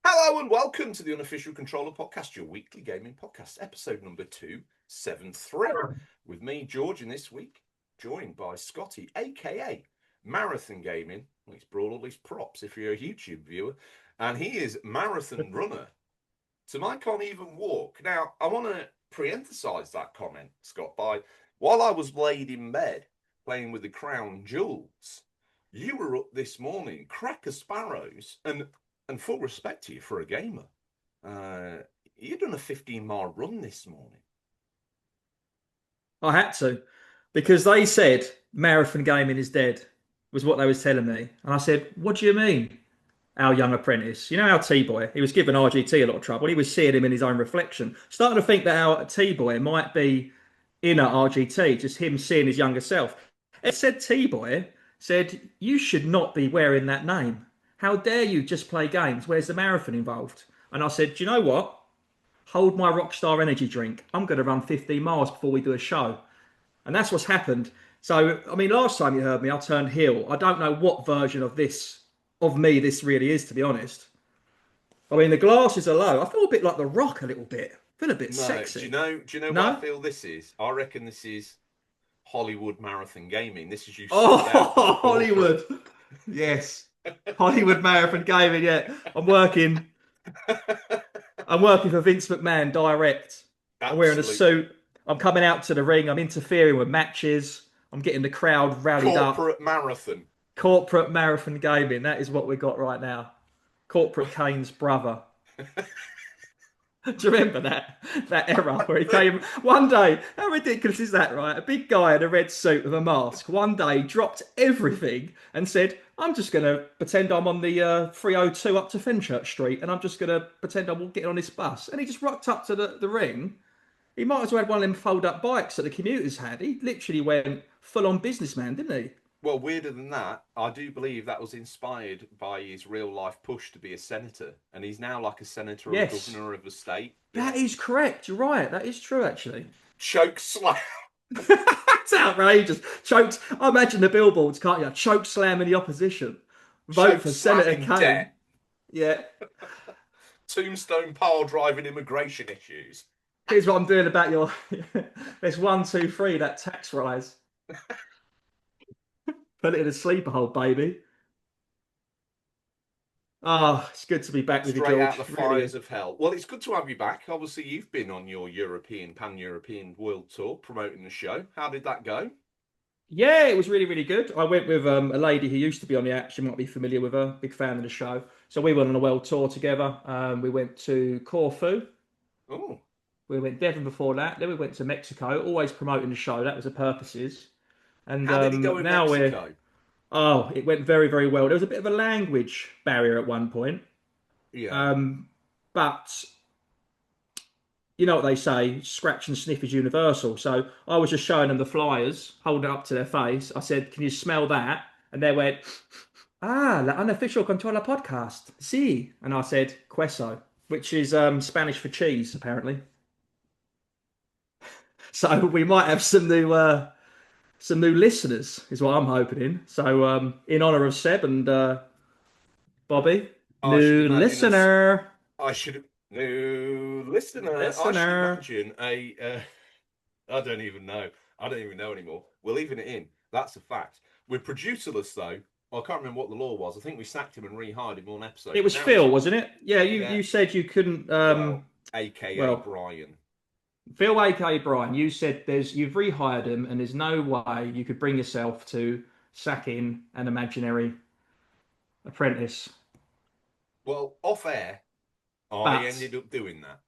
Hello and welcome to the Unofficial Controller Podcast, your weekly gaming podcast, episode number 273. With me, George, and this week, joined by Scotty, aka Marathon Gaming. Well, he's brought all these props if you're a YouTube viewer, and he is Marathon Runner. To my can't even walk. Now, I want to pre-emphasize that comment, Scott, by while I was laid in bed playing with the crown jewels, you were up this morning, cracker sparrows, and full respect to you for a gamer, you've done a 15-mile run this morning. I had to, because they said marathon gaming is dead, was what they was telling me. And I said, what do you mean, our young apprentice? You know, our T-boy, he was giving RGT a lot of trouble. He was seeing him in his own reflection. Starting to think that our T-boy might be in at RGT, just him seeing his younger self. It said T-boy, said, you should not be wearing that name. How dare you just play games? Where's the marathon involved? And I said, do you know what? Hold my Rockstar energy drink. I'm going to run 15 miles before we do a show. And that's what's happened. So, I mean, last time you heard me, I turned heel. I don't know what version of me this really is, to be honest. I mean, the glasses are low. I feel a bit like The Rock a little bit. I feel a bit sexy. Do you know what I feel this is? I reckon this is Hollywood Marathon Gaming. This is you. Hollywood. Yes. Hollywood Marathon Gaming, yeah. I'm working for Vince McMahon direct. I'm wearing a suit. I'm coming out to the ring. I'm interfering with matches. I'm getting the crowd rallied up. Corporate Marathon Gaming. That is what we got right now. Corporate Kane's brother. Do you remember that era where he came one day? How ridiculous is that, right? A big guy in a red suit with a mask. One day dropped everything and said, I'm just going to pretend I'm on the 302 up to Fenchurch Street and I'm just going to pretend I'm getting on this bus. And he just rocked up to the ring. He might as well have one of them fold-up bikes that the commuters had. He literally went full-on businessman, didn't he? Well, weirder than that, I do believe that was inspired by his real-life push to be a senator. And he's now like a senator or a governor of a state. That is correct. You're right. That is true, actually. Choke slam. That's outrageous. Choked. I imagine the billboards, can't you? Choke slamming the opposition. Vote Choke for Senator Kane. Debt. Yeah. Tombstone pile driving immigration issues. Here's what I'm doing about your. There's 1, 2, 3. That tax rise. Put it in a sleeper hole, baby. Oh, it's good to be back with you, George. Straight out the fires of hell. Well, it's good to have you back. Obviously, you've been on your pan-European world tour promoting the show. How did that go? Yeah, it was really, really good. I went with a lady who used to be on the app. She might be familiar with her. Big fan of the show. So we went on a world tour together. We went to Corfu. Oh. We went Devon before that. Then we went to Mexico. Always promoting the show. That was the purposes. And how did it go in now Mexico? It went very, very well. There was a bit of a language barrier at one point. Yeah. But you know what they say, scratch and sniff is universal. So I was just showing them the flyers, holding it up to their face. I said, can you smell that? And they went, la unofficial controller podcast. Sí. And I said, queso, which is Spanish for cheese, apparently. So we might have some new listeners, is what I'm hoping in. So in honour of Seb and Bobby, new listener. New listener. I should imagine I don't even know. I don't even know anymore. We're leaving it in. That's a fact. We're producerless though. Well, I can't remember what the law was. I think we sacked him and rehired him on episode. It was Phil, wasn't it? Yeah, you said you couldn't. AKA Brian. Phil, aka Brian, you said you've rehired him and there's no way you could bring yourself to sacking an imaginary apprentice. Well, off air, I ended up doing that.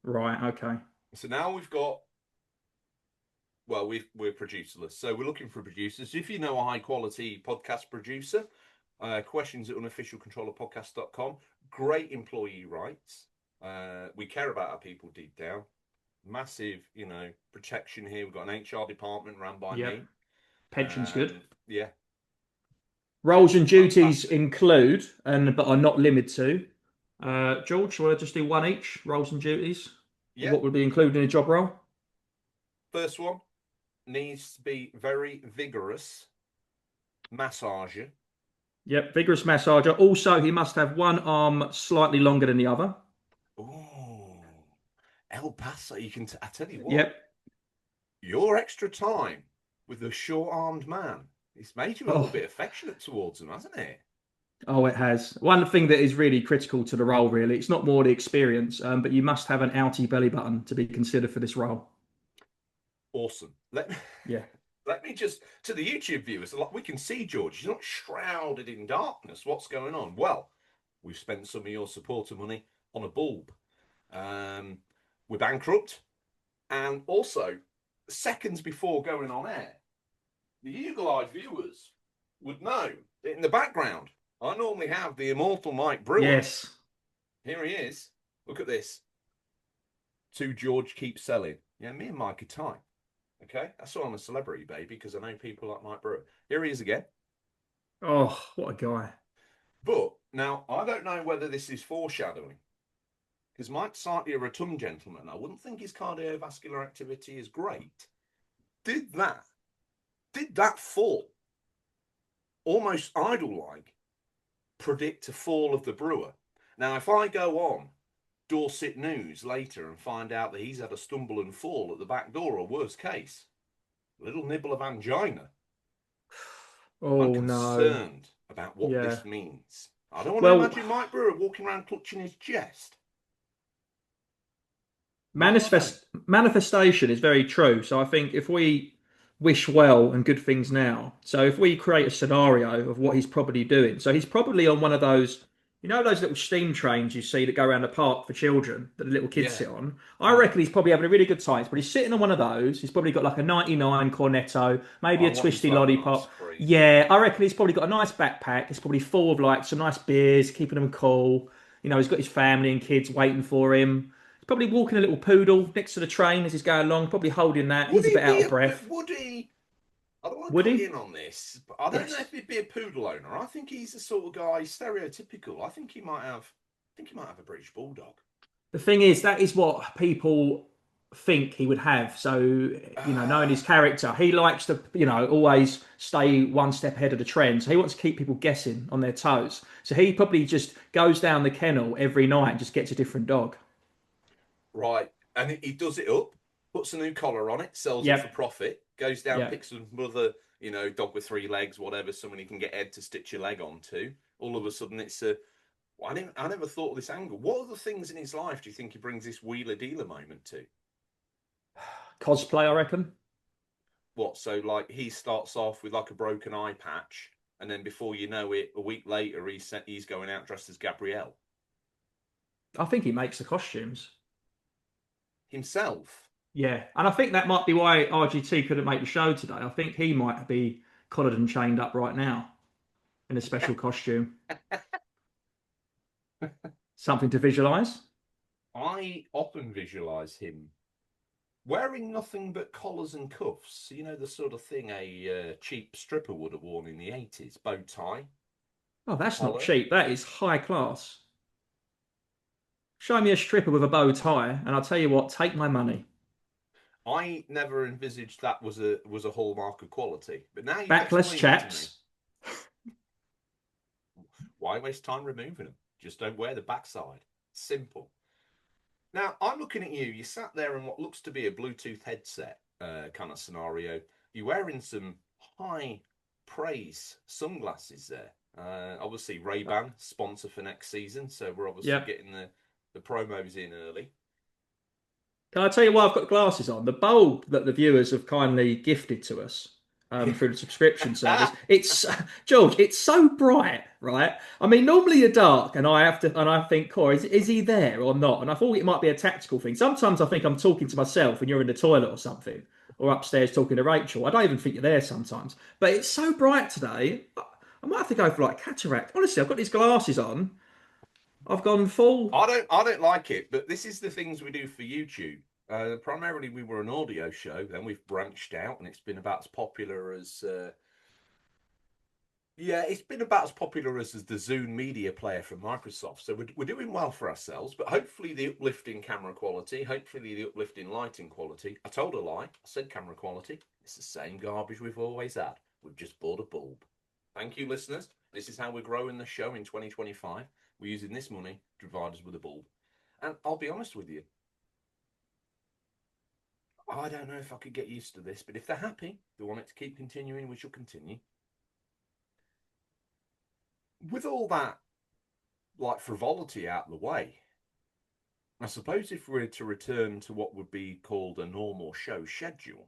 Right, okay. So now we've got, we're producerless. So we're looking for producers. If you know a high quality podcast producer, questions at unofficialcontrollerpodcast.com. Great employee rights. We care about our people deep down. Massive, protection here. We've got an HR department run by me. Pension's good. Yeah, Roles and pension's duties fantastic. include, and but are not limited to. George, shall I just do one each? Roles and duties. Yeah, What would be included in a job role? first one needs to be very vigorous massager. Yep, vigorous massager. Also, he must have one arm slightly longer than the other. Oh, El Paso. I tell you what, Yep. your extra time with the short-armed man, it's made you a little Oh, bit affectionate towards him, hasn't it? oh, it has. One thing that is really critical to the role, really, it's not more the experience, but you must have an outie belly button to be considered for this role. Awesome. Yeah. Let me just to the YouTube viewers. We can see George. He's not shrouded in darkness. What's going on? Well, we've spent some of your supporter money on a bulb. Um, we're bankrupt, and also seconds before going on air, the eagle-eyed viewers would know that in the background, I normally have the immortal Mike Brewer. Yes. Here he is. Look at this. To George keeps selling. Yeah, me and Mike are tight. Okay, that's why I'm a celebrity, baby, because I know people like Mike Brewer. Here he is again. Oh, what a guy. But now I don't know whether this is foreshadowing, because Mike's slightly a rotund gentleman. I wouldn't think his cardiovascular activity is great. Did that? Did that fall almost idol-like predict a fall of the Brewer? Now, if I go on Dorset News later and find out that he's had a stumble and fall at the back door, or worst case, a little nibble of angina, I'm Oh no. concerned about what Yeah. this means. I don't want to Well, imagine Mike Brewer walking around clutching his chest. What do I know? manifestation is very true. So I think if we wish well and good things now, so if we create a scenario of what he's probably doing, so he's probably on one of those, those little steam trains you see that go around the park for children that the little kids Yeah, sit on. I yeah. reckon he's probably having a really good time. But he's sitting on one of those. He's probably got like a 99 cornetto, maybe I a want him twisty to have a nice lollipop. spree. Yeah, I reckon he's probably got a nice backpack. It's probably full of like some nice beers, keeping them cool. He's got his family and kids waiting for him. Probably walking a little poodle next to the train as he's going along, probably holding that. Would He's a he bit out be of breath. would he? I don't want to Would cut he? in on this, but I don't know Yes. if he'd be a poodle owner. I think he's the sort of guy stereotypical. I think he might have a British bulldog. The thing is, that is what people think he would have. So, knowing his Ah, character, he likes to, always stay one step ahead of the trend. So he wants to keep people guessing on their toes. So he probably just goes down the kennel every night and just gets a different dog. right. And he does it up, puts a new collar on it, sells it for Yep. profit, goes down, Yep. picks another, dog with three legs, whatever, someone he can get Ed to stitch your leg onto. All of a sudden, it's a. Well, I never thought of this angle. What other things in his life do you think he brings this wheeler dealer moment to? Cosplay, I reckon. What? So like he starts off with like a broken eye patch, and then before you know it, a week later he's going out dressed as Gabrielle I think he makes the costumes. himself. Yeah, and I think that might be why RGT couldn't make the show today. I think he might be collared and chained up right now in a special costume. Something to visualize. I often visualize him wearing nothing but collars and cuffs. You know, the sort of thing a cheap stripper would have worn in the 80s. Bow tie, Oh, that's not collar. cheap. That is high class. Show me a stripper with a bow tie, and I'll tell you what, take my money. I never envisaged that was a hallmark of quality. But now you've Backless explained it to me. chaps. Why waste time removing them? Just don't wear the backside. Simple. Now, I'm looking at you. You sat there in what looks to be a Bluetooth headset kind of scenario. You're wearing some high praise sunglasses there. Obviously, Ray-Ban sponsor for next season, so we're obviously Yep. getting the promos in early. Can I tell you why I've got glasses on? The bulb that the viewers have kindly gifted to us through the subscription service. It's George. It's so bright, right? I mean, normally you're dark, and I think, Core, is he there or not? And I thought it might be a tactical thing. Sometimes I think I'm talking to myself, and you're in the toilet or something, or upstairs talking to Rachel. I don't even think you're there sometimes. But it's so bright today. I might have to go for like cataract. Honestly, I've got these glasses on. I've gone full. I don't like it, but this is the things we do for YouTube. Primarily, we were an audio show. Then we've branched out, and it's been about as popular as yeah, it's been about as popular as the Zune media player from Microsoft. So we're doing well for ourselves, but hopefully the uplifting camera quality, hopefully the uplifting lighting quality. I told a lie. I said camera quality. It's the same garbage we've always had. We've just bought a bulb. Thank you, listeners. This is how we're growing the show in 2025. We're using this money to provide us with a bulb. And I'll be honest with you, I don't know if I could get used to this, but if they're happy, they want it to keep continuing, we shall continue. With all that like frivolity out of the way, I suppose if we were to return to what would be called a normal show schedule,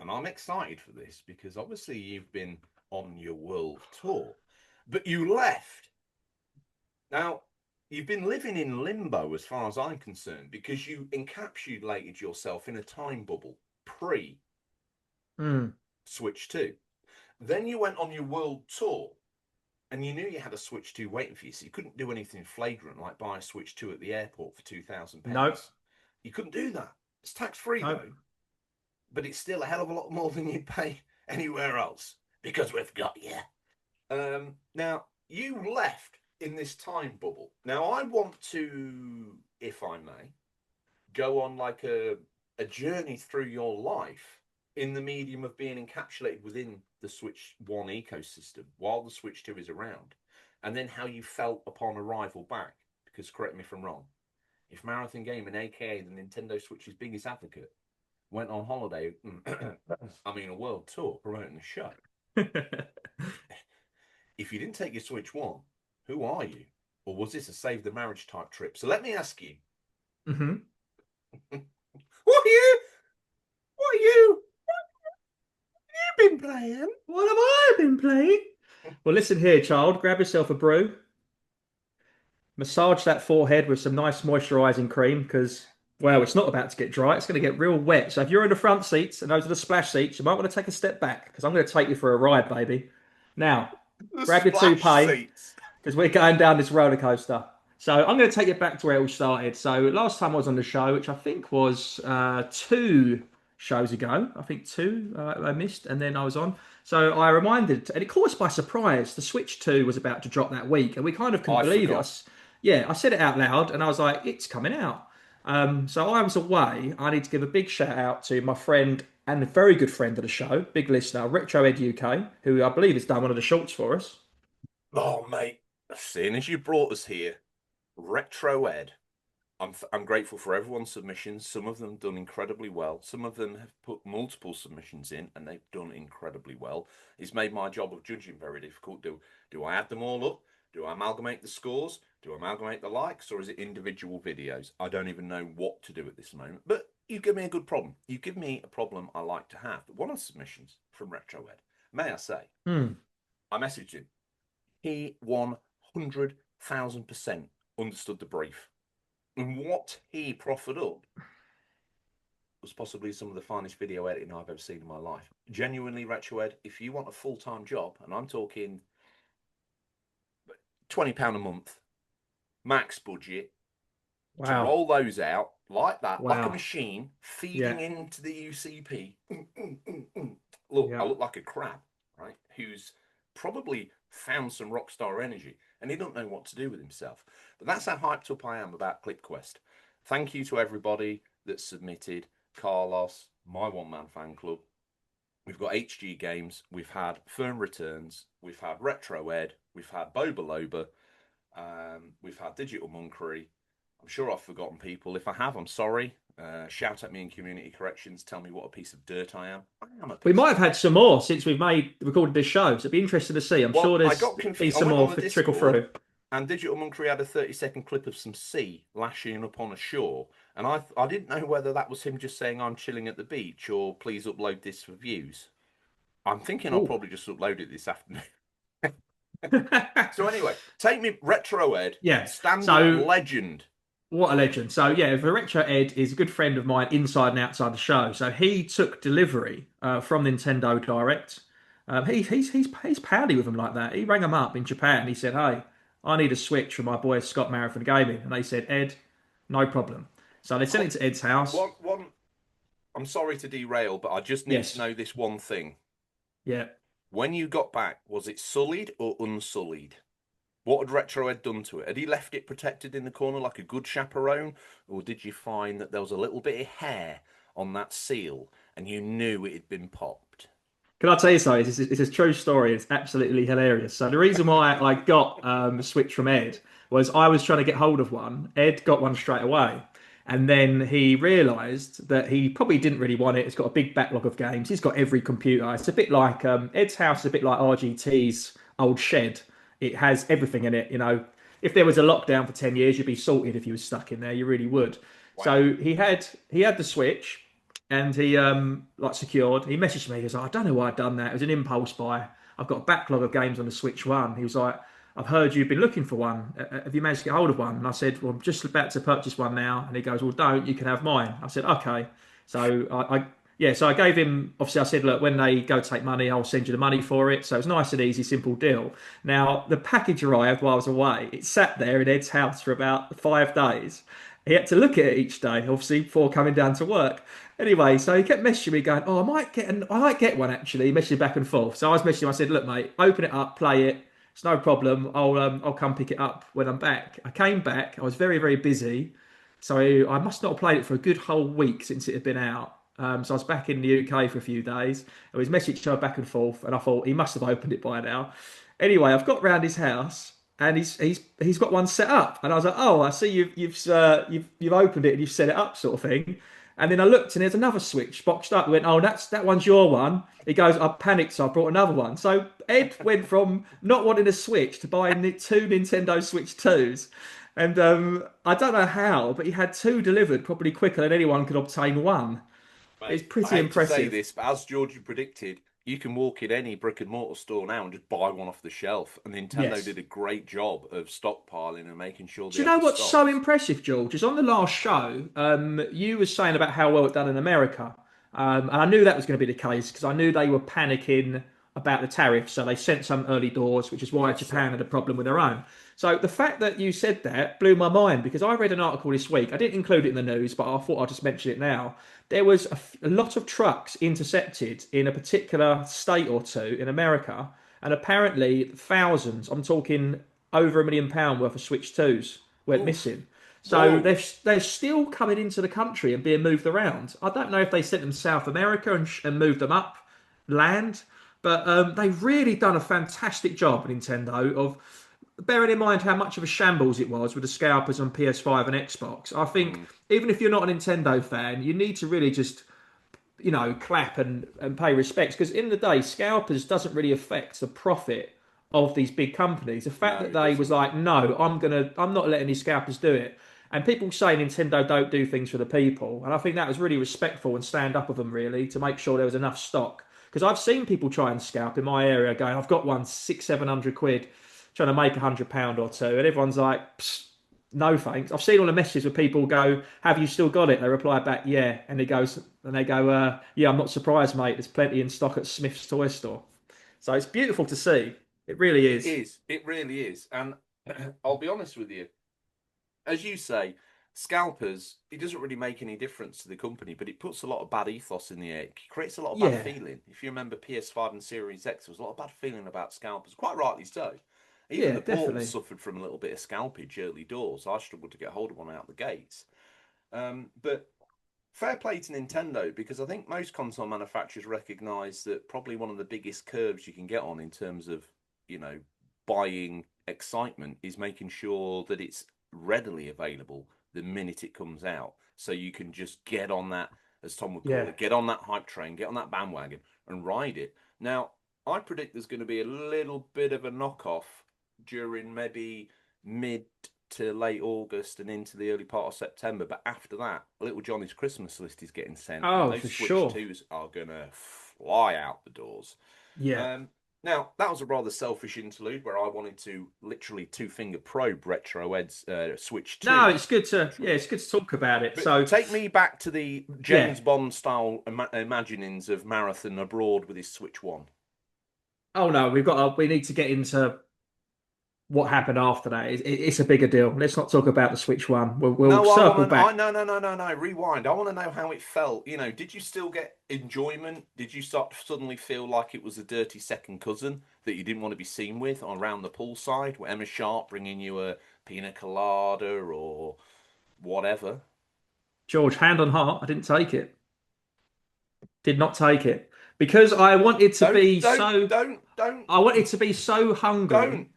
and I'm excited for this because obviously you've been on your world tour, but you left. Now, you've been living in limbo as far as I'm concerned because you encapsulated yourself in a time bubble pre Mm. Switch 2. Then you went on your world tour and you knew you had a Switch 2 waiting for you, so you couldn't do anything flagrant like buy a Switch 2 at the airport for 2,000 Nope. pence. You couldn't do that. It's tax free Nope. though, but it's still a hell of a lot more than you'd pay anywhere else because we've got you. Now, you left in this time bubble. Now, I want to, if I may, go on like a journey through your life in the medium of being encapsulated within the Switch 1 ecosystem while the Switch 2 is around, and then how you felt upon arrival back. Because correct me if I'm wrong, if Marathon Gaming, aka the Nintendo Switch's biggest advocate, went on holiday, I mean a world tour promoting the show, if you didn't take your Switch 1, who are you? Or was this a save the marriage type trip? So let me ask you, hmm what are you? What are you? You been playing? What have I been playing? Well, listen here, child. Grab yourself a brew. Massage that forehead with some nice moisturising cream because, well, it's not about to get dry. It's going to get real wet. So if you're in the front seats and those are the splash seats, you might want to take a step back because I'm going to take you for a ride, baby. Now, The grab your splash toupee seats. because we're going down this roller coaster. So I'm going to take you back to where it all started. So last time I was on the show, which I think was 2 shows ago, I think two I missed, and then I was on. So I reminded, and it caught us by surprise. The Switch 2 was about to drop that week, and we kind of couldn't I believe it. forgot. Yeah, I said it out loud, and I was like, "It's coming out." So I was away. I need to give a big shout out to my friend and a very good friend of the show, big listener, Retro Ed UK, who I believe has done one of the shorts for us. Oh, mate. Seeing as you brought us here, Retro Ed. I'm grateful for everyone's submissions. Some of them done incredibly well. Some of them have put multiple submissions in, and they've done incredibly well. It's made my job of judging very difficult. Do I add them all up? Do I amalgamate the scores? Do I amalgamate the likes, or is it individual videos? I don't even know what to do at this moment. But you give me a good problem. You give me a problem I like to have. One of the submissions from Retro Ed, may I say, Hmm. I messaged him. He 100,000% understood the brief. And what he proffered up was possibly some of the finest video editing I've ever seen in my life. Genuinely, Retroed, if you want a full time job, and I'm talking £20 a month, max budget, to Wow. roll those out like that, like a Wow. machine Yeah. feeding into the UCP. Look, I Yeah. look like a crab, right? Who's probably found some rock star energy and he don't know what to do with himself. But that's how hyped up I am about ClipQuest. Thank you to everybody that submitted. Carlos, my one man fan club. We've got HG Games. We've had Firm Returns. We've had Retro Ed. We've had Boba Loba. We've had Digital Monkery. I'm sure I've forgotten people. If I have, I'm sorry. Shout at me in community corrections. Tell me what a piece of dirt I am. I am a We piece might of have dirt. had some more since we've made recorded this show. So it'd be interesting to see. I'm sure Well, I there's got be confused. I some went more on the trickle Discord through. and Digital Monkery had a 30-second clip of some sea lashing up on a shore. And I didn't know whether that was him just saying I'm chilling at the beach or please upload this for views. I'm thinking I'll Oh. probably just upload it this afternoon. So anyway, take me Retro Ed, Yeah. stand-up So legend. what a legend. So yeah, the Retro Ed is a good friend of mine inside and outside the show. So he took delivery from Nintendo Direct. He's pally with them like that. He rang them up in Japan and he said, "Hey, I need a Switch for my boy Scott Marathon Gaming." And they said, "Ed, no problem." So they sent it to Ed's house. One. I'm sorry to derail, but I just need to Yes. know this one thing. Yeah. When you got back, was it sullied or unsullied? What had Retroed done to it? Had he left it protected in the corner like a good chaperone, or did you find that there was a little bit of hair on that seal and you knew it had been popped? Can I tell you something? It's a true story. It's absolutely hilarious. So the reason why I got a Switch from Ed was I was trying to get hold of one. Ed got one straight away. And then he realised that he probably didn't really want it. It's got a big backlog of games. He's got every computer. It's a bit like Ed's house is a bit like RGT's old shed. It has everything in it. You know, if there was a lockdown for 10 years, you'd be sorted if you were stuck in there. You really would. Wow. So he had the Switch and he like secured. He messaged me. He was like, I don't know why I'd done that. It was an impulse buy. I've got a backlog of games on the Switch One. He was like, I've heard you've been looking for one. Have you managed to get hold of one? And I said, well, I'm just about to purchase one now. And he goes, well, don't. You can have mine. I said, okay. So yeah. So I gave him. Obviously, I said, look, when they go take money, I'll send you the money for it. So it's nice and easy, simple deal. Now the package arrived while I was away. It sat there in Ed's house for about 5 days. He had to look at it each day, obviously, before coming down to work. Anyway, so he kept messaging me going, "Oh, I might get one actually." Messaging back and forth. So I was messaging him. I said, "Look, mate, open it up, play it. It's no problem. I'll come pick it up when I'm back." I came back. I was very very busy, so I must not have played it for a good whole week since it had been out. So I was back in the UK for a few days. And we messaged each other back and forth, and I thought he must have opened it by now. Anyway, I've got round his house, and he's got one set up, and I was like, "Oh, I see you've opened it and you've set it up, sort of thing." And then I looked, and there's another Switch boxed up. I went, "Oh, that one's your one." He goes, "I panicked, so I brought another one." So Ed went from not wanting a Switch to buying two Nintendo Switch 2s. And I don't know how, but he had two delivered probably quicker than anyone could obtain one. It's Mate, I pretty hate to say impressive. this, but as Georgie predicted, you can walk in any brick and mortar store now and just buy one off the shelf. And Nintendo Yes. did a great job of stockpiling and making sure Do they you had know the what's so stocks. impressive, George? Is on the last show, you were saying about how well it done in America, and I knew that was going to be the case because I knew they were panicking about the tariffs, so they sent some early doors, which is why Yes, Japan sir. had a problem with their own. So the fact that you said that blew my mind because I read an article this week. I didn't include it in the news, but I thought I'd just mention it now. There was a lot of trucks intercepted in a particular state or two in America, and apparently thousands. I'm talking over £1 million worth of Switch 2s went Oof. missing. So Whoa. they're still coming into the country and being moved around. I don't know if they sent them South America and moved them up land, but they've really done a fantastic job, Nintendo, of bearing in mind how much of a shambles it was with the scalpers on PS5 and Xbox. I think Mm, even if you're not a Nintendo fan, you need to really just clap and pay respects because in the day, scalpers doesn't really affect the profit of these big companies. The fact no, that it they was doesn't. like, no, I'm not letting these scalpers do it. And people say Nintendo don't do things for the people, and I think that was really respectful and stand up of them really to make sure there was enough stock. Because I've seen people try and scalp in my area, going, I've got one 600-700 quid, trying to make £100 or two, and everyone's like, psst, no thanks. I've seen all the messages where people go, "Have you still got it?" They reply back, "Yeah," and they go, "Yeah, I'm not surprised, mate. There's plenty in stock at Smith's toy store." So it's beautiful to see. It really It is. is. It really is. And I'll be honest with you. As you say, scalpers, it doesn't really make any difference to the company, but it puts a lot of bad ethos in the air. It creates a lot of bad Yeah, feeling. If you remember PS5 and Series X, there was a lot of bad feeling about scalpers, quite rightly so. Even yeah, the portals definitely. suffered from a little bit of scalpage early doors. I struggled to get hold of one out the gates. But fair play to Nintendo because I think most console manufacturers recognize that probably one of the biggest curves you can get on in terms of, you know, buying excitement is making sure that it's readily available the minute it comes out. So you can just get on that, as Tom would call Yeah. it, get on that hype train, get on that bandwagon and ride it. Now, I predict there's going to be a little bit of a knockoff during maybe mid to late August and into the early part of September. But after that, little Johnny's Christmas list is getting sent, and Oh, those for Switch sure. 2s are going to fly out the doors. Yeah. Um, Now, that was a rather selfish interlude where I wanted to literally two finger probe Retro Ed's Switch No, 2. it's good to yeah, it's good to talk about it. But So take me back to the yeah. James Bond style imaginings of Marathon abroad with his Switch 1. Oh no, we need to get into what happened after that. It's a bigger deal. Let's not talk about the Switch One. We'll No, I circle want to. I back. no, no, no, no, no. Rewind. I want to know how it felt. Did you still get enjoyment? Did you start to suddenly feel like it was a dirty second cousin that you didn't want to be seen with around the poolside, with Emma Sharp bringing you a pina colada or whatever? George, hand on heart, I didn't take it. Did not take it because I wanted to Don't, be don't, so. don't, don't, I wanted to be so hungry don't.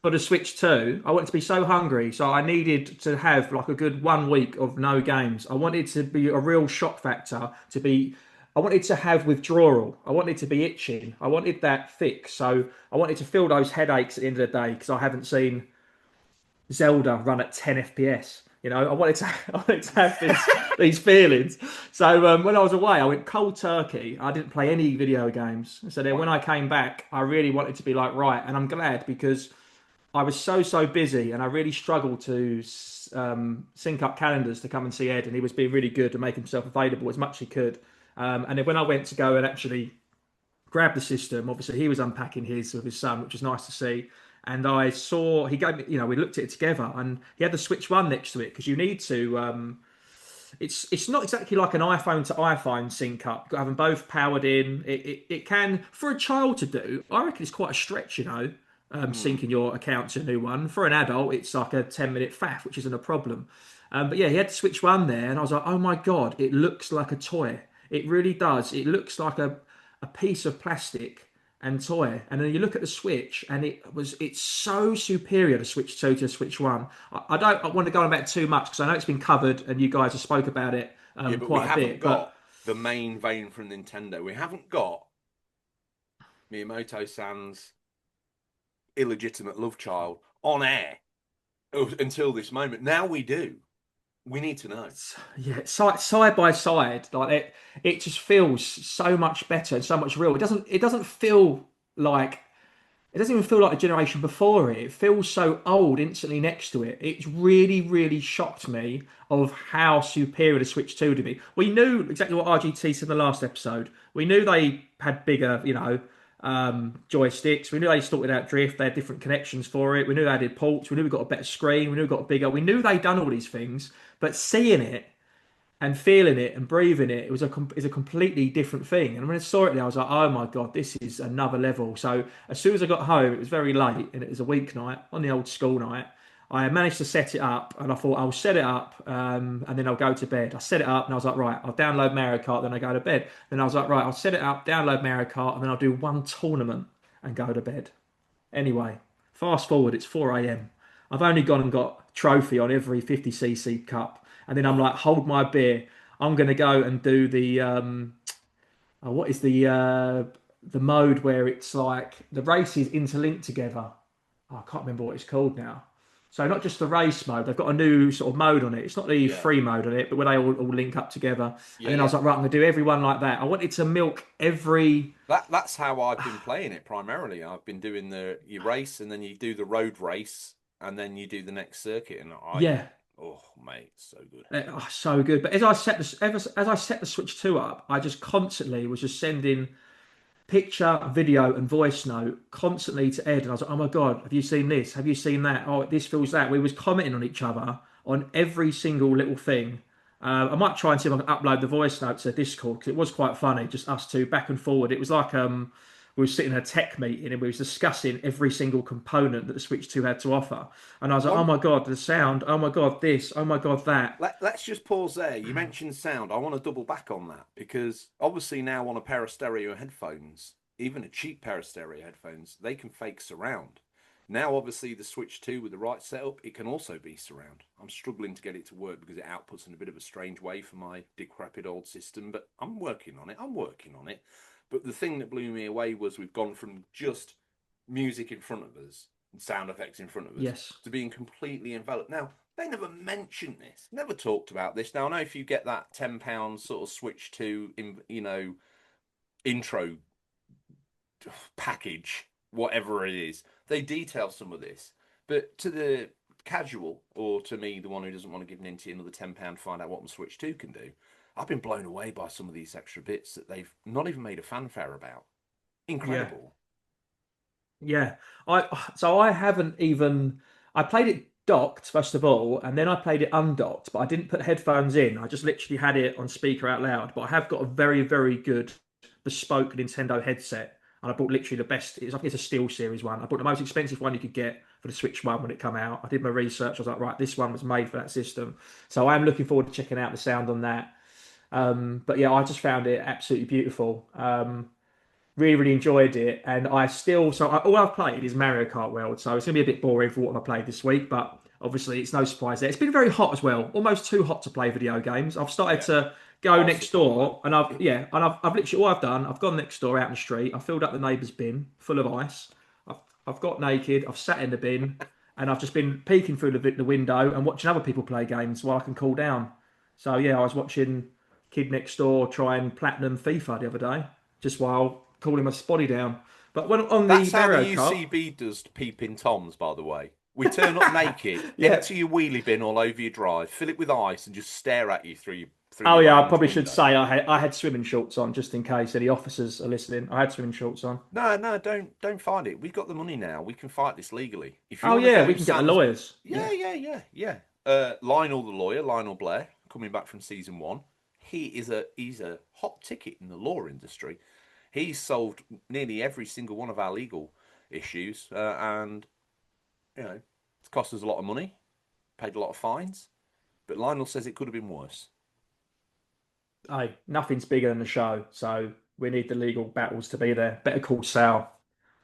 for the Switch 2. I wanted to be so hungry, so I needed to have like a good 1 week of no games. I wanted to be a real shock factor to be. I wanted to have withdrawal. I wanted to be itching. I wanted that fix. So I wanted to feel those headaches at the end of the day because I haven't seen Zelda run at 10 FPS. I wanted to, I wanted to have these feelings. So when I was away, I went cold turkey. I didn't play any video games. So then when I Wow. came back, I really wanted to be like, right. And I'm glad because I was so busy and I really struggled to sync up calendars to come and see Ed. And he was being really good to make himself available as much as he could. And then when I went to go and actually grabbed the system. Obviously, he was unpacking his with his son, which was nice to see. And I saw he gave me, we looked at it together, and he had the Switch One next to it because you need to. It's not exactly like an iPhone to iPhone sync up. You've got to have them both powered in. It can for a child to do. I reckon it's quite a stretch, Hmm. syncing your account to a new one. For an adult, it's like a 10-minute faff, which isn't a problem. But yeah, he had the Switch One there, and I was like, oh my god, it looks like a toy. It really does. It looks like a piece of plastic and toy. And then you look at the Switch, and it's so superior to Switch 2 to Switch 1. I don't want to go on about it too much because I know it's been covered and you guys have spoke about it Yeah, but we quite a haven't bit. But got the main vein from Nintendo. We haven't got Miyamoto-san's illegitimate love child on air until this moment. Now we do. We need to know. yeah, side by side, like it just feels so much better and so much real. It doesn't feel like it doesn't even feel like the generation before it. It feels so old instantly next to it. It's really shocked me of how superior the Switch 2 to be. We knew exactly what RGT said in the last episode. We knew they had bigger, joysticks. We knew they sorted out drift. They had different connections for it. We knew they did ports. We knew we got a better screen. We knew we got a bigger. We knew they'd done all these things. But seeing it and feeling it and breathing it, is a completely different thing. And when I saw it there, I was like, oh my God, this is another level. So as soon as I got home, it was very late and it was a weeknight on the old school night. I managed to set it up and I thought I'll set it up and then I'll go to bed. I set it up and I was like, right, I'll download Mario Kart, then I go to bed. Then I was like, right, I'll set it up, download Mario Kart, and then I'll do one tournament and go to bed. Anyway, fast forward, it's 4 a.m. I've only gone and got trophy on every 50cc cup. And then I'm like, hold my beer. I'm going to go and do what is the mode where it's like the races interlinked together. Oh, I can't remember what it's called now. So not just the race mode, they've got a new sort of mode on it. It's not the Yeah. free mode on it, but where they all link up together. And Yeah, then I was yeah. like, right, I'm gonna do everyone like that. I wanted to milk every That's how I've been playing it primarily. I've been doing you race and then you do the road race and then you do the next circuit and yeah. oh mate, so good. So good. But as I set the Switch 2 up, I just constantly was just sending picture, video, and voice note constantly to Ed, and I was like, "Oh my God, have you seen this? Have you seen that? Oh, this feels that." We was commenting on each other on every single little thing. I might try and see if I can upload the voice notes to Discord because it was quite funny, just us two back and forward. It was like we were sitting in a tech meeting and we was discussing every single component that the Switch 2 had to offer. And I was like, "Oh One my God, the sound! Oh my God, this! Oh my God, that!" let's just pause there. You mentioned sound. I want to double back on that because obviously now on a pair of stereo headphones, even a cheap pair of stereo headphones, they can fake surround. Now, obviously, the Switch 2 with the right setup, it can also be surround. I'm struggling to get it to work because it outputs in a bit of a strange way for my decrepit old system, but I'm working on it. I'm working on it. But the thing that blew me away was we've gone from just music in front of us and sound effects in front of us Yes. to being completely enveloped. Now, they never mentioned this, never talked about this. Now, I know if you get that £10 sort of Switch 2, intro package, whatever it is, they detail some of this. But to the casual, or to me, the one who doesn't want to give Ninty another £10 to find out what my Switch 2 can do, I've been blown away by some of these extra bits that they've not even made a fanfare about. Yeah. Incredible. Yeah, I haven't even I played it docked first of all, and then I played it undocked, but I didn't put headphones in. I just literally had it on speaker out loud. But I have got a very very good bespoke Nintendo headset, and I bought literally the best. I think it's a Steel Series one. I bought the most expensive one you could get for the Switch One when it came out. I did my research. I was like, right, this one was made for that system. So I am looking forward to checking out the sound on that. But yeah, I just found it absolutely beautiful. Really, really enjoyed it, and all I've played is Mario Kart World, so it's gonna be a bit boring for what I played this week. But obviously, it's no surprise there. It's been very hot as well, almost too hot to play video games. I've started Yeah, to go next farcical, man. door, and I've literally all I've done. I've gone next door out in the street. I filled up the neighbour's bin full of ice. I've, I've got naked. I've sat in the bin, and I've just been peeking through the window and watching other people play games while I can cool down. So yeah, I was watching kid next door try and platinum FIFA the other day, just while cooling my body down. But when on the That's how the Mario Kart, UCB does peeping toms, by the way. We turn up naked, yeah. empty your wheelie bin all over your drive, fill it with ice, and just stare at you through Oh your yeah, I lounge probably should window. say I had swimming shorts on just in case any officers are listening. I had swimming shorts on. No, no, don't fight it. We've got the money now. We can fight this legally. If you Oh want to yeah, we go can get the Sam's, lawyers. yeah, Yeah. yeah, yeah, yeah. Lionel the lawyer, Lionel Blair, coming back from season one. He's a hot ticket in the law industry. He's solved nearly every single one of our legal issues, and it's cost us a lot of money, paid a lot of fines. But Lionel says it could have been worse. Hey, nothing's bigger than the show, so we need the legal battles to be there. Better call Sal.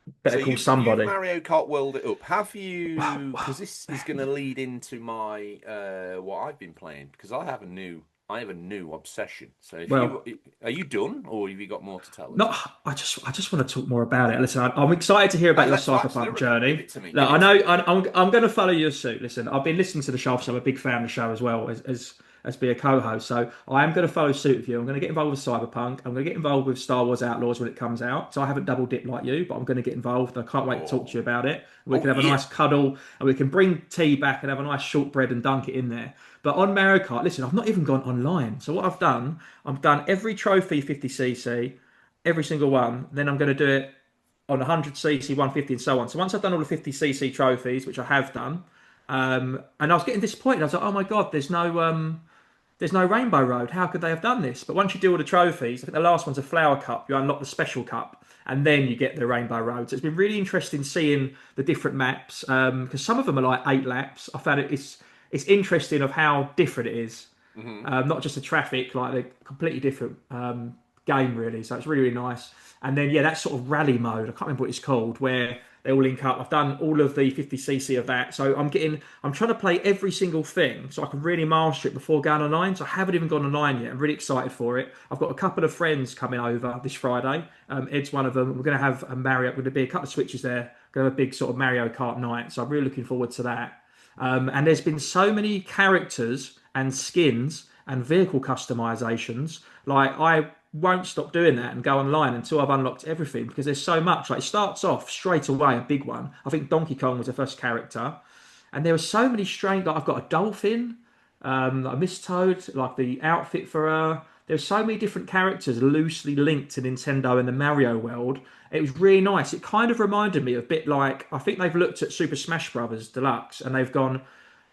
So Better call you've somebody. Mario Kart World it up. Have you? Because this is going to lead into my what I've been playing. Because I have a new obsession. So if you Well, are you done, or have you got more to tell us? no, I just want to talk more about it. Listen, I'm excited to hear about No, your let's have cyberpunk absolutely give journey. it to me. Look, Give I it to know me. I'm going to follow your suit. Listen, I've been listening to the show, so I'm a big fan of the show as well as be a co-host. So I am going to follow suit with you. I'm going to get involved with cyberpunk. I'm going to get involved with Star Wars Outlaws when it comes out. So I haven't double dipped like you, but I'm going to get involved. I can't wait to talk to you Oh, about it. We oh can have a yeah. nice cuddle, and we can bring tea back and have a nice shortbread and dunk it in there. But on Mario Kart, listen, I've not even gone online. So what I've done every trophy 50cc, every single one. Then I'm going to do it on 100cc, 150, and so on. So once I've done all the 50cc trophies, which I have done, and I was getting disappointed. I was like, oh my god, there's no Rainbow Road. How could they have done this? But once you do all the trophies, I think the last one's a Flower Cup. You unlock the special cup, and then you get the Rainbow Road. So it's been really interesting seeing the different maps because some of them are like 8 laps. I found it's interesting of how different it is. Hmm. Not just the traffic, like they're completely different game really. So it's really really nice. And then yeah, that sort of rally mode. I can't remember what it's called, where they all link up. I've done all of the 50cc of that, so I'm trying to play every single thing so I can really master it before going online. So I haven't even gone online yet. I'm really excited for it. I've got a couple of friends coming over this Friday. Ed's one of them. We're going to have a Mario. Going to be a couple of switches there. Going to have a big sort of Mario Kart night. So I'm really looking forward to that. And there's been so many characters and skins and vehicle customizations. Like I won't stop doing that and go online until I've unlocked everything because there's so much. Like it starts off straight away a big one. I think Donkey Kong was the first character, and there were so many strange. Like I've got a dolphin, like a Miss Toad, like the outfit for her. There's so many different characters loosely linked to Nintendo and the Mario world. It was really nice. It kind of reminded me of a bit like I think they've looked at Super Smash Brothers Deluxe and they've gone,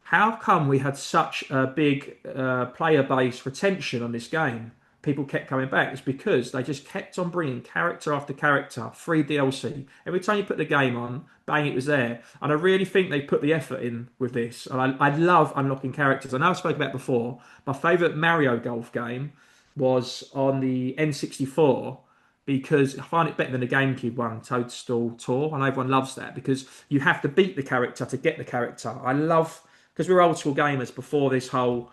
how come we had such a big player base retention on this game? People kept coming back. It's because they just kept on bringing character after character, free DLC. Every time you put the game on, bang, it was there. And I really think they put the effort in with this. And I love unlocking characters. I know I've spoken about it before. My favourite Mario Golf game was on the N64 because I find it better than the GameCube one, Toadstool Tour. I know everyone loves that because you have to beat the character to get the character. I love because we're old school gamers before this whole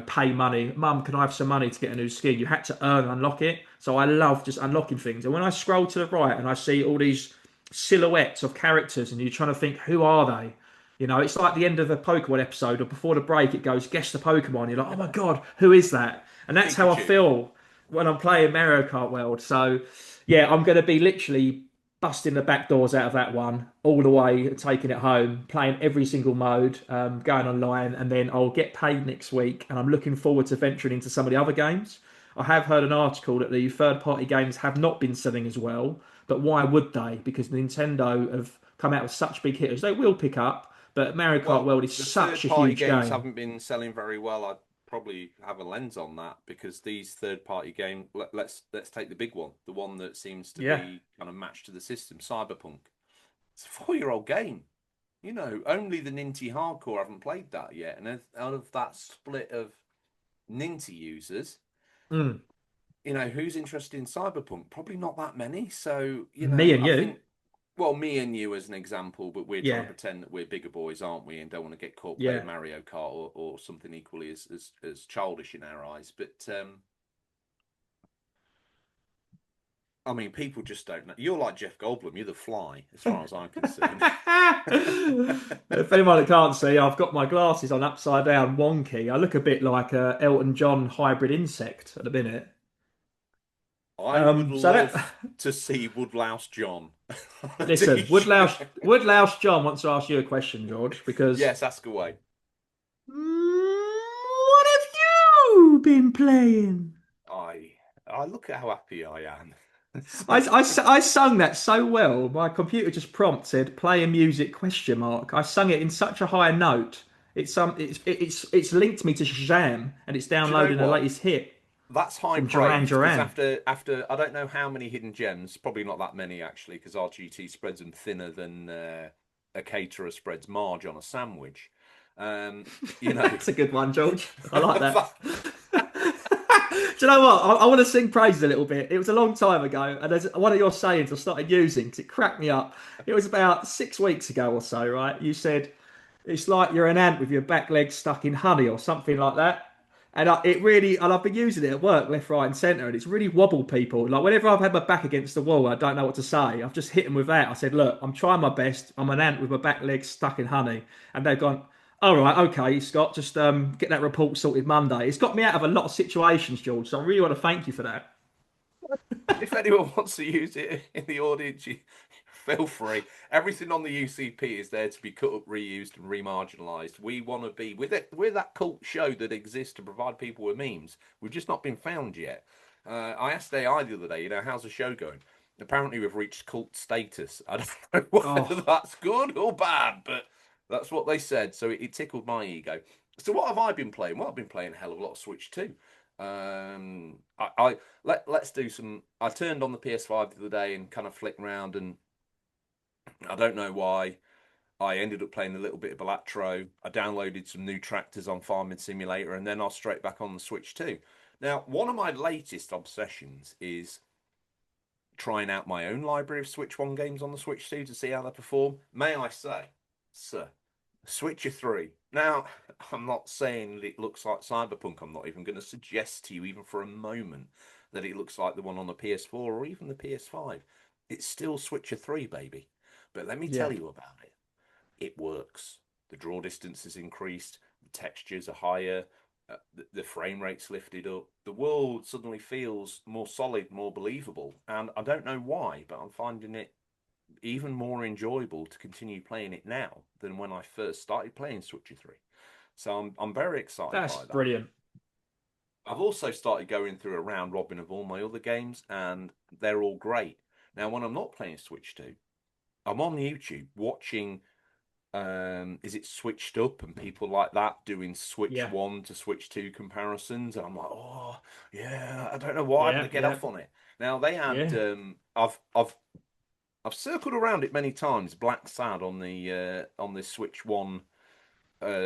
pay money. Mum, can I have some money to get a new skin? You had to earn and unlock it. So I love just unlocking things. And when I scroll to the right and I see all these silhouettes of characters and you're trying to think, who are they? It's like the end of a Pokemon episode or before the break, it goes, guess the Pokemon. You're like, oh my God, who is that? And that's how I Pikachu. feel when I'm playing Mario Kart World. So, yeah, I'm going to be literally busting the back doors out of that one all the way, taking it home, playing every single mode, going online, and then I'll get paid next week. And I'm looking forward to venturing into some of the other games. I have heard an article that the third party games have not been selling as well, but why would they? Because Nintendo have come out with such big hitters. They will pick up, but Mario Kart Well, World is the such third a party huge games game. haven't been selling very well. I'd probably have a lens on that because these third party game let's take the big one, the one that seems to Yeah. be kind of matched to the system, Cyberpunk. It's a 4-year old game. Only the Ninty hardcore haven't played that yet. And out of that split of Ninty users, Mm. who's interested in Cyberpunk? Probably not that many. So, Me and I you. think, well, me and you as an example, but we're trying to Yeah. pretend that we're bigger boys, aren't we? And don't want to get caught playing Yeah. Mario Kart or something equally as childish in our eyes. But, I mean, people just don't know. You're like Jeff Goldblum. You're the fly, as far as I'm concerned. If anyone that can't see, I've got my glasses on upside down, wonky. I look a bit like a Elton John hybrid insect at the minute. I would So that love to see Woodlouse John on a listen, t-shirt. Woodlouse John wants to ask you a question, George, because Yes, ask away. what have you been playing? I I look at how happy I am. I sung that so well. My computer just prompted play a music question mark. I sung it in such a high note. It's linked me to Shazam and it's Do you know downloading the what? latest hit That's high from Duran praise because Duran. after I don't know how many hidden gems, probably not that many actually, because RGT spreads them thinner than a caterer spreads marge on a sandwich. Um, you know, That's a good one, George. I like that. Do you know what? I want to sing praises a little bit. It was a long time ago, and there's one of your sayings I started using because it cracked me up. It was about 6 weeks ago or so, right? You said it's like you're an ant with your back legs stuck in honey or something like that. And I've been using it at work, left, right, and centre, and it's really wobbled people. Like whenever I've had my back against the wall, I don't know what to say. I've just hit them with that. I said, "Look, I'm trying my best. I'm an ant with my back legs stuck in honey," and they've gone, "All right, okay, Scott, just get that report sorted Monday." It's got me out of a lot of situations, George. So I really want to thank you for that. if anyone wants to use it in the audience, feel free. Everything on the UCP is there to be cut up, reused, and remarginalised. We want to be with it. We're that cult show that exists to provide people with memes. We've just not been found yet. I asked AI the other day, how's the show going? Apparently, we've reached cult status. I don't know whether Oh, that's good or bad, but that's what they said. So it tickled my ego. So what have I been playing? Well, I've been playing a hell of a lot of Switch too. Let's do some. I turned on the PS5 the other day and kind of flicked around, and I don't know why. I ended up playing a little bit of Balatro. I downloaded some new tractors on Farming Simulator, and then I was straight back on the Switch too. Now, one of my latest obsessions is trying out my own library of Switch 1 games on the Switch 2 to see how they perform. May I say, sir, Switcher 3. Now, I'm not saying that it looks like Cyberpunk. I'm not even going to suggest to you, even for a moment, that it looks like the one on the PS4 or even the PS5. It's still Switcher 3, baby. But let me yeah. tell you about it. It works. The draw distance is increased, the textures are higher, the frame rate's lifted up. The world suddenly feels more solid, more believable. And I don't know why, but I'm finding it even more enjoyable to continue playing it now than when I first started playing Switcher 3. So I'm very excited That's by that. brilliant. I've also started going through a round robin of all my other games, and they're all great. Now, when I'm not playing Switch 2, I'm on YouTube watching is it switched up and people like that doing Switch Yeah. 1 to Switch 2 comparisons, and I'm like, oh yeah, I don't know why I'm Yeah. gonna get Yeah. off on it. Now they had Yeah. I've circled around it many times, Black Sad on the Switch 1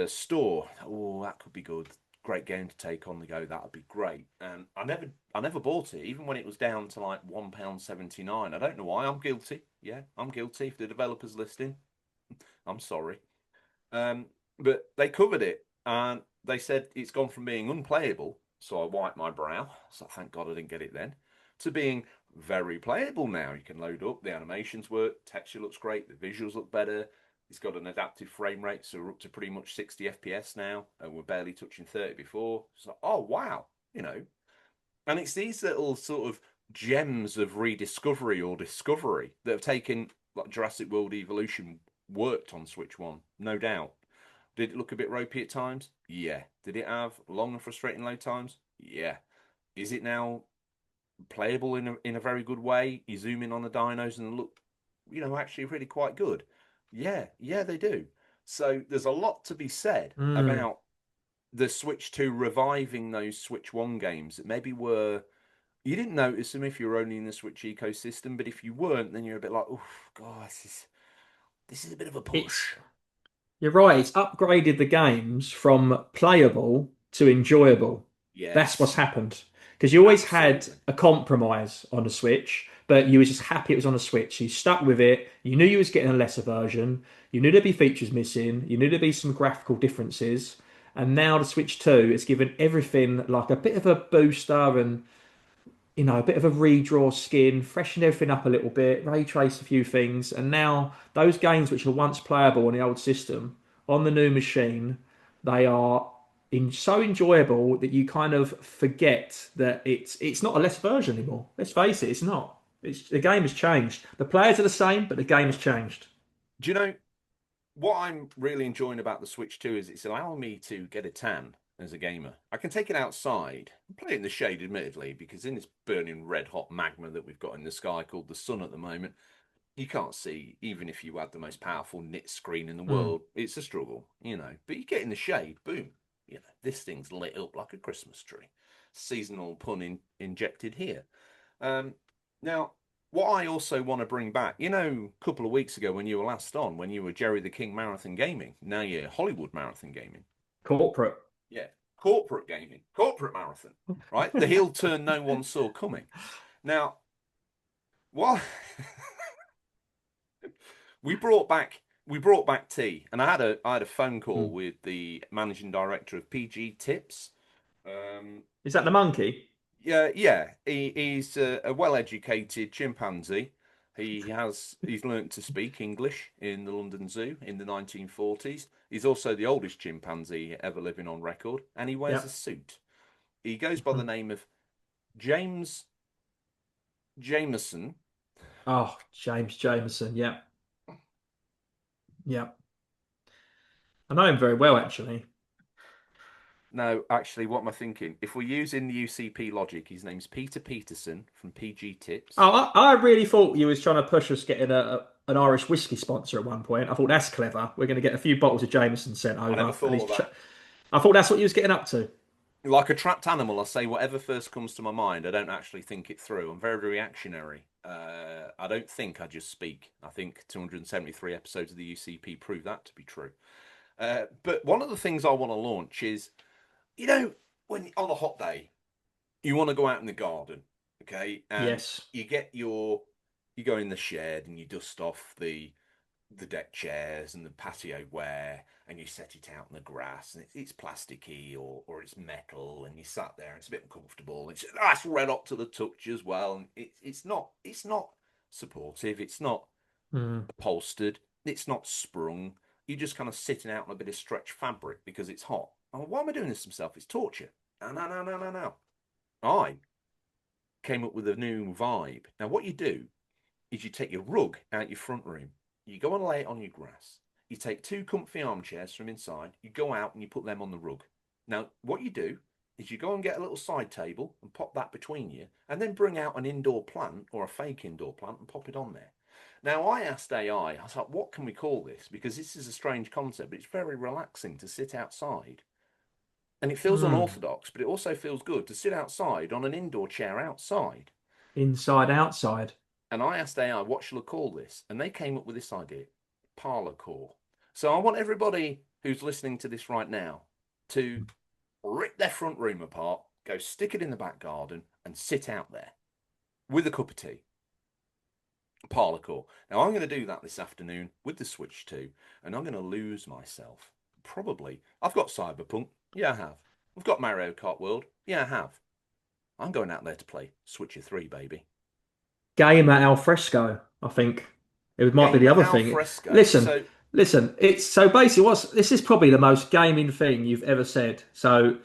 store. Oh, that could be good. Great game to take on the go. That would be great. And I never bought it, even when it was down to like £1.79. I don't know why. I'm guilty. Yeah, I'm guilty. If the developer's listening, I'm sorry. Um, but they covered it and they said it's gone from being unplayable, so I wiped my brow, so thank God I didn't get it then, to being very playable now. You can load up, the animations work, texture looks great, the visuals look better. It's got an adaptive frame rate, so we're up to pretty much 60 FPS now, and we're barely touching 30 before. So, oh wow, and it's these little sort of gems of rediscovery or discovery that have taken like Jurassic World Evolution worked on Switch 1, no doubt. Did it look a bit ropey at times? Yeah. Did it have long and frustrating load times? Yeah. Is it now playable in a very good way. You zoom in on the dinos and look, actually really quite good. Yeah, yeah, they do. So there's a lot to be said Mm. about the Switch 2 reviving those Switch 1 games that maybe were you didn't notice them if you were only in the Switch ecosystem, but if you weren't, then you're a bit like, oh god, this is a bit of a It's push. You're right. It's upgraded the games from playable to enjoyable. That's what's Yes, happened. Because you always had absolutely. a compromise on the Switch, but you was just happy it was on the Switch. So you stuck with it. You knew you was getting a lesser version. You knew there'd be features missing. You knew there'd be some graphical differences. And now the Switch 2, it's given everything like a bit of a booster and a bit of a redraw skin, freshen everything up a little bit, ray trace a few things, and now those games which were once playable on the old system on the new machine, they are so enjoyable that you kind of forget that it's not a less version anymore. Let's face it, it's not. The game has changed. The players are the same, but the game has changed. Do you know what I'm really enjoying about the Switch 2 is it's allowing me to get a tan as a gamer. I can take it outside and play it in the shade, admittedly, because in this burning red hot magma that we've got in the sky called the sun at the moment, you can't see, even if you had the most powerful nit screen in the Mm. world. It's a struggle. But you get in the shade, boom, this thing's lit up like a Christmas tree. Seasonal pun injected here. Um, Now, what I also want to bring back, a couple of weeks ago when you were last on, when you were Jerry the King Marathon Gaming, now you're Hollywood Marathon Gaming. Corporate. Yeah, corporate gaming, corporate marathon, right? The heel turn no one saw coming. Now, what we brought back tea, and I had a phone call Mm. with the managing director of PG Tips. Um, Is that the monkey? yeah, yeah, he's a well-educated chimpanzee. He's learnt to speak English in the London Zoo in the 1940s. He's also the oldest chimpanzee ever living on record, and he wears a Yep. suit. He goes by the Mhm. name of James Jameson. Oh, James Jameson. Yep. Yep. I know him very well, actually. No, actually, what am I thinking? If we're using the UCP logic, his name's Peter Peterson from PG Tips. Oh, I really thought you was trying to push us getting an Irish whiskey sponsor at one point. I thought that's clever. We're going to get a few bottles of Jameson sent I never over, and thought of that. I thought that's what you was getting up to. Like a trapped animal, I say whatever first comes to my mind. I don't actually think it through. I'm very reactionary. I don't think I just speak. I think 273 episodes of the UCP prove that to be true. But one of the things I want to launch is, you know, when on a hot day, you want to go out in the garden, okay, and Yes. you you go in the shed and you dust off the deck chairs and the patio ware and you set it out in the grass and it's plasticky or it's metal and you sat there and it's a bit uncomfortable and it's red hot to the touch as well and it's not supportive, it's not Mm. upholstered, it's not sprung. You're just kind of sitting out on a bit of stretch fabric because it's hot. Oh, why am I doing this to myself? It's torture. No, no, no, no, no, no. I came up with a new vibe. Now what you do is you take your rug out your front room, you go and lay it on your grass. You take two comfy armchairs from inside, you go out and you put them on the rug. Now, what you do is you go and get a little side table and pop that between you, and then bring out an indoor plant or a fake indoor plant and pop it on there. Now, I asked AI, I was like, what can we call this? Because this is a strange concept, but it's very relaxing to sit outside. And it feels Mm. unorthodox, but it also feels good to sit outside on an indoor chair outside. Inside, outside. And I asked AI, what shall I call this? And they came up with this idea, parlor core. So I want everybody who's listening to this right now to rip their front room apart, go stick it in the back garden, and sit out there with a cup of tea. Parlor core. Now I'm going to do that this afternoon with the Switch 2, and I'm going to lose myself. Probably. I've got Cyberpunk. Yeah, I have. I've got Mario Kart World. Yeah, I have. I'm going out there to play Switcher 3, baby. Game at al fresco, I think. It might be the Gamer other al thing. fresco. Listen, So listen. It's so basically what's this is probably the most gaming thing you've ever said. So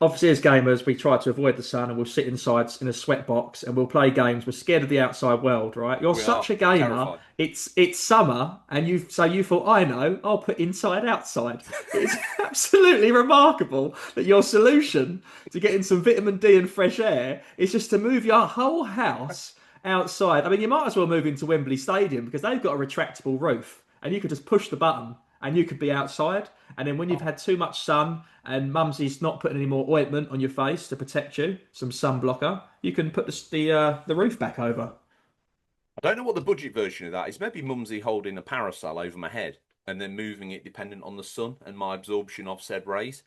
obviously as gamers, we try to avoid the sun and we'll sit inside in a sweatbox and we'll play games. We're scared of the outside world, right? You're We are such a gamer. terrified. It's summer, and you thought, I know, I'll put inside outside. It's absolutely remarkable that your solution to getting some vitamin D and fresh air is just to move your whole house outside. I mean, you might as well move into Wembley Stadium because they've got a retractable roof, and you could just push the button and you could be outside. And then when you've Oh, had too much sun and Mumsy's not putting any more ointment on your face to protect you, some sun blocker, you can put the roof back over. I don't know what the budget version of that is. Maybe Mumsy holding a parasol over my head and then moving it dependent on the sun and my absorption of said rays.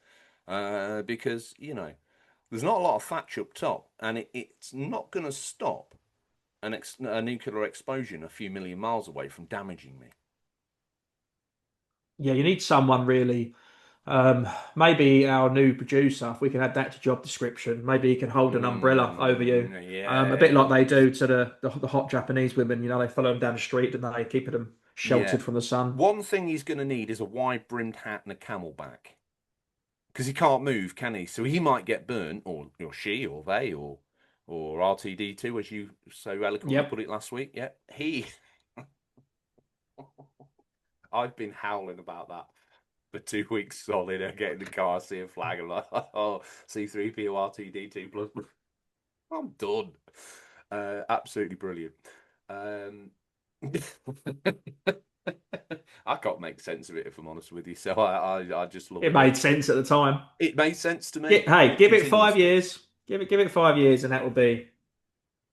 Because, there's not a lot of thatch up top, and it's not going to stop a nuclear explosion a few million miles away from damaging me. Yeah, you need someone really. Maybe our new producer, if we can add that to job description, maybe he can hold an umbrella over you. A bit like they Yes. do to the hot Japanese women. They follow them down the street and they keep them Yeah. sheltered from the sun. One thing he's going to need is a wide-brimmed hat and a camelback because he can't move, can he? So he might get burnt, or she, or they, or RTD2, as you so eloquently Yep. put it last week. Yeah, he. I've been howling about that for 2 weeks solid. I get in the car, see a flag, I'm like, oh, C3PO RTD2 plus. I'm done. Absolutely brilliant. Um, I can't make sense of it if I'm honest with you. So I just love It it made all. sense at the time. It made sense to me, and Hey, it give it continues five to. years. Give it 5 years, and that would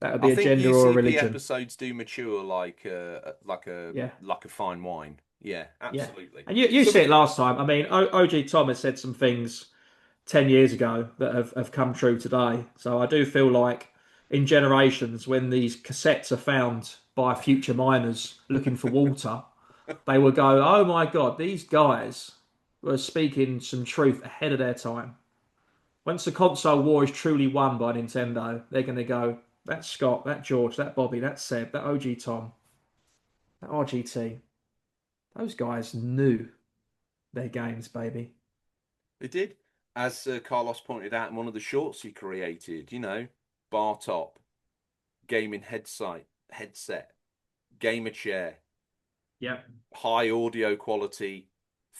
I be a think gender or a UCP religion. episodes do mature Yeah, like a fine wine. Yeah, yeah. absolutely. And you So said it last time. I mean, OG Thomas said some things 10 years ago that have come true today. So I do feel like in generations, when these cassettes are found by future miners looking for water, they will go, oh my God, these guys were speaking some truth ahead of their time. Once the console war is truly won by Nintendo, they're going to go, that Scott, that George, that Bobby, that Seb, that OG Tom, that RGT, those guys knew their games, baby. it did, as Carlos pointed out in one of the shorts he created. Bar top, gaming headset, gamer chair, Yep. high audio quality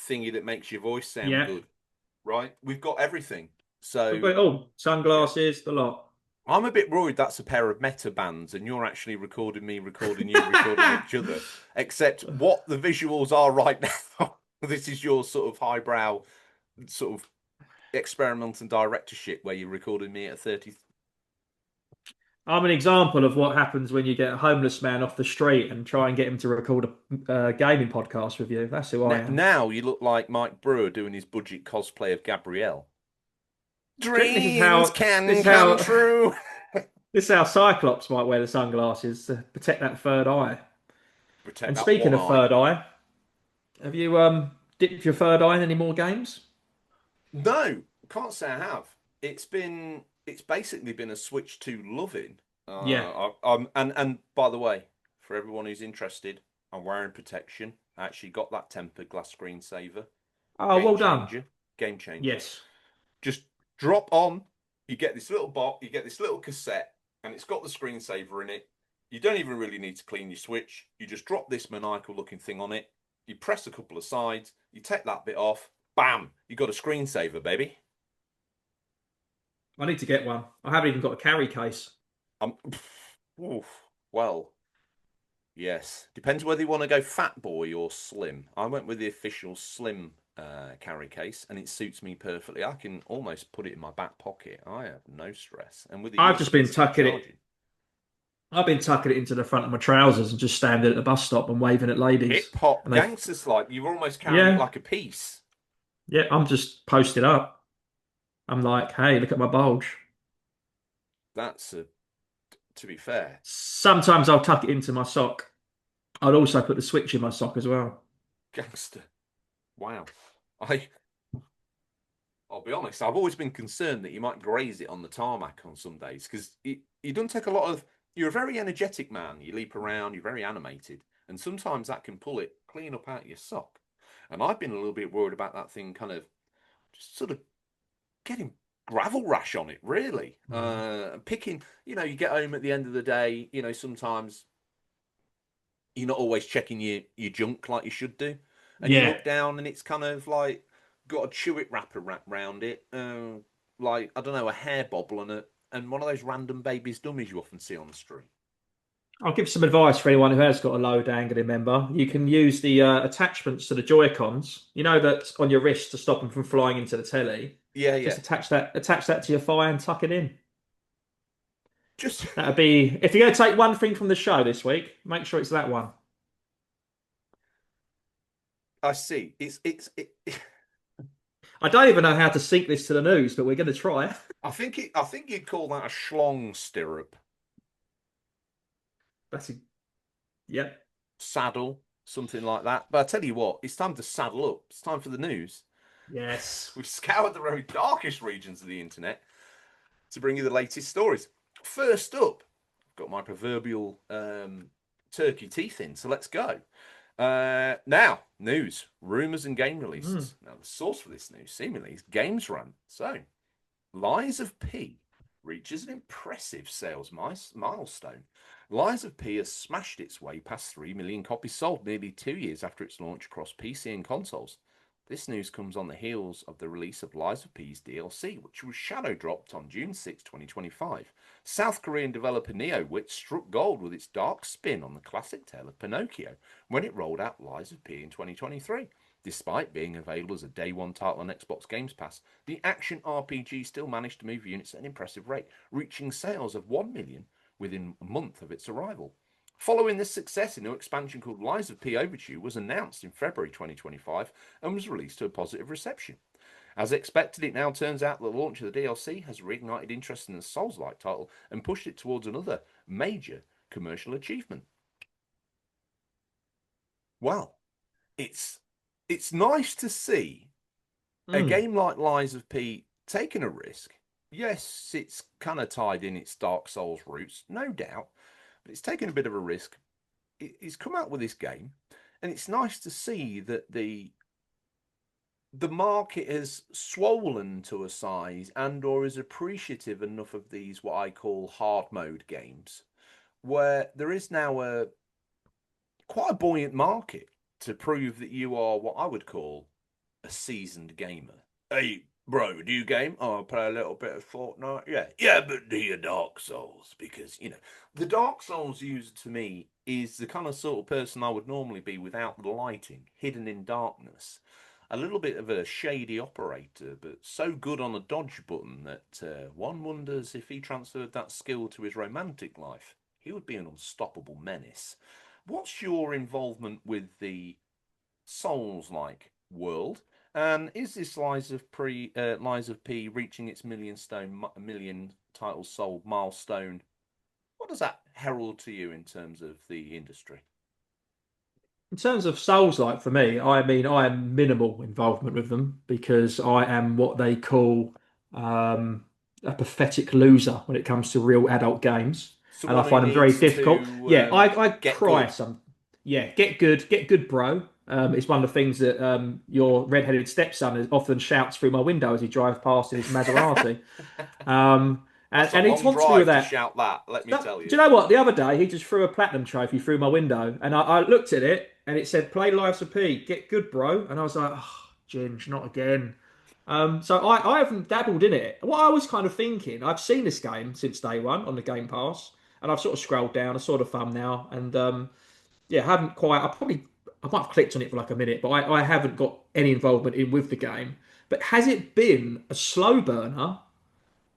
thingy that makes your voice sound Yeah. good. Right? We've got everything. We've So got yeah, sunglasses, the lot. I'm a bit worried that's a pair of meta bands, and you're actually recording me, recording you, recording each other. Except what the visuals are right now. This is your sort of highbrow, sort of experimental directorship where you're recording me at 30. I'm an example of what happens when you get a homeless man off the street and try and get him to record a gaming podcast with you. That's who I am. Now you look like Mike Brewer doing his budget cosplay of Gabrielle. Do you reckon Dreams this can is come how true. this is how Cyclops might wear the sunglasses to protect that third eye? Protect And that speaking one of eye. third eye, have you dipped your third eye in any more games? No, can't say I have. It's basically been a switch to loving. Yeah. And by the way, for everyone who's interested, I'm wearing protection. I actually got that tempered glass screensaver. Oh, Game well done. changer. Game changer. Yes. Just drop on. You get this little box. You get this little cassette, and it's got the screensaver in it. You don't even really need to clean your switch. You just drop this maniacal looking thing on it. You press a couple of sides. You take that bit off. Bam! You got a screensaver, baby. I need to get one. I haven't even got a carry case. Oof, well, yes. Depends whether you want to go fat boy or slim. I went with the official slim carry case, and it suits me perfectly. I can almost put it in my back pocket. I have no stress, and with the I've just been USB-C tucking it. charging. I've been tucking it into the front of my trousers and just standing at the bus stop and waving at ladies. Hip hop And they, gangsters, like you're almost carrying it yeah, like a piece. yeah, I'm just posted up. I'm like, hey, look at my bulge. That's to be fair, Sometimes I'll tuck it into my sock. I'd also put the switch in my sock as well. gangster. Wow. I I'll be honest, I've always been concerned that you might graze it on the tarmac on some days because you don't take a lot of. You're a very energetic man. You leap around, you're very animated, and sometimes that can pull it clean up out your sock. And I've been a little bit worried about that thing kind of just sort of getting gravel rash on it, really. Mm. Picking, you get home at the end of the day, sometimes you're not always checking your junk like you should do, and you Yeah, look down and it's kind of like got a chew it wrapper wrapped around it, like I don't know, a hair bobble and one of those random baby's dummies you often see on the street. I'll give some advice for anyone who has got a low dangling member. You can use the attachments to the Joy Cons. You know that's on your wrist to stop them from flying into the telly. Yeah, Just yeah. attach that to your thigh and tuck it in. Just That'd be if you're going to take one thing from the show this week, make sure it's that one. I see. I don't even know how to sync this to the news, but we're going to try. I think you'd call that a schlong stirrup, That's a, yep. saddle, something like that. But I tell you what, it's time to saddle up. It's time for the news. Yes. We've scoured the very darkest regions of the internet to bring you the latest stories. First up, I've got my proverbial turkey teeth in, so let's go. Now, news, rumours, and game Mm. releases. Now, the source for this news seemingly is Games Run. So, Lies of P reaches an impressive sales milestone. Lies of P has smashed its way past 3 million copies sold nearly 2 years after its launch across PC and consoles. This news comes on the heels of the release of Lies of P's DLC, which was shadow dropped on June 6, 2025. South Korean developer NeoWit struck gold with its dark spin on the classic tale of Pinocchio when it rolled out Lies of P in 2023. Despite being available as a day one title on Xbox Games Pass, the action RPG still managed to move units at an impressive rate, reaching sales of 1 million within a month of its arrival. Following this success, a new expansion called Lies of P Overdue was announced in February 2025 and was released to a positive reception. As expected, it now turns out that the launch of the DLC has reignited interest in the Souls-like title and pushed it towards another major commercial achievement. Well, it's it's nice to see a Mm. game like Lies of P taking a risk. Yes, it's kind of tied in its Dark Souls roots, no doubt, but it's taken a bit of a risk. It's come out with this game, and it's nice to see that the market has swollen to a size and or is appreciative enough of these what I call hard mode games, where there is now a quite a buoyant market to prove that you are what I would call a seasoned gamer. Hey, bro, do you game? Oh, I play a little bit of Fortnite. Yeah, yeah, but do you Dark Souls? Because the Dark Souls user to me is the kind of sort of person I would normally be without the lighting, hidden in darkness. A little bit of a shady operator, but so good on a dodge button that one wonders if he transferred that skill to his romantic life, he would be an unstoppable menace. What's your involvement with the Souls-like world? And is this Lies of P reaching its million titles sold milestone? What does that herald to you in terms of the industry? In terms of Souls like for me, I mean, I am minimal involvement with them because I am what they call a pathetic loser when it comes to real adult games, and I Someone who find them very needs difficult. to Yeah, I get cry good. some. Yeah, get good, bro. It's one of the things that your red-headed stepson often shouts through my window as he drives past in his Maserati. Um, and, That's a and he long taunts me with drive to that. shout that, let me Do tell you you. know what? The other day, he just threw a platinum trophy through my window, and I looked at it, and it said "Play Lives of P, get good, bro." And I was like, "Oh, Ginge, not again." So I haven't dabbled in it. What I was kind of thinking, I've seen this game since day one on the Game Pass, and I've sort of scrolled down. I saw the thumbnail, and yeah, I haven't quite. I might have clicked on it for like a minute, but I haven't got any involvement in with the game. But has it been a slow burner?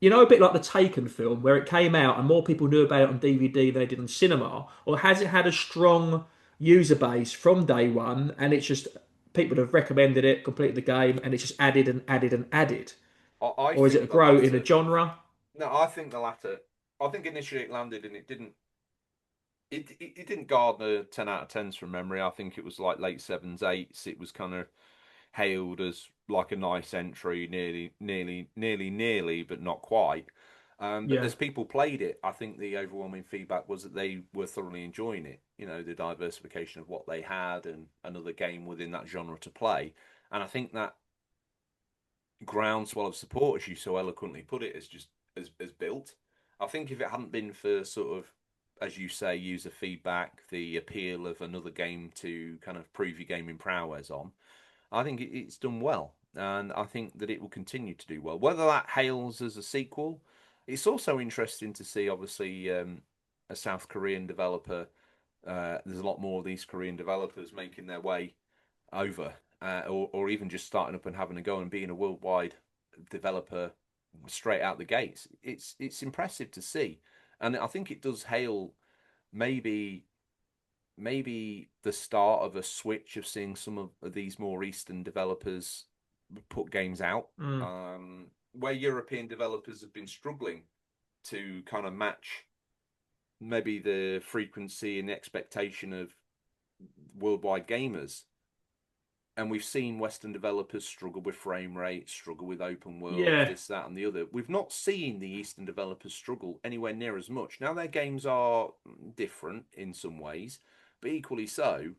You know, a bit like the Taken film, where it came out and more people knew about it on DVD than they did on cinema? Or has it had a strong user base from day one and it's just people have recommended it, completed the game, and it's just added and added and added? I Or is it a think the grow in a latter. genre? No, I think the latter. I think initially it landed and it didn't garner 10 out of 10s from memory. I think it was like late sevens, eights. It was kind of hailed as like a nice entry, nearly, but not quite. But Yeah. as people played it, I think the overwhelming feedback was that they were thoroughly enjoying it. The diversification of what they had and another game within that genre to play. And I think that groundswell of support, as you so eloquently put it, as built. I think if it hadn't been for sort of, as you say, user feedback, the appeal of another game to kind of prove your gaming prowess on, I think it's done well, and I think that it will continue to do well. Whether that hails as a sequel, it's also interesting to see. Obviously, a South Korean developer. There's a lot more of these Korean developers making their way over, or even just starting up and having a go and being a worldwide developer straight out the gates. It's impressive to see, and I think it does hail maybe the start of a switch of seeing some of these more Eastern developers put games out, Mm. where European developers have been struggling to kind of match maybe the frequency and the expectation of worldwide gamers. And we've seen Western developers struggle with frame rate, struggle with open worlds, Yeah. this, that, and the other. We've not seen the Eastern developers struggle anywhere near as much. Now, their games are different in some ways, but equally so,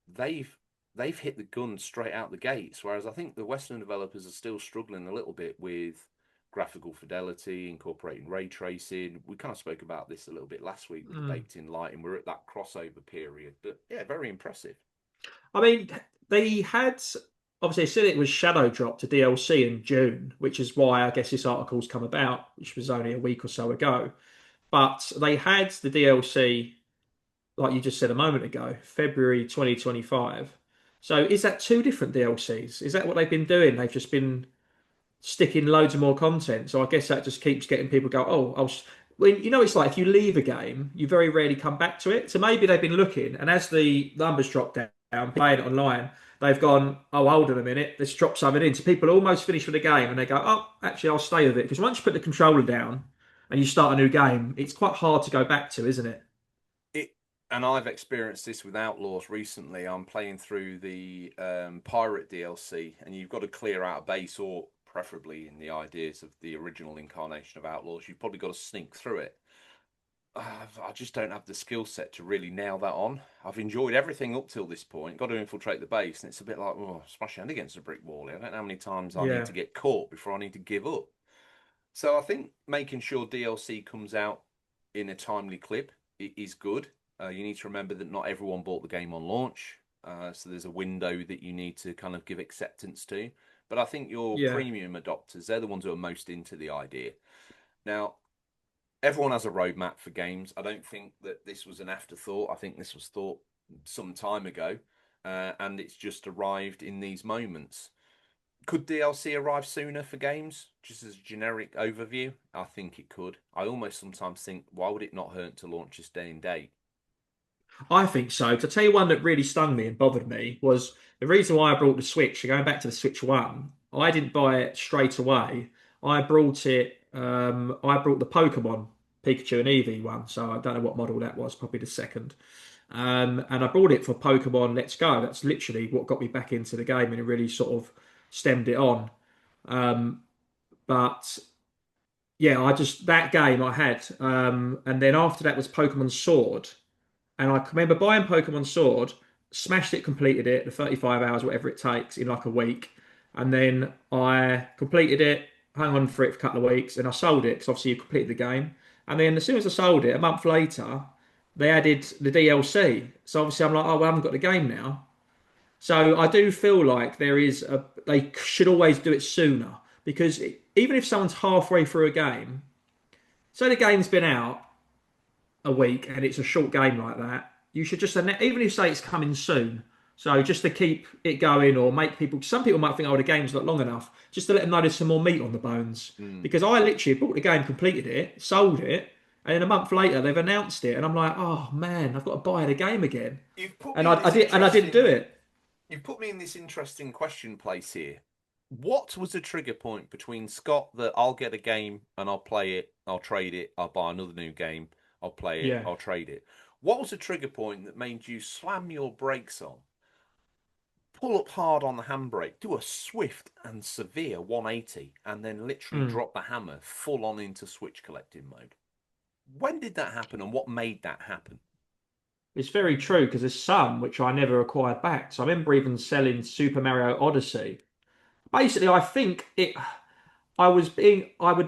they've they've hit the gun straight out the gates. Whereas I think the Western developers are still struggling a little bit with graphical fidelity, incorporating ray tracing. We kind of spoke about this a little bit last week with the Mm. baked in lighting. We're at that crossover period, but yeah, very impressive. I mean, they had obviously said it was shadow dropped to DLC in June, which is why I guess this article's come about, which was only a week or so ago. But they had the DLC, like you just said a moment ago, February 2025. So is that two different DLCs? Is that what they've been doing? They've just been sticking loads of more content. So I guess that just keeps getting people go, oh, when you know, it's like if you leave a game, you very rarely come back to it. So maybe they've been looking, and as the numbers drop down, playing it online, they've gone, oh, hold on a minute, let's drop something in. So people are almost finished with the game, and they go, oh, actually, I'll stay with it because once you put the controller down and you start a new game, it's quite hard to go back to, isn't it? It and I've experienced this with Outlaws recently. I'm playing through the Pirate DLC, and you've got to clear out a base, or preferably in the ideas of the original incarnation of Outlaws, you've probably got to sneak through it. I just don't have the skill set to really nail that on. I've enjoyed everything up till this point. Got to infiltrate the base, and it's a bit like, oh, smash your hand against a brick wall here. I don't know how many times I need Yeah. to get caught before I need to give up. So I think making sure DLC comes out in a timely clip is good. You need to remember that not everyone bought the game on launch, so there's a window that you need to kind of give acceptance to. But I think your Yeah. premium adopters, they're the ones who are most into the idea. Now, everyone has a roadmap for games. I don't think that this was an afterthought. I think this was thought some time ago, and it's just arrived in these moments. Could DLC arrive sooner for games? Just as a generic overview, I think it could. I almost sometimes think, why would it not hurt to launch this day and date? I think so. To tell you one that really stung me and bothered me was the reason why I brought the Switch. Going back to the Switch One, I didn't buy it straight away. I brought it. I brought the Pokemon Pikachu and Eevee one. So I don't know what model that was. Probably the second. And I brought it for Pokemon Let's Go. That's literally what got me back into the game and it really sort of stemmed it on. Um, but yeah, I just that game I had. And then after that was Pokemon Sword. And I remember buying Pokemon Sword, smashed it, completed it, the 35 hours, whatever it takes, in like a week. And then I completed it, hung on for it for a couple of weeks, and I sold it because obviously you completed the game. And then as soon as I sold it, a month later, they added the DLC. So obviously I'm like, oh, well, I haven't got the game now. So I do feel like they should always do it sooner because even if someone's halfway through a game, so the game's been out a week and it's a short game like that, you should just even if say it's coming soon. So just to keep it going or make people, some people might think, oh, the game's not long enough, just to let them know there's some more meat on the bones. Mm. Because I literally bought the game, completed it, sold it, and then a month later they've announced it, and I'm like, oh man, I've got to buy the game again, You've put and me in I this did, and I didn't do interesting. it. You've put me in this interesting question place here. What was the trigger point between Scott that I'll get a game and I'll play it, I'll trade it, I'll buy another new game, I'll play it, Yeah. I'll trade it? What was the trigger point that made you slam your brakes on, pull up hard on the handbrake, do a swift and severe 180, and then literally Mm. drop the hammer full on into switch collecting mode? When did that happen and what made that happen? It's very true because there's some which I never acquired back. So I remember even selling Super Mario Odyssey. basically, I think it. I would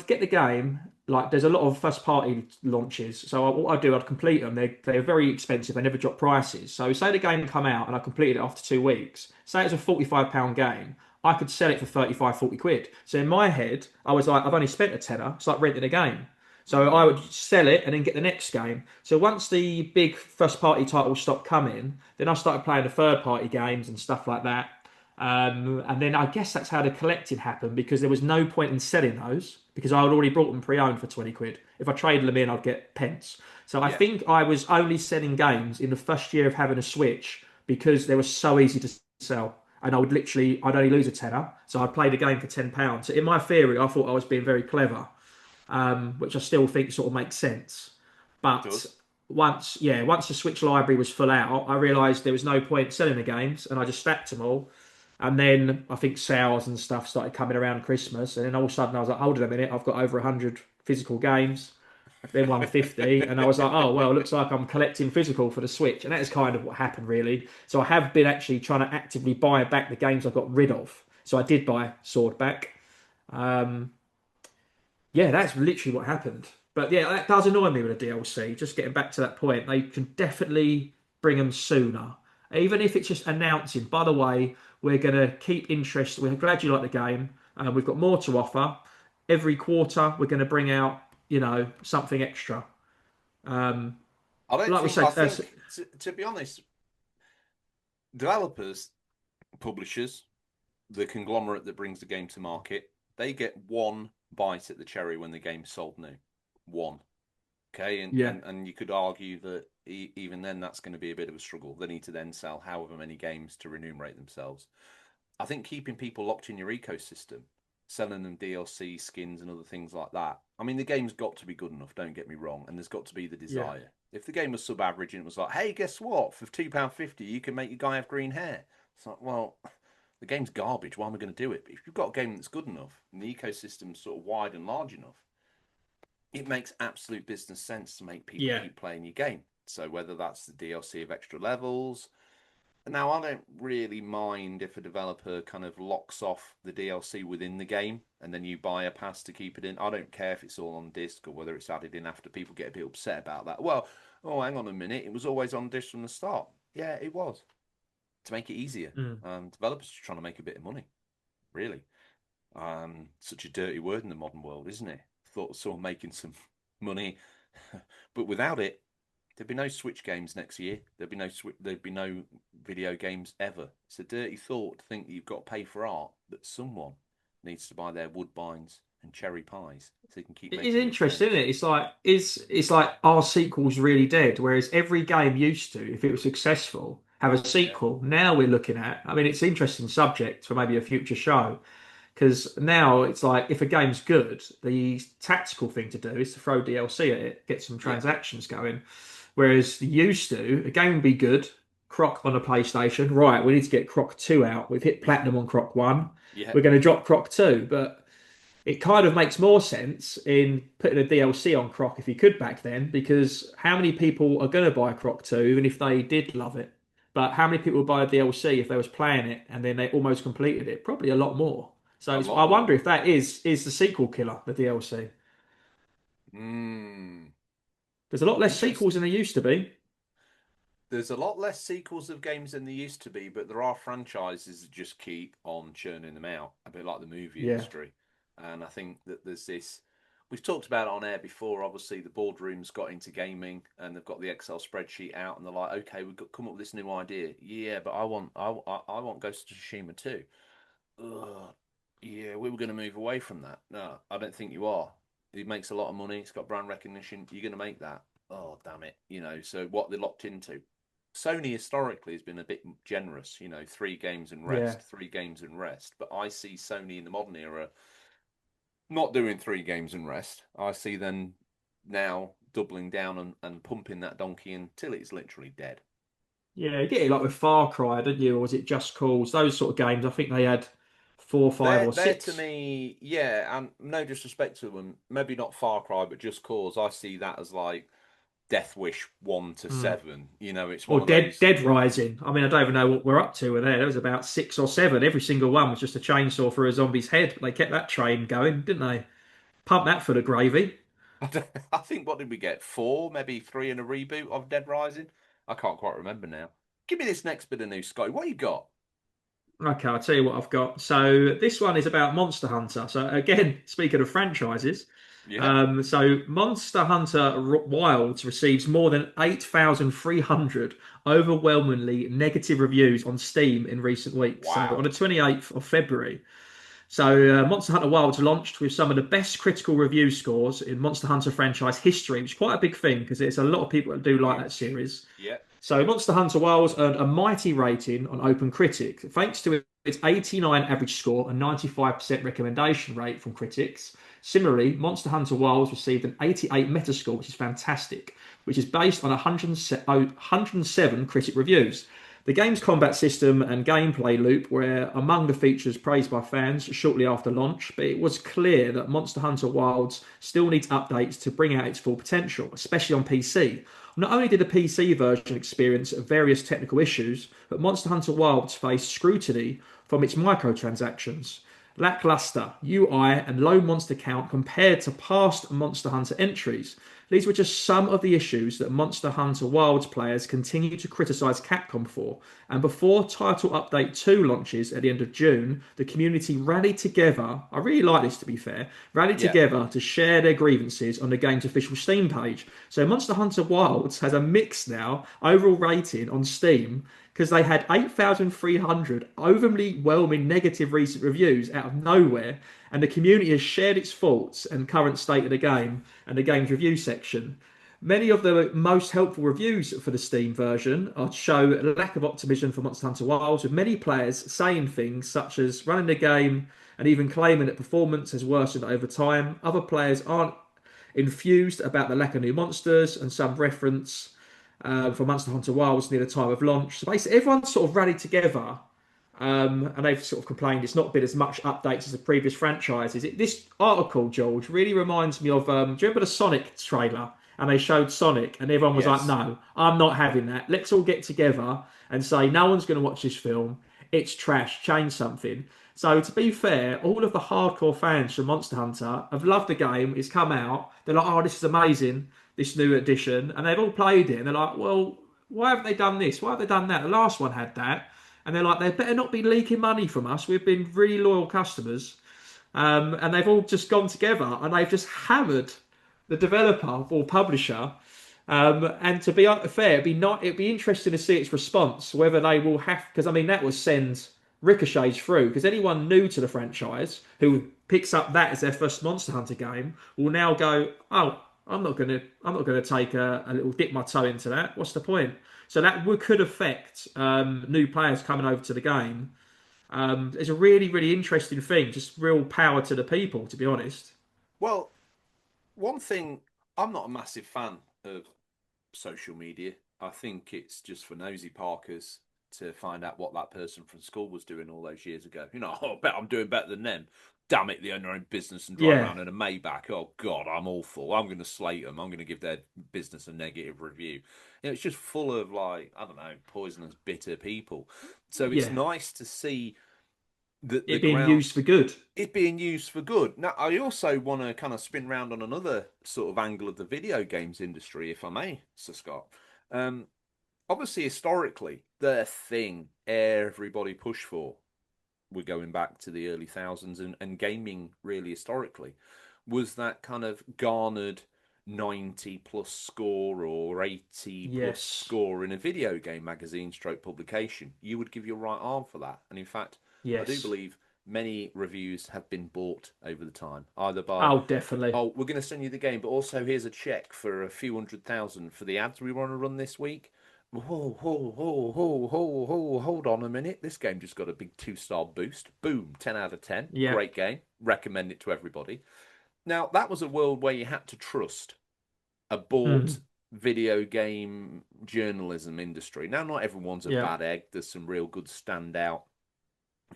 get the game. Like, there's a lot of first party launches. So what I do, I'd complete them. They're very expensive. They never drop prices. So say the game come out and I completed it after 2 weeks. Say it's a £45 game. I could sell it for 35, 40 quid. So in my head, I was like, I've only spent a tenner. It's like renting a game. So I would Mm. sell it and then get the next game. So once the big first party titles stopped coming, then I started playing the third party games and stuff like that. And then I guess that's how the collecting happened because there was no point in selling those because I had already brought them pre-owned for 20 quid. If I traded them in, I'd get pence. So I Yeah. think I was only selling games in the first year of having a Switch because they were so easy to sell. And I'd only lose a tenner. So I'd play the game for £10. So in my theory, I thought I was being very clever, which I still think sort of makes sense. It But does. once the Switch library was full out, I realised there was no point selling the games, and I just stacked them all. And then I think sales and stuff started coming around Christmas, and then all of a sudden I was like, hold on a minute, I've got over 100 physical games, then 150, and I was like, oh well, it looks like I'm collecting physical for the Switch, and that is kind of what happened really. So I have been actually trying to actively buy back the games I got rid of. So I did buy Sword back. Um, yeah, that's literally what happened. But yeah, that does annoy me with a DLC. Just getting back to that point, they can definitely bring them sooner. Even if it's just announcing, by the way, we're going to keep interest. We're glad you like the game. We've got more to offer. Every quarter, we're going to bring out, something extra. Um, I don't like we think, I said, think, to be honest, developers, publishers, the conglomerate that brings the game to market, they get one bite at the cherry when the game's sold new. One. Okay. And, yeah, and, and you could argue that even then, that's going to be a bit of a struggle. They need to then sell however many games to remunerate themselves. I think keeping people locked in your ecosystem, selling them DLC skins and other things like that. I mean, the game's got to be good enough. Don't get me wrong, and there's got to be the yeah, desire. If the game was sub-average and it was like, hey, guess what? For £2.50, you can make your guy have green hair. It's like, well, the game's garbage. Why am I going to do it? But if you've got a game that's good enough and the ecosystem's sort of wide and large enough, it makes absolute business sense to make people yeah, keep playing your game. So whether that's the DLC of extra levels, now, I don't really mind if a developer kind of locks off the DLC within the game and then you buy a pass to keep it in. I don't care if it's all on disc or whether it's added in after. People get a bit upset about that. Well, oh, hang on a minute. It was always on disc from the start. Yeah, it was. To make it easier. mm. Developers are trying to make a bit of money, really. Such a dirty word in the modern world, isn't it? Thought of someone making some money, but without it, there'd be no Switch games next year. There'd be no video games ever. It's a dirty thought to think that you've got to pay for art that someone needs to buy their woodbines and cherry pies so they can keep It is making these interesting, games. isn't it? It's like are sequels really dead? Whereas every game used to, if it was successful, have a Yeah, sequel. Now we're looking at. I mean, it's an interesting subject for maybe a future show because now it's like if a game's good, the tactical thing to do is to throw DLC at it, get some yeah, transactions going. Whereas used to, a game would be good. Croc on a PlayStation, right? We need to get Croc 2 out. We've hit platinum on Croc 1. yeah. We're going to drop Croc 2, but it kind of makes more sense in putting a DLC on Croc if you could back then, because how many people are going to buy Croc 2 even if they did love it? But how many people would buy a DLC if they was playing it and then they almost completed it? Probably a lot more. So A I lot wonder more. if that is the sequel killer, the DLC. Hmm. There's a lot less sequels Interesting. than there used to be. There's a lot less sequels of games than there used to be, but there are franchises that just keep on churning them out, a bit like the movie Yeah, industry. And I think that there's this. We've talked about it on air before. Obviously, the boardrooms got into gaming, and they've got the Excel spreadsheet out, and they're like, "Okay, we've got come up with this new idea. Yeah, but I want Ghost of Tsushima too. Ugh, yeah, we were going to move away from that. No, I don't think you are. It makes a lot of money. It's got brand recognition. You're going to make that. Oh, damn it. So what they're locked into. Sony historically has been a bit generous, 3 games and yeah. rest, 3 games and rest. But I see Sony in the modern era not doing 3 games and rest. I see them now doubling down and pumping that donkey until it's literally dead. Yeah, you get it like with Far Cry, didn't you? Or was it Just Cause? Those sort of games. I think they had four, five, or They're to six. me, yeah, and no disrespect to them, maybe not Far Cry, but Just Cause. I see that as like Death Wish 1 to Mm. 7. You know, it's one Or of those. Dead Rising. I mean, I don't even know what we're up to with there. There was about 6 or 7. Every single one was just a chainsaw through a zombie's head. But they kept that train going, didn't they? Pump that for the gravy. I think, what did we get? Four, maybe three in a reboot of Dead Rising? I can't quite remember now. Give me this next bit of news, Scotty. What you got? Okay, I'll tell you what I've got. So this one is about Monster Hunter. So again, speaking of franchises, Yeah. so Monster Hunter Wilds receives more than 8,300 overwhelmingly negative reviews on Steam in recent weeks. So on Wow. the 28th of February. So Monster Hunter Wilds launched with some of the best critical review scores in Monster Hunter franchise history, which is quite a big thing because there's a lot of people that do like that Huge. series. Yeah. So Monster Hunter Wilds earned a mighty rating on OpenCritic, thanks to its 89 average score and 95% recommendation rate from critics. Similarly, Monster Hunter Wilds received an 88 Metascore, which is fantastic, which is based on 107 critic reviews. The game's combat system and gameplay loop were among the features praised by fans shortly after launch, but it was clear that Monster Hunter Wilds still needs updates to bring out its full potential, especially on PC. Not only did the PC version experience various technical issues, but Monster Hunter Wilds faced scrutiny from its microtransactions, lackluster UI, and low monster count compared to past Monster Hunter entries. These were just some of the issues that Monster Hunter Wilds players continue to criticise Capcom for, and before Title Update 2 launches at the end of June, the community rallied together. I really like this, to be fair, rallied Yeah. together to share their grievances on the game's official Steam page. So Monster Hunter Wilds has a mix now overall rating on Steam because they had 8,300 overwhelming negative recent reviews out of nowhere, and the community has shared its thoughts and current state of the game and the game's review section. Many of the most helpful reviews for the Steam version show a lack of optimism for Monster Hunter Wilds, with many players saying things such as running the game and even claiming that performance has worsened over time. Other players aren't infused about the lack of new monsters, and some reference for Monster Hunter Wilds near the time of launch. So basically, everyone's sort of rallied together, and they've sort of complained it's not been as much updates as the previous franchises. This article, George, really reminds me of. Do you remember the Sonic trailer? And they showed Sonic, and everyone was like, Yes. "No, I'm not having that. Let's all get together and say no one's going to watch this film. It's trash. Change something." So to be fair, all of the hardcore fans from Monster Hunter have loved the game. It's come out. They're like, "Oh, this is amazing, this new edition," and they've all played it. And they're like, "Well, why haven't they done this? Why have they done that? The last one had that." And they're like, "They better not be leaking money from us. We've been really loyal customers." And they've all just gone together and they've just hammered the developer or publisher. And to be fair, it'd be interesting to see its response, whether they will have, because I mean that will send ricochets through, because anyone new to the franchise who picks up that as their first Monster Hunter game will now go, "Oh, I'm not gonna take a little dip my toe into that. What's the point?" So that could affect new players coming over to the game. It's a really, really interesting thing. Just real power to the people, to be honest. Well, one thing, I'm not a massive fan of social media. I think it's just for nosy parkers to find out what that person from school was doing all those years ago. You know, I bet I'm doing better than them. Damn it, they own their own business and drive Yeah, around in a Maybach. Oh God, I'm awful. I'm going to slate them. I'm going to give their business a negative review. You know, it's just full of, like, I don't know, poisonous, bitter people. So it's yeah. nice to see that the It being ground used for good. it being used for good. Now, I also want to kind of spin round on another sort of angle of the video games industry, if I may, Sir Scott. Um, Obviously, historically, the thing everybody pushed for, we're going back to the early thousands, and gaming really historically, was that kind of garnered 90 plus score or 80 plus Yes, score in a video game magazine stroke publication. You would give your right arm for that. And in fact, I do yes. believe many reviews have been bought over the time, either by, Oh, definitely. oh, we're going to send you the game, but also here's a check for a few 100,000 for the ads we want to run this week. Hold on a minute. This game just got a big 2-star boost. Boom, 10 out of 10. Yeah. Great game. Recommend it to everybody. Now, that was a world where you had to trust a bought Mm. video game journalism industry. Now, not everyone's a Yeah. bad egg. There's some real good standout,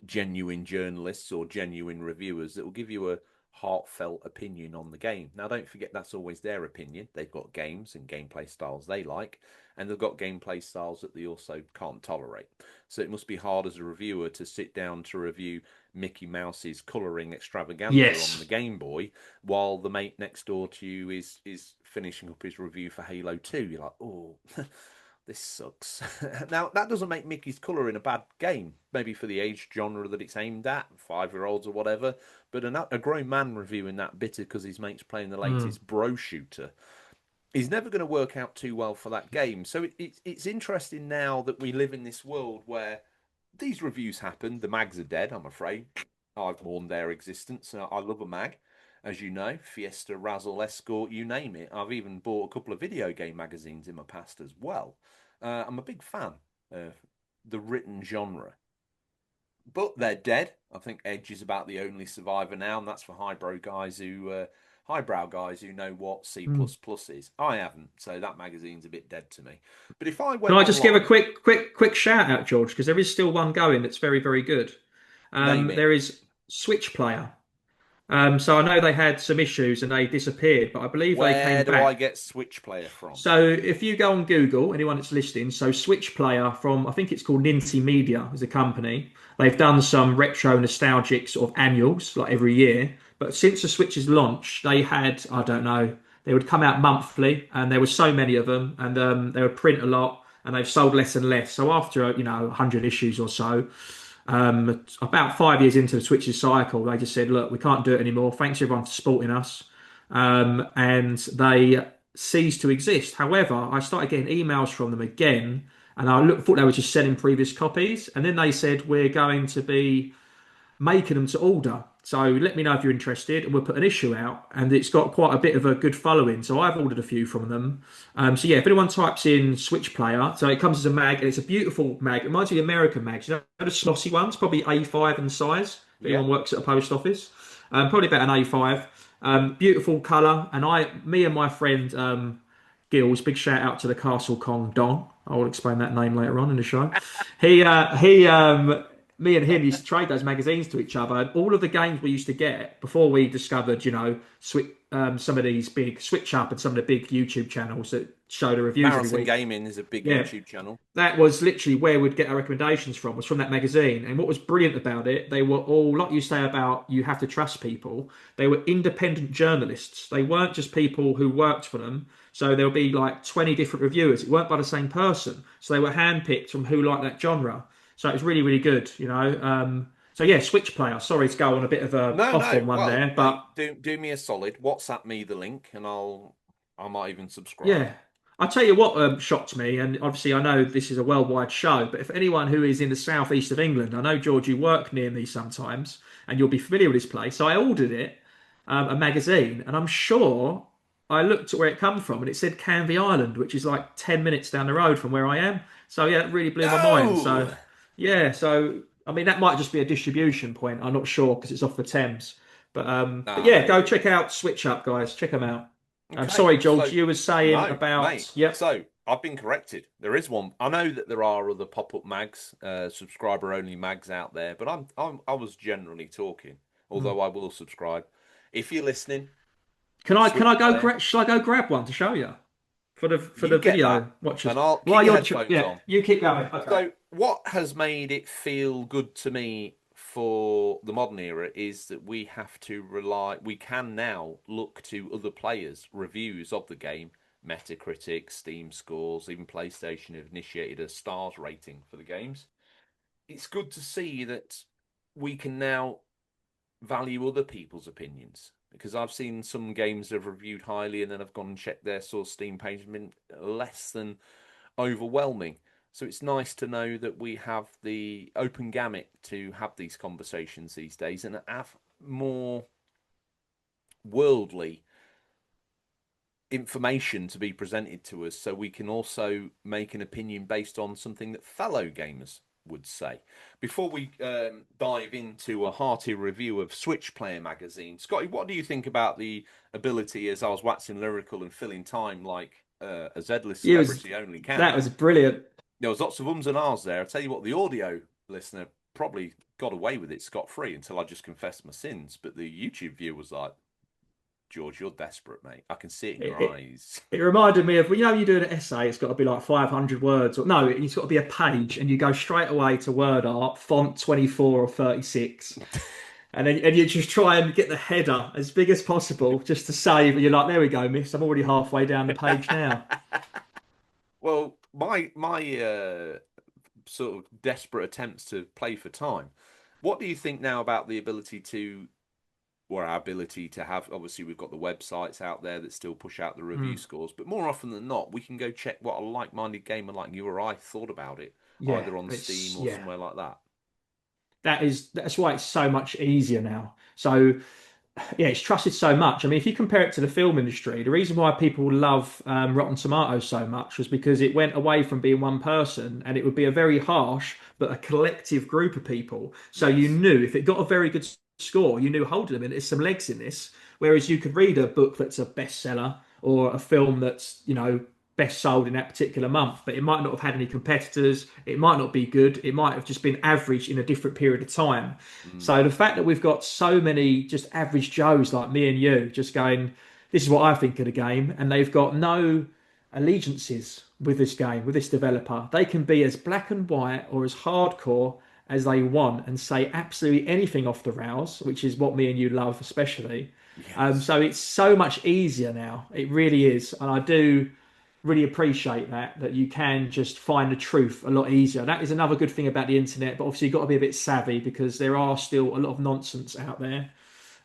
genuine journalists or genuine reviewers that will give you a heartfelt opinion on the game. Now, don't forget that's always their opinion. They've got games and gameplay styles they like, and they've got gameplay styles that they also can't tolerate. So it must be hard as a reviewer to sit down to review Mickey Mouse's colouring extravaganza on the Yes. Game Boy, while the mate next door to you is finishing up his review for Halo 2. You're like, oh, this sucks. Now, that doesn't make Mickey's colouring a bad game, maybe for the age genre that it's aimed at, 5-year-olds or whatever, but a grown man reviewing that bitter because his mate's playing the Mm. latest bro shooter is never going to work out too well for that game. So it's interesting now that we live in this world where these reviews happen. The mags are dead, I'm afraid. I've mourned their existence. I love a mag, as you know, Fiesta, Razzle, Escort, you name it. I've even bought a couple of video game magazines in my past as well. I'm a big fan of the written genre, but they're dead. I think Edge is about the only survivor now, and that's for highbrow guys who know what C++ Mm. is. I haven't, so that magazine's a bit dead to me. But if I Can went I just give a online, quick shout out, George? Because there is still one going that's very, very good. name it. There is Switch Player. So I know they had some issues and they disappeared, but I believe they came Where do I back. get Switch Player from? So if you go on Google, anyone that's listening, so Switch Player from I think it's called Ninty Media is a company. They've done some retro nostalgic sort of annuals like every year. But since the Switch's launch, they had I don't know they would come out monthly, and there were so many of them, and they would print a lot, and they've sold less and less. So after 100 issues or so, about 5 years into the Switch's cycle, they just said, "Look, we can't do it anymore. Thanks everyone for supporting us," and they ceased to exist. However, I started getting emails from them again, and thought they were just selling previous copies, and then they said, "We're going to be making them to order. So let me know if you're interested, and we'll put an issue out." And it's got quite a bit of a good following. So I've ordered a few from them. So yeah, if anyone types in Switch Player, so it comes as a mag, and it's a beautiful mag. It reminds me of the American mags, the slossy ones, probably A5 in size. If Yeah. anyone works at a post office, probably about an A5. Beautiful colour, and me and my friend Gills, big shout out to the Castle Kong Don. I will explain that name later on in the show. Me and him used to trade those magazines to each other. And all of the games we used to get before we discovered, some of these big Switch Up and some of the big YouTube channels that show the reviews every Marathon week. Gaming is a big Yeah, YouTube channel. that was literally where we'd get our recommendations from, was from that magazine. And what was brilliant about it, they were all, like you say about you have to trust people, they were independent journalists. They weren't just people who worked for them. So there'll be like 20 different reviewers. It weren't by the same person. So they were handpicked from who liked that genre. So it was really, really good. So yeah, Switch Player. Sorry to go on a bit of a No, off no. on one Well, there, mate, but do me a solid. WhatsApp me the link, and I might even subscribe. yeah. I'll tell you what shocked me, and obviously I know this is a worldwide show, but if anyone who is in the southeast of England, I know, George, you work near me sometimes, and you'll be familiar with this place. So I ordered it, a magazine, and I'm sure I looked at where it come from, and it said Canvey Island, which is like 10 minutes down the road from where I am. So yeah, it really blew my mind. So No, yeah, so I mean that might just be a distribution point. I'm not sure because it's off the Thames. But nah, yeah, go maybe. check out Switch Up, guys. Check them out. I'm Okay, sorry, George, so you were saying no, mate. about, yep. So I've been corrected. There is one. I know that there are other pop-up mags, subscriber only mags out there, but I was generally talking. Hmm. Although I will subscribe. If you're listening, Can I Switch go Player, grab? Shall I go grab one to show you for the you get that, video watchers? and I'll keep While your you're, headphones yeah, on. you keep going. Okay. So, what has made it feel good to me for the modern era is that we can now look to other players' reviews of the game, Metacritic, Steam scores, even PlayStation have initiated a stars rating for the games. It's good to see that we can now value other people's opinions because I've seen some games that have reviewed highly and then I've gone and checked their source Steam page and been less than overwhelming. So it's nice to know that we have the open gamut to have these conversations these days and have more worldly information to be presented to us so we can also make an opinion based on something that fellow gamers would say. Before we dive into a hearty review of Switch Player magazine, Scotty, what do you think about the ability, as I was waxing lyrical and filling time like a Z-list It was celebrity only can? that was brilliant. There was lots of ums and ahs there. I tell you what, the audio listener probably got away with it scot-free until I just confessed my sins. But the YouTube viewer was like, George, you're desperate, mate. I can see it in It, your it, eyes. it reminded me of, you do an essay, it's got to be like 500 words, or no, it's got to be a page, and you go straight away to word art, font 24 or 36. And you just try and get the header as big as possible just to save. And you're like, there we go, miss. I'm already halfway down the page now. Well, my sort of desperate attempts to play for time. What do you think now about the ability to, or our ability to have? Obviously, we've got the websites out there that still push out the review Mm. scores, but more often than not, we can go check what a like-minded gamer like you or I thought about it, Yeah, either on Steam it's or yeah. somewhere like that. That's why it's so much easier now. So yeah, it's trusted so much. I mean, if you compare it to the film industry, the reason why people love Rotten Tomatoes so much was because it went away from being one person, and it would be a very harsh but a collective group of people. So you Yes. knew if it got a very good score, you knew hold on, there's some legs in this. Whereas you could read a book that's a bestseller or a film that's best sold in that particular month, but it might not have had any competitors. It might not be good. It might have just been average in a different period of time. Mm. So the fact that we've got so many just average Joes like me and you just going, this is what I think of the game, and they've got no allegiances with this game, with this developer. They can be as black and white or as hardcore as they want and say absolutely anything off the rails, which is what me and you love, especially. Yes. So it's so much easier now. It really is. And I do really appreciate that you can just find the truth a lot easier. That is another good thing about the internet, but obviously you've got to be a bit savvy because there are still a lot of nonsense out there.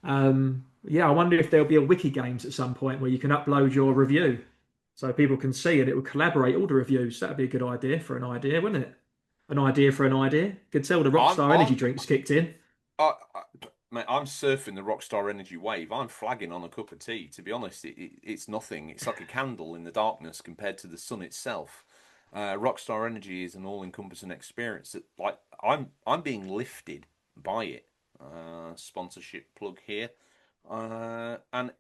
Yeah, I wonder if there'll be a wiki games at some point where you can upload your review so people can see and it will collaborate all the reviews. That'd be a good idea for an idea, wouldn't it? An idea for an idea. Could tell the I'm Rockstar energy I'm drinks kicked in. mate, I'm surfing the Rockstar Energy wave. I'm flagging on a cup of tea. To be honest, it's nothing. It's like a candle in the darkness compared to the sun itself. Rockstar Energy is an all-encompassing experience that, like, I'm being lifted by it. Sponsorship plug here. And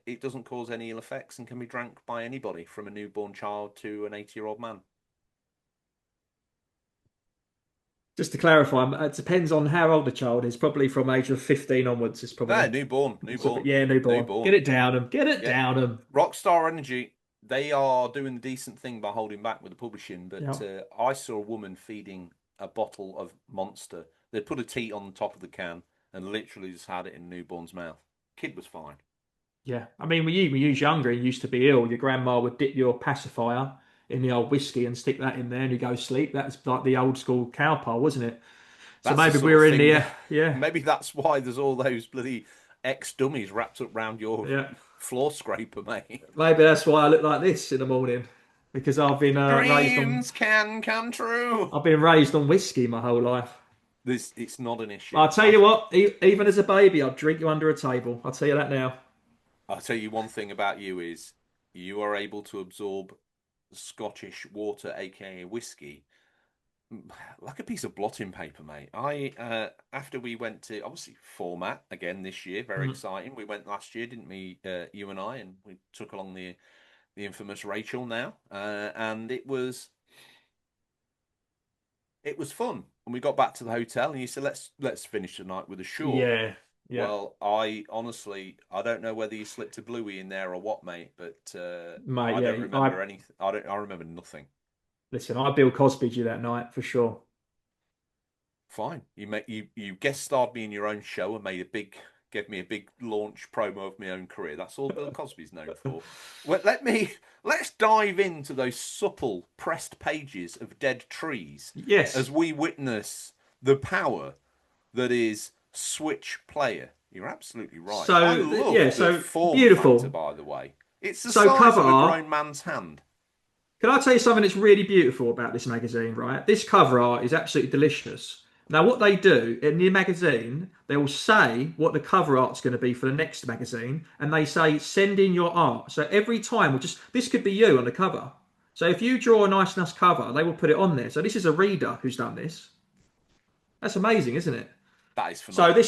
it doesn't cause any ill effects and can be drank by anybody from a newborn child to an 80-year-old man. Just to clarify, it depends on how old the child is. Probably from age of 15 onwards is No, probably. newborn, So, but newborn, yeah, newborn. Get newborn. it down them. Get it Yeah, down them. Rockstar Energy, they are doing the decent thing by holding back with the publishing. But Yeah. I saw a woman feeding a bottle of Monster. They put a teat on the top of the can and literally just had it in newborn's mouth. Kid was fine. Yeah. I mean, when you was younger and you used to be ill, your grandma would dip your pacifier in the old whiskey and stick that in there and you go sleep. That's like the old school cow pole, wasn't it? So That's the maybe sort of we're in thing the, that yeah, maybe that's why there's all those bloody ex dummies wrapped up round your yeah. floor scraper, mate. Maybe that's why I look like this in the morning because Dreams can come true. I've been raised on whiskey my whole life. This it's not an issue. I'll tell you what, even as a baby, I'd drink you under a table. I'll tell you that now. I'll tell you one thing about you is you are able to absorb Scottish water, aka whiskey, like a piece of blotting paper, mate. I after we went to obviously format again this year, very Mm. exciting. We went last year, didn't we? You and I, and we took along the infamous Rachel now, and it was fun. And we got back to the hotel, and you said, "Let's finish the night with a short." Yeah, yeah, Well, I honestly, I don't know whether you slipped a bluey in there or what, mate, but mate. I don't Yeah, I remember anything. I remember nothing. listen. I Bill Cosby'd you that night for sure. Fine. You guest starred me in your own show and gave me a big launch promo of my own career. That's all Bill Cosby's known for. Well, let's dive into those supple pressed pages of dead trees Yes. as we witness the power that is Switch Player. You're absolutely right. I Yeah, love the so form factor, beautiful. by the way. It's the So size cover of a art. grown man's hand. Can I tell you something that's really beautiful about this magazine, right? This cover art is absolutely delicious. Now, what they do in the magazine, they will say what the cover art's going to be for the next magazine, and they say, send in your art. So every time, this could be you on the cover. So if you draw a nice cover, they will put it on there. So this is a reader who's done this. That's amazing, isn't it? That is So phenomenal.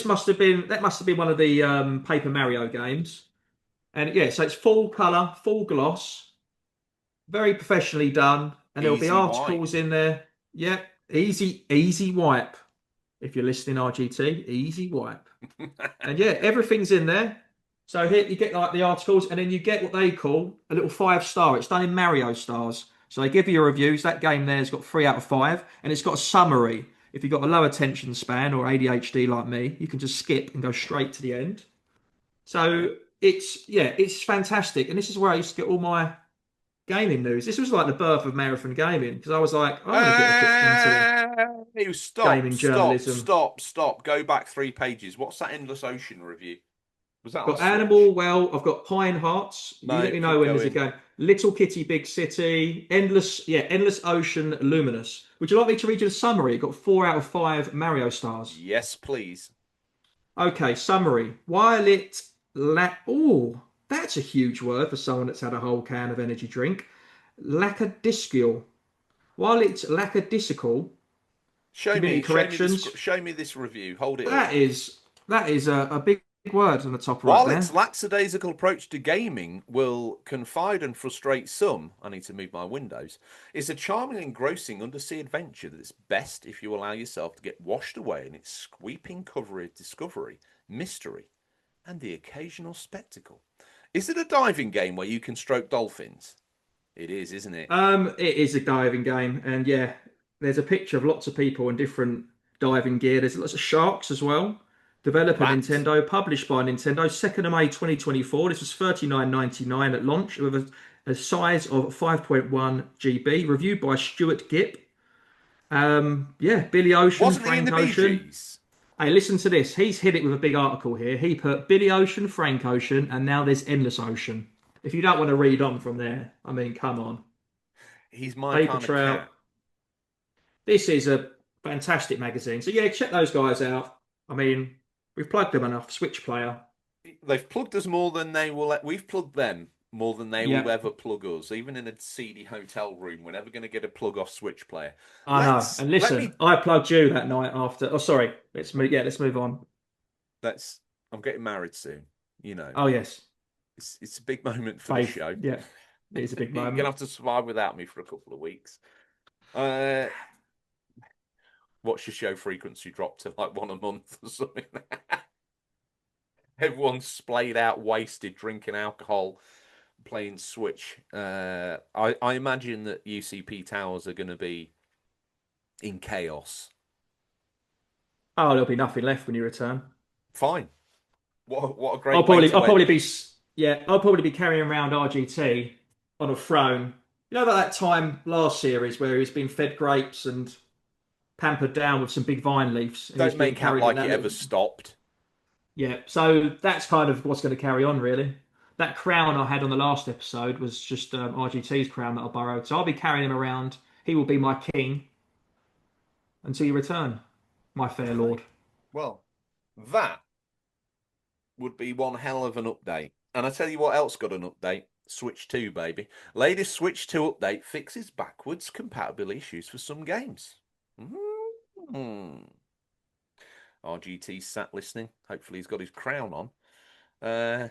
that must have been one of the Paper Mario games. And yeah, so it's full color, full gloss, very professionally done, and there'll be Easy wipe. articles in there. Yeah, easy wipe. If you're listening, RGT, easy wipe. And yeah, everything's in there. So here you get like the articles, and then you get what they call a little 5 star. It's done in Mario stars. So they give you your reviews. That game there's got 3 out of 5, and it's got a summary. If you've got a low attention span or ADHD like me, you can just skip and go straight to the end. Okay. So it's fantastic. And this is where I used to get all my gaming news. This was like the birth of marathon gaming because I was like, I want to get a bit into the Stop, gaming stop, journalism. stop, stop. Go back 3 pages. What's that Endless Ocean review? Was that on Got Switch? Animal, well, I've got Pine Hearts. You No, let me know keep when there's a going. game. Little Kitty, Big City, Endless Ocean, Luminous. Would you like me to read you the summary? It got 4 out of 5 Mario stars. Yes, please. Okay, summary. While it oh, that's a huge word for someone that's had a whole can of energy drink. Lackadaisical. While it's lackadaisical, community corrections. Show me this review. Hold it up. That is a big word on the top right While its there. lackadaisical approach to gaming will confide and frustrate some, I need to move my windows, it's a charming, engrossing undersea adventure that's best if you allow yourself to get washed away in its sweeping cover of discovery, mystery, and the occasional spectacle. Is it a diving game where you can stroke dolphins? It is, isn't it? It is a diving game, and yeah, there's a picture of lots of people in different diving gear. There's lots of sharks as well. Developer That Nintendo, published by Nintendo, 2nd of May 2024. This was 39.99 at launch with a size of 5.1 GB. Reviewed by Stuart Gipp. Yeah, Billy Ocean, wasn't he in Frank the Bee Ocean. Gees? Hey, listen to this. He's hit it with a big article here. He put Billy Ocean, Frank Ocean, and now there's Endless Ocean. If you don't want to read on from there, I mean, come on. He's my Paper kind of Trail. cat. This is a fantastic magazine. So yeah, check those guys out. I mean, we've plugged them enough. Switch player. They've plugged us more than they will. We've plugged them more than they will Yeah, ever plug us. Even in a seedy hotel room, we're never going to get a plug off Switch player. I know. And Let listen, me. I plugged you that night after. Oh, sorry. Let's move. Yeah, let's move on. Let's. I'm getting married soon. You know, Oh yes, it's a big moment for the Faith. show. Yeah, it is a big You're gonna moment. have to survive without me for a couple of weeks. Uh, watch your show frequency drop to like one a month or something. Everyone's splayed out, wasted, drinking alcohol, playing Switch. I imagine that UCP towers are going to be in chaos. Oh, there'll be nothing left when you return. Fine. What a I'll great way probably, to I'll probably end. be, yeah, I'll probably be carrying around RGT on a throne. You know about that time last series where he's been fed grapes and pampered down with some big vine leaves, and he was Don't being make out carried in like it that ever little. stopped. Yeah, so that's kind of what's going to carry on, really. That crown I had on the last episode was just RGT's crown that I borrowed. So I'll be carrying him around. He will be my king until you return, my fair Okay. lord. Well, that would be one hell of an update. And I tell you what else got an update. Switch 2, baby. Latest Switch 2 update fixes backwards compatibility issues for some games. Mm. RGT sat listening. Hopefully he's got his crown on. Uh,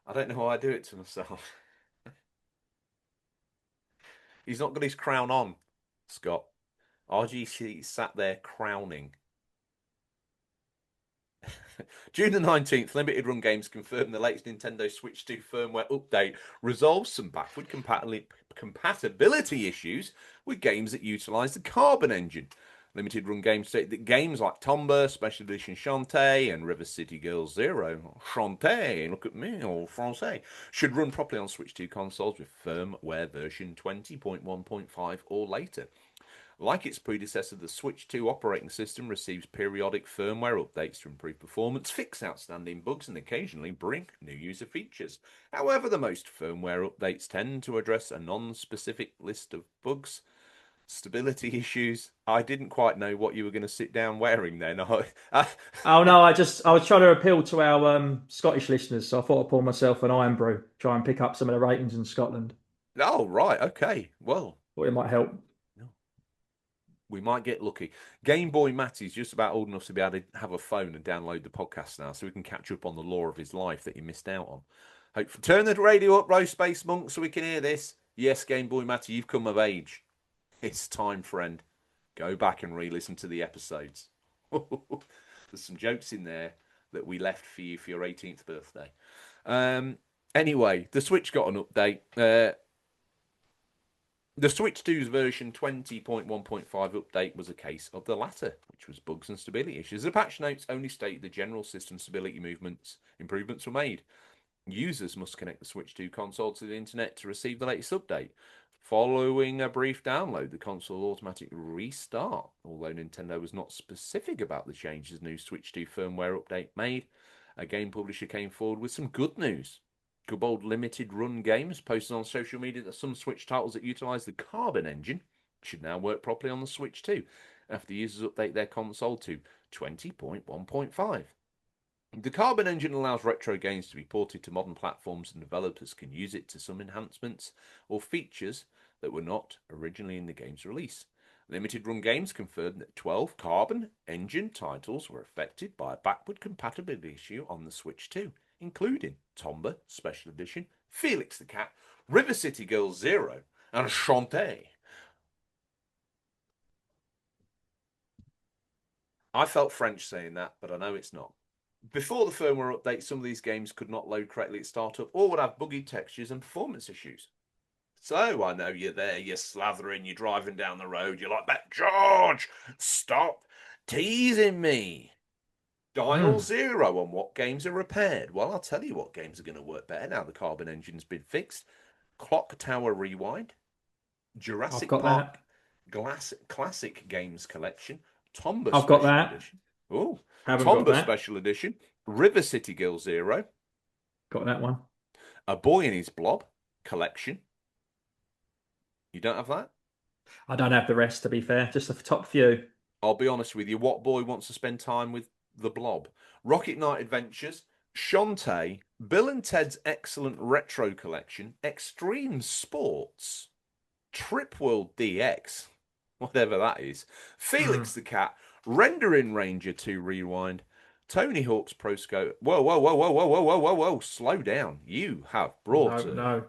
I don't know how I do it to myself. He's not got his crown on, Scott. RGT sat there crowning. June the 19th, Limited Run Games confirmed the latest Nintendo Switch 2 firmware update resolves some backward compatibility issues with games that utilize the Carbon engine. Limited Run Games state that games like Tomba, Special Edition Shantae, and River City Girls Zero, Shantae, look at me, all Francais, should run properly on Switch 2 consoles with firmware version 20.1.5 or later. Like its predecessor, the Switch 2 operating system receives periodic firmware updates to improve performance, fix outstanding bugs, and occasionally bring new user features. However, the most firmware updates tend to address a non-specific list of bugs, stability issues. I didn't quite know what you were going to sit down wearing then. Oh no, I was trying to appeal to our Scottish listeners, so I thought I'd pour myself an iron brew, try and pick up some of the ratings in Scotland. Oh, right. Okay. Well, Thought it might help. no, we might get lucky. Game Boy Matty's just about old enough to be able to have a phone and download the podcast now, so we can catch up on the lore of his life that you missed out on. Turn the radio up, Rose Space Monk, so we can hear this. Yes, Game Boy Matty, you've come of age. It's time, friend. Go back and re-listen to the episodes. There's some jokes in there that we left for you for your 18th birthday. Um, anyway, the Switch got an update. The Switch 2's version 20.1.5 update was a case of the latter, which was bugs and stability issues. The patch notes only state the general system stability improvements were made. Users must connect the Switch 2 console to the internet to receive the latest update. Following a brief download, the console will automatically restart. Although Nintendo was not specific about the changes new Switch 2 firmware update made, a game publisher came forward with some good news. Good old limited run games posted on social media that some Switch titles that utilize the Carbon engine should now work properly on the Switch 2 after users update their console to 20.1.5. The Carbon engine allows retro games to be ported to modern platforms, and developers can use it to some enhancements or features that were not originally in the game's release. Limited Run Games confirmed that 12 Carbon engine titles were affected by a backward compatibility issue on the Switch 2, including Tomba Special Edition, Felix the Cat, River City Girls Zero, and Shantae. I felt French saying that, but I know it's not. Before the firmware update, some of these games could not load correctly at startup or would have buggy textures and performance issues. So I know you're there, you're slathering, you're driving down the road, you're like, but George, stop teasing me. Dial zero on what games are repaired. Well, I'll tell you what games are going to work better now the Carbon engine's been fixed. Clock Tower Rewind, I've Jurassic got Park that. Classic Games Collection, Tomba I've got Special that. Edition. Oh, Haven't got Tomba that. Special Edition, River City Girl Zero, Got that one. A Boy and His Blob Collection. You don't have that? I don't have the rest, to be fair. Just the top few. I'll be honest with you. What boy wants to spend time with the Blob? Rocket Knight Adventures, Shantae, Bill and Ted's Excellent Retro Collection, Extreme Sports, Trip World DX, whatever that is, Mm. Felix the Cat, Rendering Ranger 2 Rewind, Tony Hawk's Pro Scope. Whoa, whoa, whoa, whoa, whoa, whoa, whoa, whoa, whoa! Slow down. You have brought. No, no. I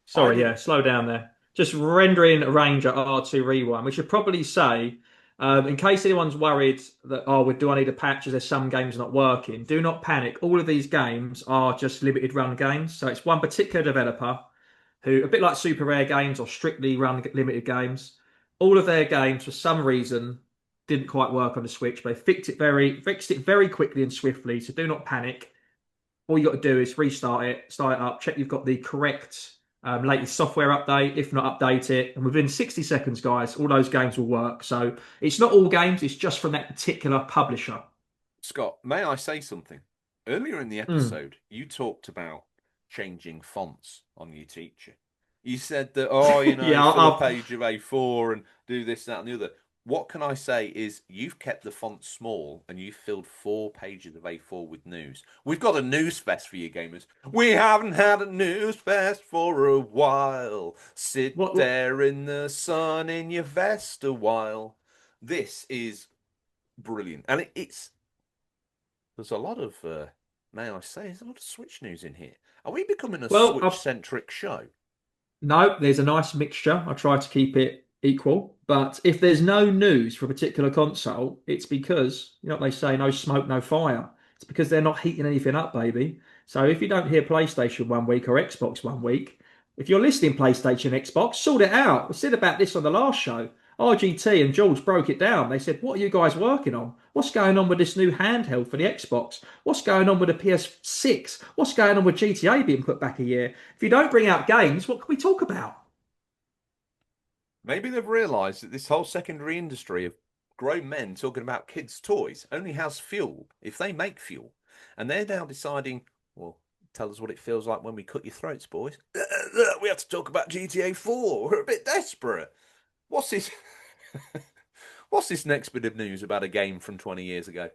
Sorry, yeah, didn't. slow down there. Just rendering Ranger R2 Rewind. We should probably say, in case anyone's worried that, oh, do I need a patch as there's some games not working, do not panic. All of these games are just limited run games. So it's one particular developer who, a bit like Super Rare Games or Strictly Run limited games, all of their games for some reason didn't quite work on the Switch. But they fixed it very quickly and swiftly. So do not panic. All you got to do is restart it, start it up, check you've got the correct latest software update. If not, update it. And within 60 seconds, guys, all those games will work. So it's not all games, it's just from that particular publisher. Scott, may I say something? Earlier in the Mm. episode, you talked about changing fonts on your teacher. You said that, oh, Yeah, fill a page of A4 and do this, that, and the other. What can I say is you've kept the font small and you've filled 4 pages of A4 with news. We've got a news fest for you gamers. We haven't had a news fest for a while. Sit what there in the sun in your vest a while. This is brilliant. And it's there's a lot of, may I say, there's a lot of Switch news in here. Are we becoming a well, Switch centric show? no, there's a nice mixture. I try to keep it equal. But if there's no news for a particular console, it's because, you know what they say, no smoke, no fire. It's because they're not heating anything up, baby. So if you don't hear PlayStation one week or Xbox one week, if you're listening PlayStation, Xbox, sort it out. We said about this on the last show. RGT and Jules broke it down. They said, what are you guys working on? What's going on with this new handheld for the Xbox? What's going on with the PS6? What's going on with GTA being put back a year? If you don't bring out games, what can we talk about? Maybe they've realised that this whole secondary industry of grown men talking about kids' toys only has fuel if they make fuel. And they're now deciding, well, tell us what it feels like when we cut your throats, boys. We have to talk about GTA 4. We're a bit desperate. What's this? What's this next bit of news about a game from 20 years ago?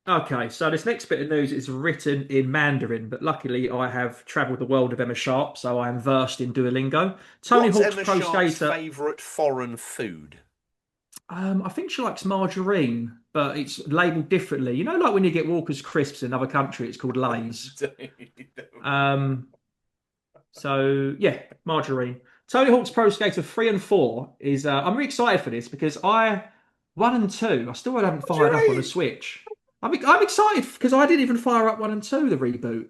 Okay, so this next bit of news is written in Mandarin, but luckily I have travelled the world of Emma Sharp, so I am versed in Duolingo. Tony What's Hawk's Emma Pro Sharp's Skater. favourite foreign food? I think she likes margarine, but it's labelled differently. You know, like when you get Walker's crisps in another country, it's called Lay's. Um, so yeah, margarine. Tony Hawk's Pro Skater 3 and 4 is. I'm really excited for this because 1 and 2, I still haven't What do you fired up on a mean? Switch. I'm excited because I didn't even fire up 1 and 2, the reboot.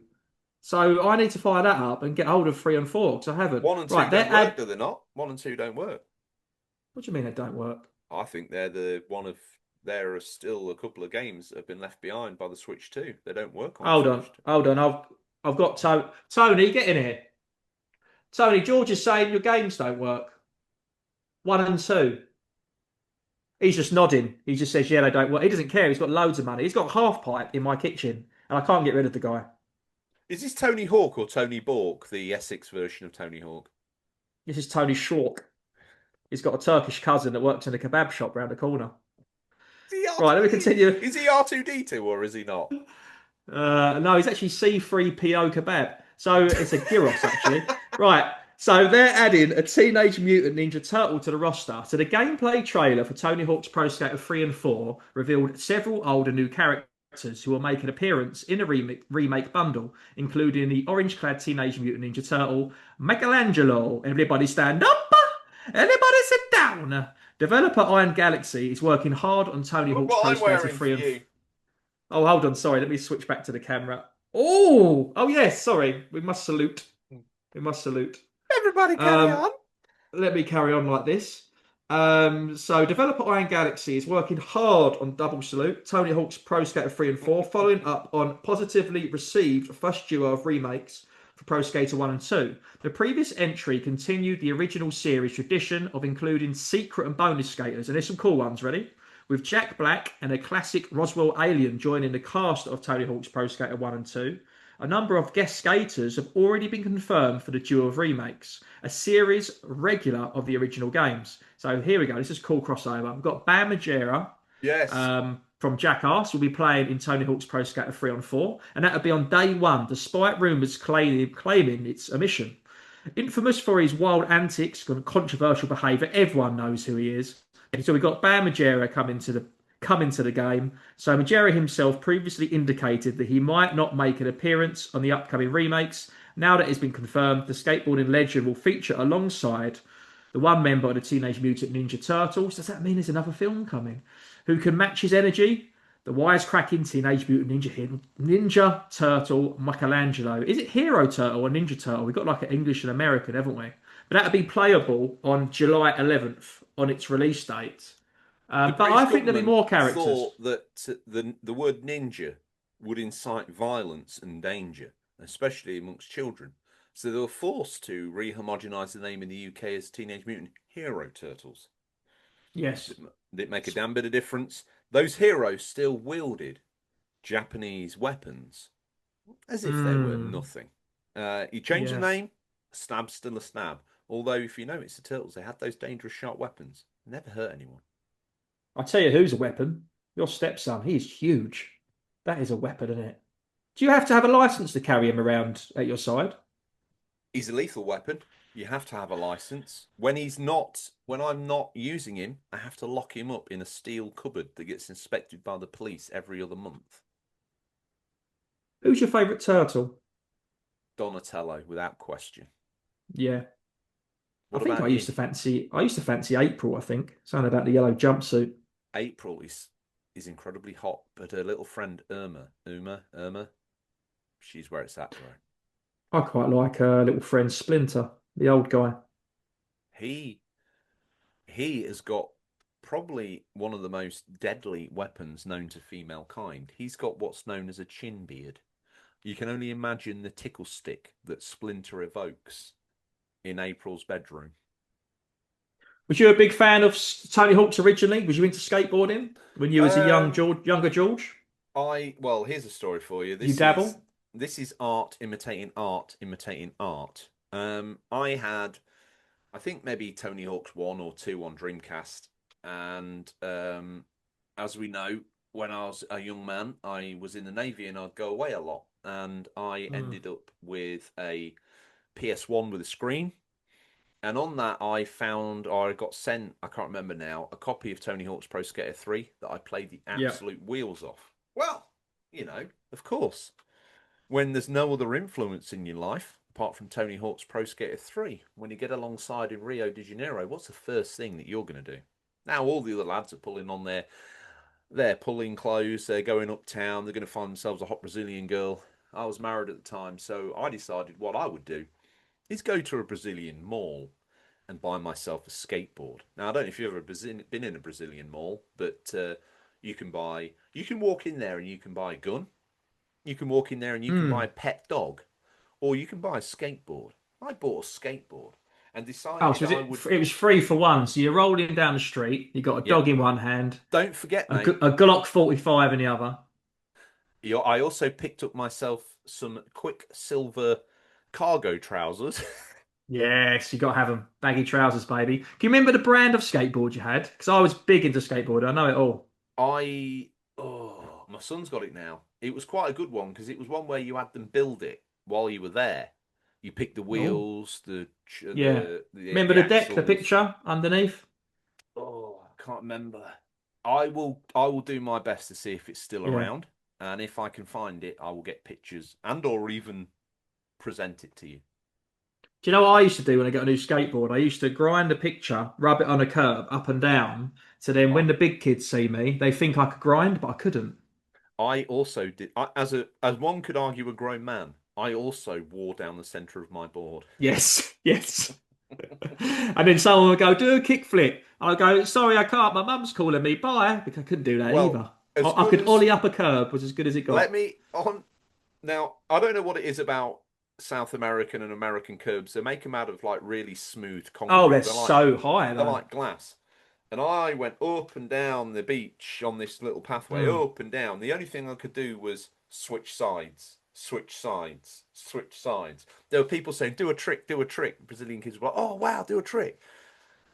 So I need to fire that up and get hold of 3 and 4 because I haven't. One and two Right, don't work, do they not? One and two don't work. what do you mean they don't work? I think they're the one of there are still a couple of games that have been left behind by the Switch 2. They don't work on the Hold on, Switch 2. hold on. I've got Tony, get in here. Tony, George is saying your games don't work. 1 and 2. He's just nodding. He just says, yeah, they don't work. He doesn't care. He's got loads of money. He's got half pipe in my kitchen, and I can't get rid of the guy. Is this Tony Hawk or Tony Bork, the Essex version of Tony Hawk? This is Tony Schork. He's got a Turkish cousin that works in a kebab shop round the corner. Is he Right, let me R2D? continue. Is he R2D2 or is he not? No, he's actually C3PO kebab. So it's a gyros, actually. Right. So they're adding a Teenage Mutant Ninja Turtle to the roster. So the gameplay trailer for Tony Hawk's Pro Skater 3 and 4 revealed several old and new characters who will make an appearance in the remake bundle, including the orange-clad Teenage Mutant Ninja Turtle, Michelangelo. Everybody stand up. Everybody sit down. Developer Iron Galaxy is working hard on Tony Look Hawk's what Pro I'm Skater wearing for 3 and you. Oh, hold on. Sorry. Let me switch back to the camera. Oh, yes. Sorry. We must salute. We must salute. Everybody carry Um, on. let me carry on like this. So developer Iron Galaxy is working hard on Double Salute, Tony Hawk's Pro Skater 3 and 4, following up on positively received first duo of remakes for Pro Skater 1 and 2. The previous entry continued the original series tradition of including secret and bonus skaters, and there's some cool ones, ready? With Jack Black and a classic Roswell alien joining the cast of Tony Hawk's Pro Skater 1 and 2. A number of guest skaters have already been confirmed for the duo of remakes, a series regular of the original games. So here we go. This is cool crossover. We've got Bam Margera Yes. from Jackass will be playing in Tony Hawk's Pro Skater 3 on 4, and that'll be on day one, despite rumours claiming it's a mission. Infamous for his wild antics and controversial behaviour, everyone knows who he is. And so we've got Bam Margera coming to the game. So Margera himself previously indicated that he might not make an appearance on the upcoming remakes. Now that it's been confirmed, the skateboarding legend will feature alongside the one member of the Teenage Mutant Ninja Turtles. Does that mean there's another film coming? Who can match his energy? The wisecracking Teenage Mutant Ninja Turtle Michelangelo. Is it Hero Turtle or Ninja Turtle? We've got like an English and American, haven't we? But that'll be playable on July 11th on its release date. The But British I think there'll be government more characters. thought that the word ninja would incite violence and danger, especially amongst children. So they were forced to re-homogenise the name in the UK as Teenage Mutant Hero Turtles. Yes. Did it make a damn bit of difference? Those heroes still wielded Japanese weapons as if they were Mm, nothing. You change the yes. name, a stab's still a stab. Although, if you know it's the Turtles, they had those dangerous sharp weapons. Never hurt anyone. I tell you who's a weapon. Your stepson. He's huge. That is a weapon, isn't it? Do you have to have a license to carry him around at your side? He's a lethal weapon. You have to have a license. When I'm not using him, I have to lock him up in a steel cupboard that gets inspected by the police every other month. Who's your favourite turtle? Donatello, without question. Yeah. I What think about you? I used to fancy April, I think. Something about the yellow jumpsuit. April is incredibly hot, but her little friend Irma, she's where it's at, bro. I quite like her little friend Splinter, the old guy. He he has got probably one of the most deadly weapons known to female kind. He's got what's known as a chin beard. You can only imagine the tickle stick that Splinter evokes in April's bedroom. Was you a big fan of Tony Hawk's originally? Was you into skateboarding when you was a Um, younger George? Here's a story for you. You dabble? This is art imitating art imitating art. I think maybe Tony Hawk's 1 or 2 on Dreamcast, and as we know, when I was a young man, I was in the Navy and I'd go away a lot, and I Hmm. ended up with a PS1 with a screen. And on that, I found, or I got sent, I can't remember now, a copy of Tony Hawk's Pro Skater 3 that I played the Yeah. absolute wheels off. Well, of course, when there's no other influence in your life, apart from Tony Hawk's Pro Skater 3. When you get alongside in Rio de Janeiro, what's the first thing that you're going to do? Now all the other lads are pulling on their pulling clothes. They're going uptown. They're going to find themselves a hot Brazilian girl. I was married at the time, so I decided what I would do is go to a Brazilian mall and buy myself a skateboard. Now I don't know if you've ever been in a Brazilian mall, but you can walk in there and you can buy a gun. You can walk in there and you can buy a Mm. pet dog, or you can buy a skateboard. I bought a skateboard and Oh, decided so I would. it was free for one. So you're rolling down the street, you got a Yep. dog in one hand, Don't forget, a, mate. a Glock 45 in the other. I also picked up myself some Quicksilver cargo trousers. Yes, you got to have them. Baggy trousers, baby. Can you remember the brand of skateboard you had? Because I was big into skateboarding. I know it all. My son's got it now. It was quite a good one because it was one where you had them build it while you were there. You picked the Oh, wheels, yeah. the Remember the deck, the axles. picture underneath? Oh, I can't remember. I will do my best to see if it's still Yeah. around, and if I can find it, I will get pictures and or even present it to you. Do you know what I used to do when I got a new skateboard? I used to grind the picture, rub it on a curb, up and down. So then I, when the big kids see me, they think I could grind, but I couldn't. I also did. As one could argue, a grown man. I also wore down the center of my board. Yes, yes. And then someone would go, do a kickflip. I'd go, sorry, I can't. My mum's calling me. Bye. Because I couldn't do that Well, either. as I good could as ollie up a curb, was as good as it let got. me on now. I don't know what it is about South American and American curbs. They make them out of like really smooth Oh, they're concrete. so high They're though. like glass. And I went up and down the beach on this little pathway, Mm. up and down. The only thing I could do was switch sides, switch sides, switch sides. There were people saying, do a trick, do a trick. Brazilian kids were like, oh, wow, do a trick.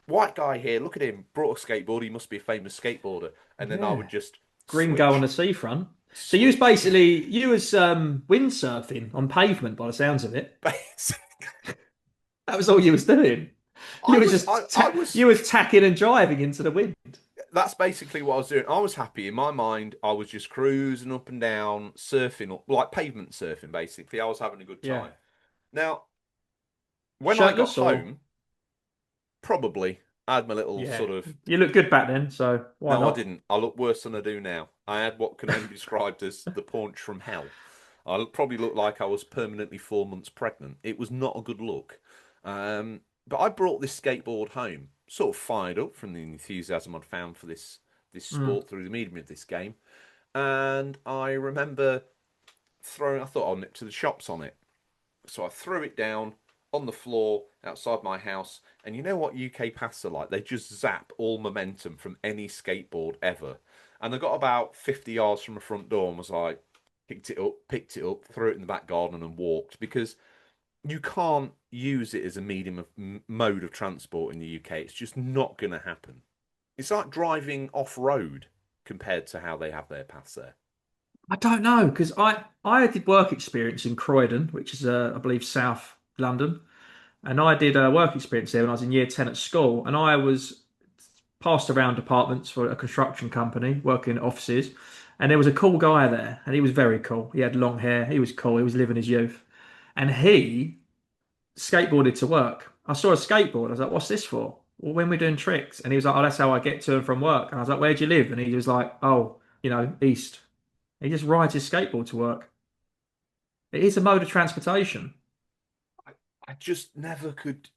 White guy here, look at him, brought a skateboard. He must be a famous skateboarder. And then I would Yeah. just Gringo on the switch, seafront. So switch. you was windsurfing on pavement by the sounds of it. That was all you was doing. I was, I was, You was tacking and driving into the wind. that's basically what I was doing. I was happy in my mind. I was just cruising up and down, surfing, like pavement surfing, basically. I was having a good Yeah. time. Now, when I got Shirtless or home, probably I had my little yeah. sort of. You looked good back then, so why No, I not? didn't. I look worse than I do now. I had what can only be described as the paunch from hell. Probably looked like I was permanently 4 months pregnant. It was not a good look. But I brought this skateboard home, sort of fired up from the enthusiasm I'd found for this Mm. sport through the medium of this game. And I remember I thought I'll nip to the shops on it. So I threw it down on the floor outside my house. And you know what UK paths are like? They just zap all momentum from any skateboard ever. And I got about 50 yards from the front door and was like, picked it up, threw it in the back garden and walked because you can't use it as a medium of mode of transport in the UK. It's just not going to happen. It's like driving off road compared to how they have their paths there. I don't know because I did work experience in Croydon, which is I believe South London, and I did a work experience there when I was in year 10 at school, and I was passed around departments for a construction company, working in offices, and there was a cool guy there, and he was very cool. He had long hair, he was cool, he was living his youth, and he skateboarded to work. I saw a skateboard. I was like, "What's this for?" Well, when we're doing tricks, and he was like, "Oh, that's how I get to and from work." And I was like, "Where do you live?" And he was like, "Oh, east." He just rides his skateboard to work. It is a mode of transportation. I, I just never could.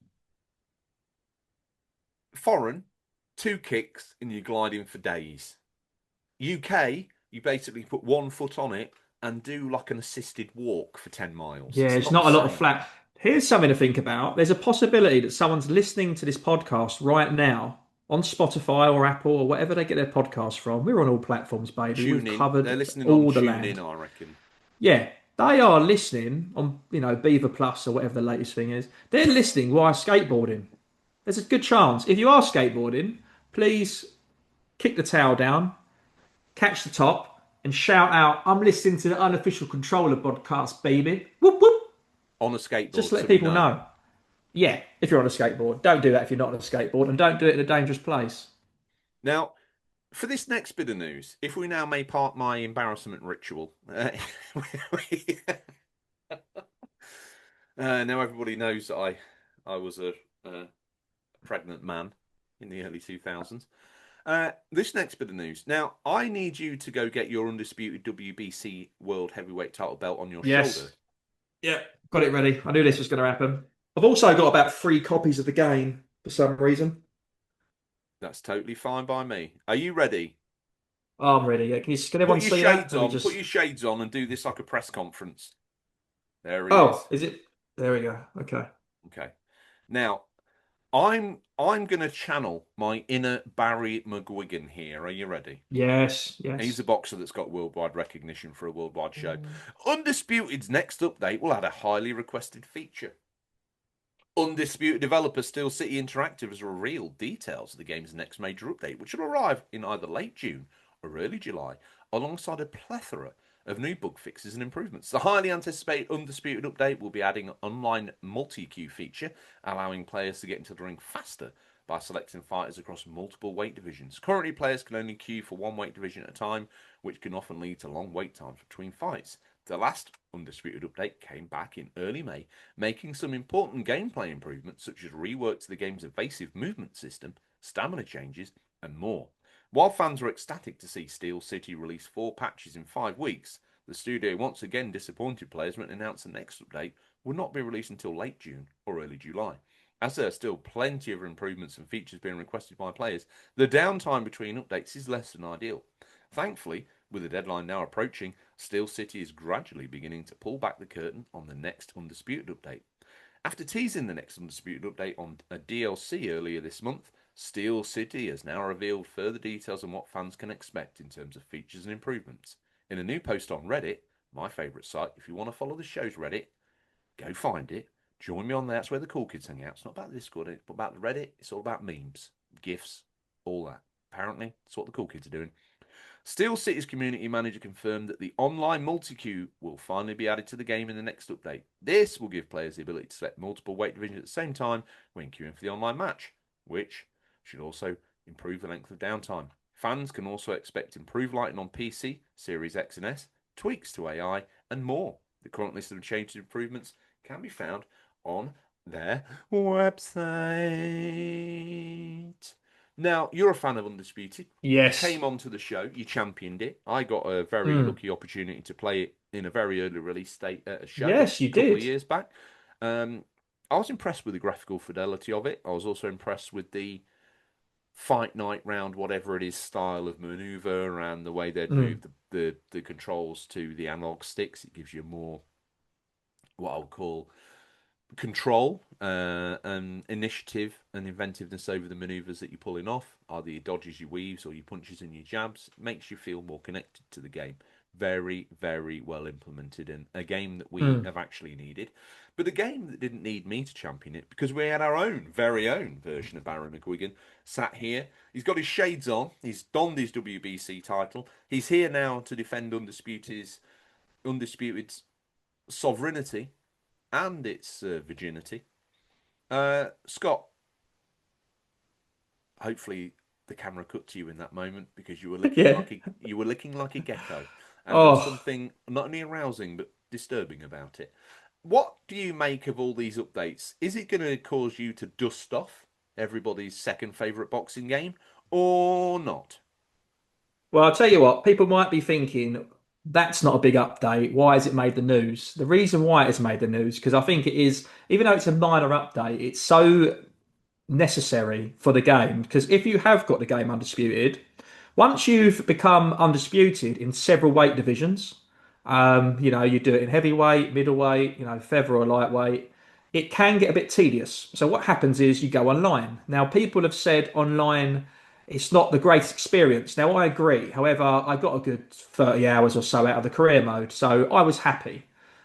Foreign, two kicks and you're gliding for days. UK, you basically put one foot on it and do like an assisted walk for 10 miles. Yeah, It's it's not the not a lot of same. flat. Here's something to think about. There's a possibility that someone's listening to this podcast right now on Spotify or Apple or whatever they get their podcasts from. We're on all platforms, baby. We've Tune in. They're covered listening on all the Tune In, land. I reckon. Yeah, they are listening on, Beaver Plus or whatever the latest thing is. They're listening while skateboarding. There's a good chance. If you are skateboarding, please kick the towel down, catch the top, and shout out, I'm listening to the Unofficial Controller podcast, baby. Whoop, whoop. On a Just skateboard, let so we people know. know. Yeah, if you're on a skateboard. Don't do that if you're not on a skateboard, and don't do it in a dangerous place. Now, for this next bit of news, if we now may part my embarrassment ritual, Now everybody knows that I was a pregnant man in the early 2000s. This next bit of news. Now, I need you to go get your undisputed WBC World Heavyweight title belt on your shoulder. Yes. Yeah. Got it ready. I knew this was going to happen. I've also got about 3 copies of the game for some reason. That's totally fine by me. Are you ready? Oh, I'm ready. Yeah. Can everyone Put your see that? shades Let me on. Put just. your shades on and do this like a press conference. There he Oh, is. is it? There we go. Okay. Okay. Now, I'm gonna channel my inner Barry McGuigan here. Are you ready? Yes. He's a Yes. boxer that's got worldwide recognition for a worldwide show. Undisputed's next update will add a highly requested feature. Undisputed developer Steel City Interactive has revealed details of the game's next major update, which will arrive in either late June or early July, alongside a plethora of new bug fixes and improvements. The highly anticipated Undisputed update will be adding an online multi-queue feature, allowing players to get into the ring faster by selecting fighters across multiple weight divisions. Currently, players can only queue for one weight division at a time, which can often lead to long wait times between fights. The last Undisputed update came back in early May, making some important gameplay improvements such as rework to the game's evasive movement system, stamina changes, and more. While fans were ecstatic to see Steel City release 4 patches in 5 weeks, the studio once again disappointed players when it announced the next update would not be released until late June or early July. As there are still plenty of improvements and features being requested by players, the downtime between updates is less than ideal. Thankfully, with the deadline now approaching, Steel City is gradually beginning to pull back the curtain on the next Undisputed update. After teasing the next Undisputed update on a DLC earlier this month, Steel City has now revealed further details on what fans can expect in terms of features and improvements. In a new post on Reddit, my favourite site, if you want to follow the show's Reddit, go find it. Join me on there. That's where the cool kids hang out. It's not about the Discord, it's about the Reddit. It's all about memes, GIFs, all that. Apparently, that's what the cool kids are doing. Steel City's community manager confirmed that the online multi-queue will finally be added to the game in the next update. This will give players the ability to select multiple weight divisions at the same time when queuing for the online match, which should also improve the length of downtime. Fans can also expect improved lighting on PC, Series X and S, tweaks to AI, and more. The current list of changes and improvements can be found on their website. Now, you're a fan of Undisputed. You Yes. came onto the show, you championed it. I got a very Mm. lucky opportunity to play it in a very early release state at a show a Yes, you couple of did. years back. Um, I was impressed with the graphical fidelity of it. I was also impressed with the fight night round, whatever it is, style of maneuver and the way they'd Mm. move the controls to the analog sticks. It gives you more what I would call control and initiative and inventiveness over the maneuvers that you're pulling off, either your dodges, your weaves, or your punches and your jabs. It makes you feel more connected to the game. Very, very well implemented, and a game that we Mm. have actually needed. But a game that didn't need me to champion it because we had our own, very own version of Barry McGuigan sat here. He's got his shades on. He's donned his WBC title. He's here now to defend undisputed sovereignty and its virginity. Scott, hopefully the camera cut to you in that moment because Yeah. you were licking like a gecko, and there was Oh. something not only arousing but disturbing about it. What do you make of all these updates? Is it going to cause you to dust off everybody's second favourite boxing game or not? Well, I'll tell you what, people might be thinking that's not a big update. Why has it made the news? The reason why it has made the news, because I think it is, even though it's a minor update, it's so necessary for the game. Because if you have got the game undisputed, once you've become undisputed in several weight divisions, you do it in heavyweight, middleweight, feather or lightweight, it can get a bit tedious. So what happens is you go online. Now, people have said online it's not the greatest experience. Now, I agree. However, I got a good 30 hours or so out of the career mode, so I was happy.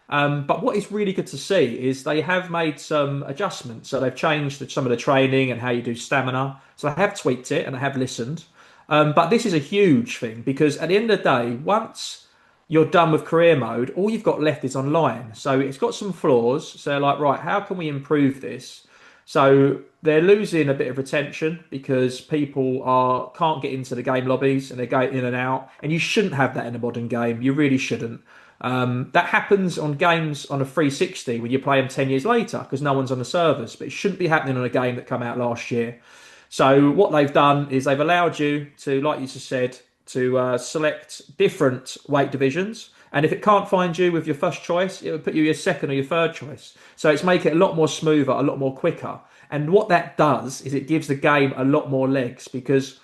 But what is really good to see is they have made some adjustments. So they've changed some of the training and how you do stamina. So they have tweaked it and they have listened. But this is a huge thing because at the end of the day, once you're done with career mode, all you've got left is online. So it's got some flaws. So like, right, how can we improve this? So they're losing a bit of retention because people are can't get into the game lobbies and they're going in and out. And you shouldn't have that in a modern game. You really shouldn't. That happens on games on a 360 when you play them 10 years later because no one's on the servers. But it shouldn't be happening on a game that came out last year. So what they've done is they've allowed you to, like you just said, to select different weight divisions. And if it can't find you with your first choice, it will put you your second or your third choice. So it's make it a lot more smoother, a lot more quicker. And what that does is it gives the game a lot more legs because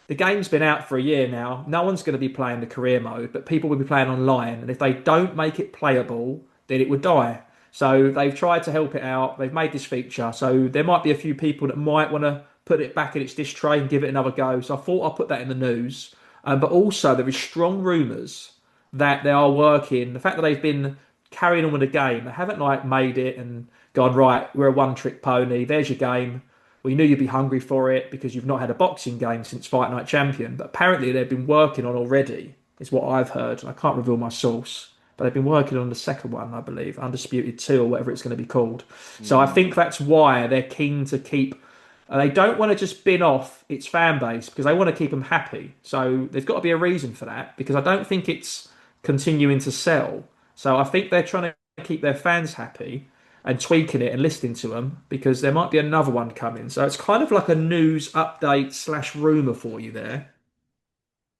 the game's been out for a year now. No one's going to be playing the career mode, but people will be playing online. And if they don't make it playable, then it would die. So they've tried to help it out. They've made this feature. So there might be a few people that might want to put it back in its disc tray and give it another go. So I thought I'd put that in the news. But also there is strong rumours that they are working. The fact that they've been carrying on with the game, they haven't like made it and gone right. We're a one-trick pony. There's your game. We knew you'd be hungry for it because you've not had a boxing game since Fight Night Champion. But apparently they've been working on already, is what I've heard. I can't reveal my source, but they've been working on the second one, I believe, Undisputed 2 or whatever it's going to be called. So I think Mm. that's why they're keen to keep. They don't want to just bin off its fan base because they want to keep them happy. So there's got to be a reason for that because I don't think it's continuing to sell. So I think they're trying to keep their fans happy and tweaking it and listening to them because there might be another one coming. So it's kind of like a news update slash rumor for you there.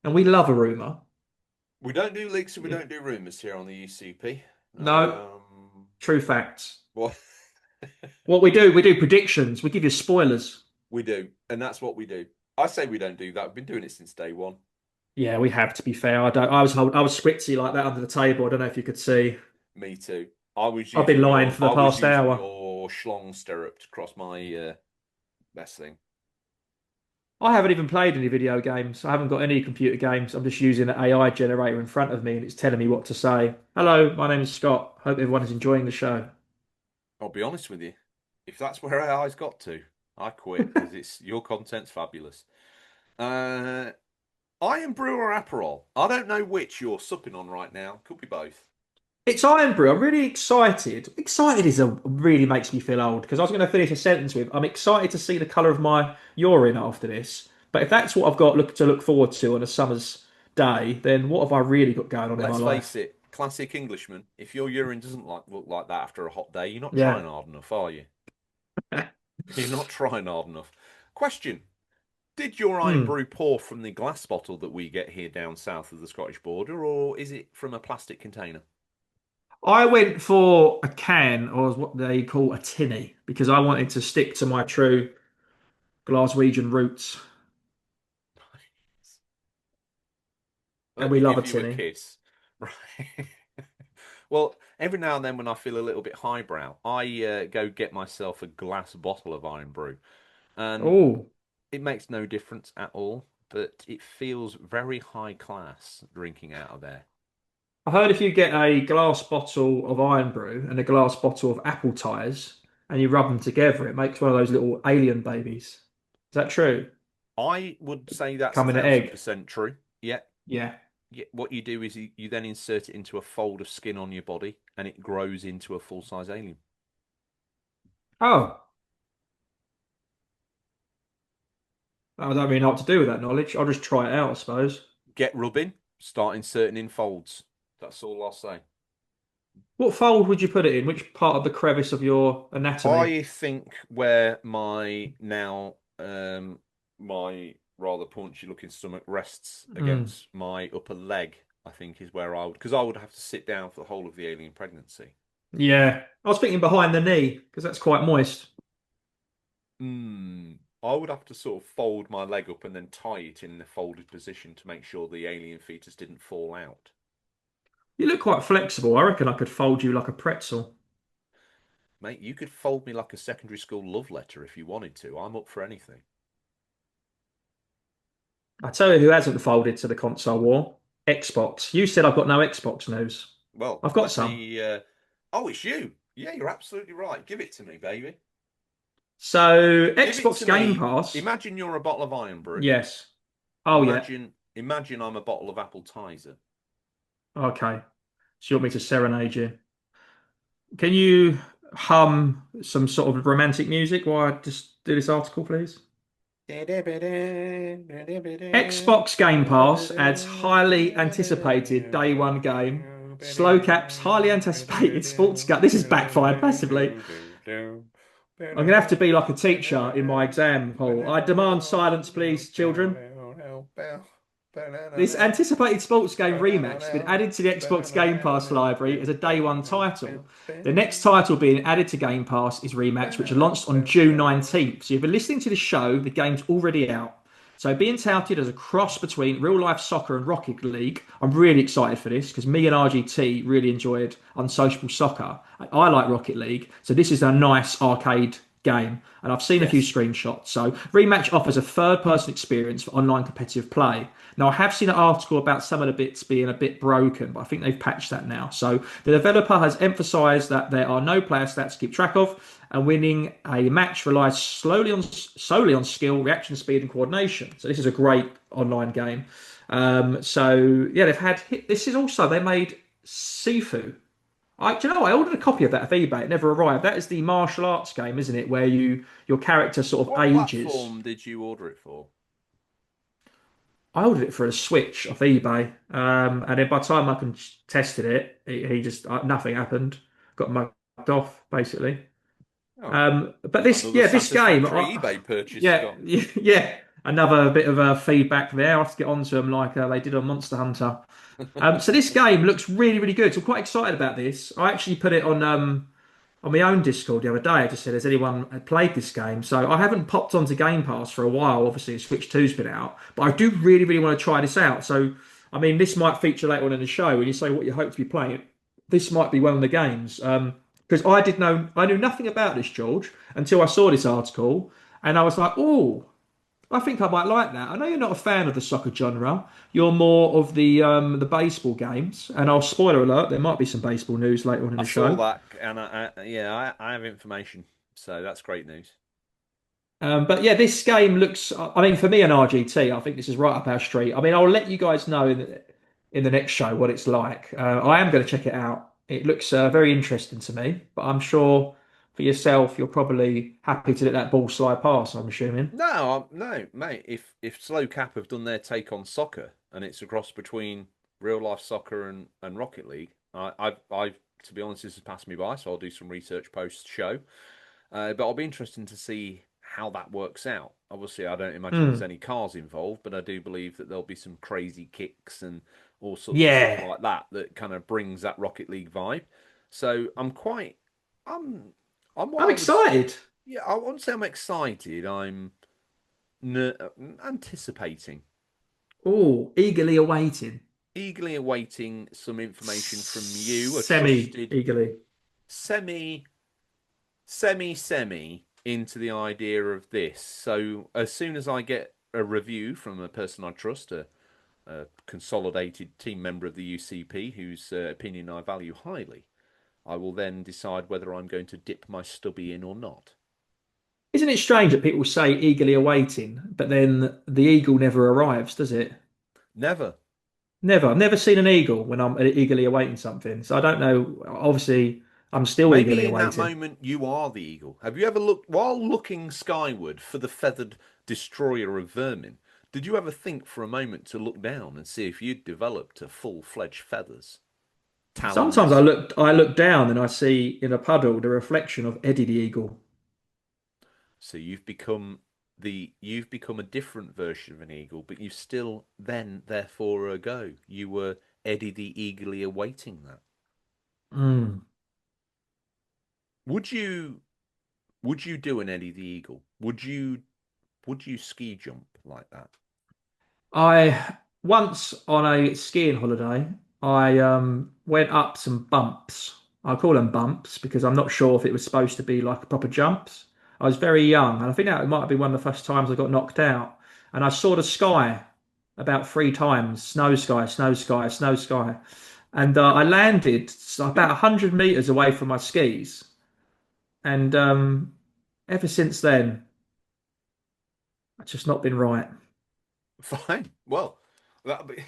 And we love a rumor. We don't do leaks and we don't do rumours here on the UCP. No, true facts. Well, What we do predictions. We give you spoilers. we do, and that's what we do. I say we don't do that. We've been doing it since day one. Yeah, we have to be fair. I don't. I was squitzy like that under the table. I don't know if you could see. Me too. I was I've been using lying your for the past hour. schlong stirrup to cross my best thing. I haven't even played any video games. I haven't got any computer games. I'm just using an AI generator in front of me and it's telling me what to say. Hello, my name is Scott. Hope everyone is enjoying the show. I'll be honest with you. If that's where AI's got to, I quit because it's your content's fabulous. Uh, Iron Brew or Aperol? I don't know which you're supping on right now. Could be both. It's Iron Brew. I'm really excited. Excited is a really makes me feel old because I was going to finish a sentence with I'm excited to see the colour of my urine after this. But if that's what I've got to look forward to on a summer's day, then what have I really got going on in my Let's face life? it, classic Englishman. If your urine doesn't look like that after a hot day, you're not Yeah. trying hard enough, are you? You're not trying hard enough. Question: did your Iron Hmm. Brew pour from the glass bottle that we get here down south of the Scottish border, or is it from a plastic container? I went for a can, or what they call a tinny, because I wanted to stick to my true Glaswegian roots, and Let we me love a give you a tinny. kiss. Right. Well, every now and then when I feel a little bit highbrow, I go get myself a glass bottle of Iron Brew, and Oh, it makes no difference at all, but it feels very high class drinking out of there. I heard if you get a glass bottle of Iron Brew and a glass bottle of apple ties, and you rub them together, it makes one of those little alien babies. Is that true? I would say that's a Come in an thousand egg. percent true. Yeah. Yeah. What you do is you then insert it into a fold of skin on your body, and it grows into a full size alien. Oh, I don't really know what to do with that knowledge. I'll just try it out, I suppose. Get rubbing, start inserting in folds. That's all I'll say. What fold would you put it in? Which part of the crevice of your anatomy? I think where my now my rather paunchy looking stomach rests Hmm. against my upper leg, I think is where I would, because I would have to sit down for the whole of the alien pregnancy. Yeah. I was thinking behind the knee because that's quite moist. I would have to sort of fold my leg up and then tie it in the folded position to make sure the alien fetus didn't fall out. You look quite flexible. I reckon I could fold you like a pretzel. Mate, you could fold me like a secondary school love letter if you wanted to. I'm up for anything. I tell you who hasn't folded to the console war. Xbox. You said I've got no Xbox news. Well, I've got let some. me. Oh, it's you. Yeah, you're absolutely right. Give it to me, baby. So Give it Xbox to Game me. Pass. Imagine you're a bottle of Iron Brew. Yes. Oh yeah. Imagine I'm a bottle of apple tizer. Okay. So you want me to serenade you? Can you? hum some sort of romantic music while I just do this article, please? Xbox Game Pass adds highly anticipated day one game. Slow caps highly anticipated sports game. This has backfired massively. I'm gonna have to be like a teacher in my exam hall. I demand silence, please, children. This anticipated sports game rematch has been added to the Xbox Game Pass library as a day one title. The next title being added to Game Pass is Rematch, which launched on June 19th. So, if you've been listening to the show, the game's already out. So, being touted as a cross between real life soccer and Rocket League, I'm really excited for this because me and RGT really enjoyed Unsociable Soccer. I like Rocket League, so this is a nice arcade game. And I've seen a few Yes. screenshots. So, Rematch offers a third person experience for online competitive play. Now, I have seen an article about some of the bits being a bit broken, but I think they've patched that now. So, the developer has emphasized that there are no player stats to keep track of, and winning a match relies solely on skill, reaction speed, and coordination. So, this is a great online game. Yeah, they've had. This is also they made Sifu. Do you know, I ordered a copy of that off eBay. It never arrived. That is the martial arts game, isn't it? Where your character sort of What ages. platform did you order it for? I ordered it for a Switch off eBay, and then by the time tested it, he just nothing happened. Got mugged off basically. Oh, But this, another yeah, this game, satisfactory eBay purchase, yeah, Scott. yeah, another bit of feedback there. I have to get onto them like they did on Monster Hunter. So this game looks really, really good. So I'm quite excited about this. I actually put it on my own Discord the other day. I just said, has anyone played this game? So I haven't popped onto Game Pass for a while. Obviously, Switch 2's been out, but I do really, really want to try this out. So, I mean, this might feature later on in the show when you say what you hope to be playing. This might be one of the games. Because I knew nothing about this, George, until I saw this article, and I was like, oh, I think I might like that. I know you're not a fan of the soccer genre. You're more of the baseball games. And I'll spoiler alert, there might be some baseball news later on in I the saw show. that, and yeah, I have information, so that's great news. But yeah, this game looks. I mean, for me and RGT, I think this is right up our street. I mean, I'll let you guys know in the next show what it's like. I am going to check it out. It looks very interesting to me, but I'm sure for yourself, you're probably happy to let that ball slide past. I'm assuming. No, mate. If Slow Cap have done their take on soccer, and it's a cross between real life soccer and Rocket League, I to be honest, this has passed me by, so I'll do some research post show. But I'll be interested to see how that works out. Obviously, I don't imagine there's Hmm. any cars involved, but I do believe that there'll be some crazy kicks and all sorts of stuff Yeah, like that that kind of brings that Rocket League vibe. So I'm, I'm what I'm I would, excited. yeah, I won't say I'm excited. I'm anticipating, Oh, eagerly awaiting. eagerly awaiting some information from you, a Semi trusted eagerly. semi semi into the idea of this. So as soon as I get a review from a person I trust, a consolidated team member of the UCP whose opinion I value highly, I will then decide whether I'm going to dip my stubby in or not. Isn't it strange that people say eagerly awaiting, but then the eagle never arrives, does it? Never. Never. I've never seen an eagle when I'm eagerly awaiting something. So I don't know. Obviously, I'm still eagerly Maybe in that awaiting. moment you are the eagle. Have you ever looked, while looking skyward for the feathered destroyer of vermin, did you ever think for a moment to look down and see if you'd developed to full-fledged feathers, Sometimes talons? I look down and I see in a puddle the reflection of Eddie the eagle. So you've become a different version of an eagle, but you still then therefore a go. You were Eddie the eagerly awaiting that. Mm. Would you would you do an Eddie the eagle? Would you ski jump like that? I once on a skiing holiday, I went up some bumps. I call them bumps because I'm not sure if it was supposed to be like proper jumps. I was very young, and I think that might have been one of the first times I got knocked out. And I saw the sky about three times: snow sky, snow sky, snow sky. And I landed about 100 meters away from my skis. And ever since then, I've just not been right. Fine. Well, that'll be,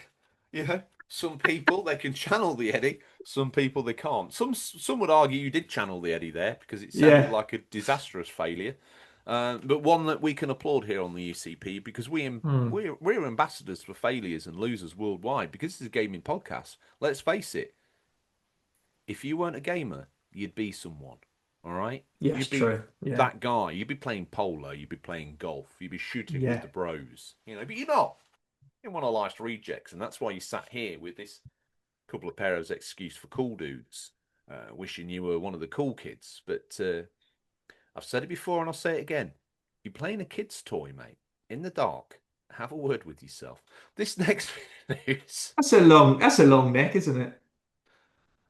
yeah. Some people they can channel the Eddie, some people they can't. Some would argue you did channel the Eddie there because it sounded Yeah. like a disastrous failure, but one that we can applaud here on the UCP because Hmm. we're ambassadors for failures and losers worldwide because this is a gaming podcast. Let's face it, if you weren't a gamer, you'd be someone. All right, Yes, you'd be true. Yeah. that guy. You'd be playing polo. You'd be playing golf. You'd be shooting with Yeah. the bros. But you're not. You're one of life's rejects, and that's why you sat here with this couple of pairs of excuse for cool dudes, wishing you were one of the cool kids. But I've said it before, and I'll say it again. You're playing a kid's toy, mate. In the dark. Have a word with yourself. This next news, That's a long neck, isn't it?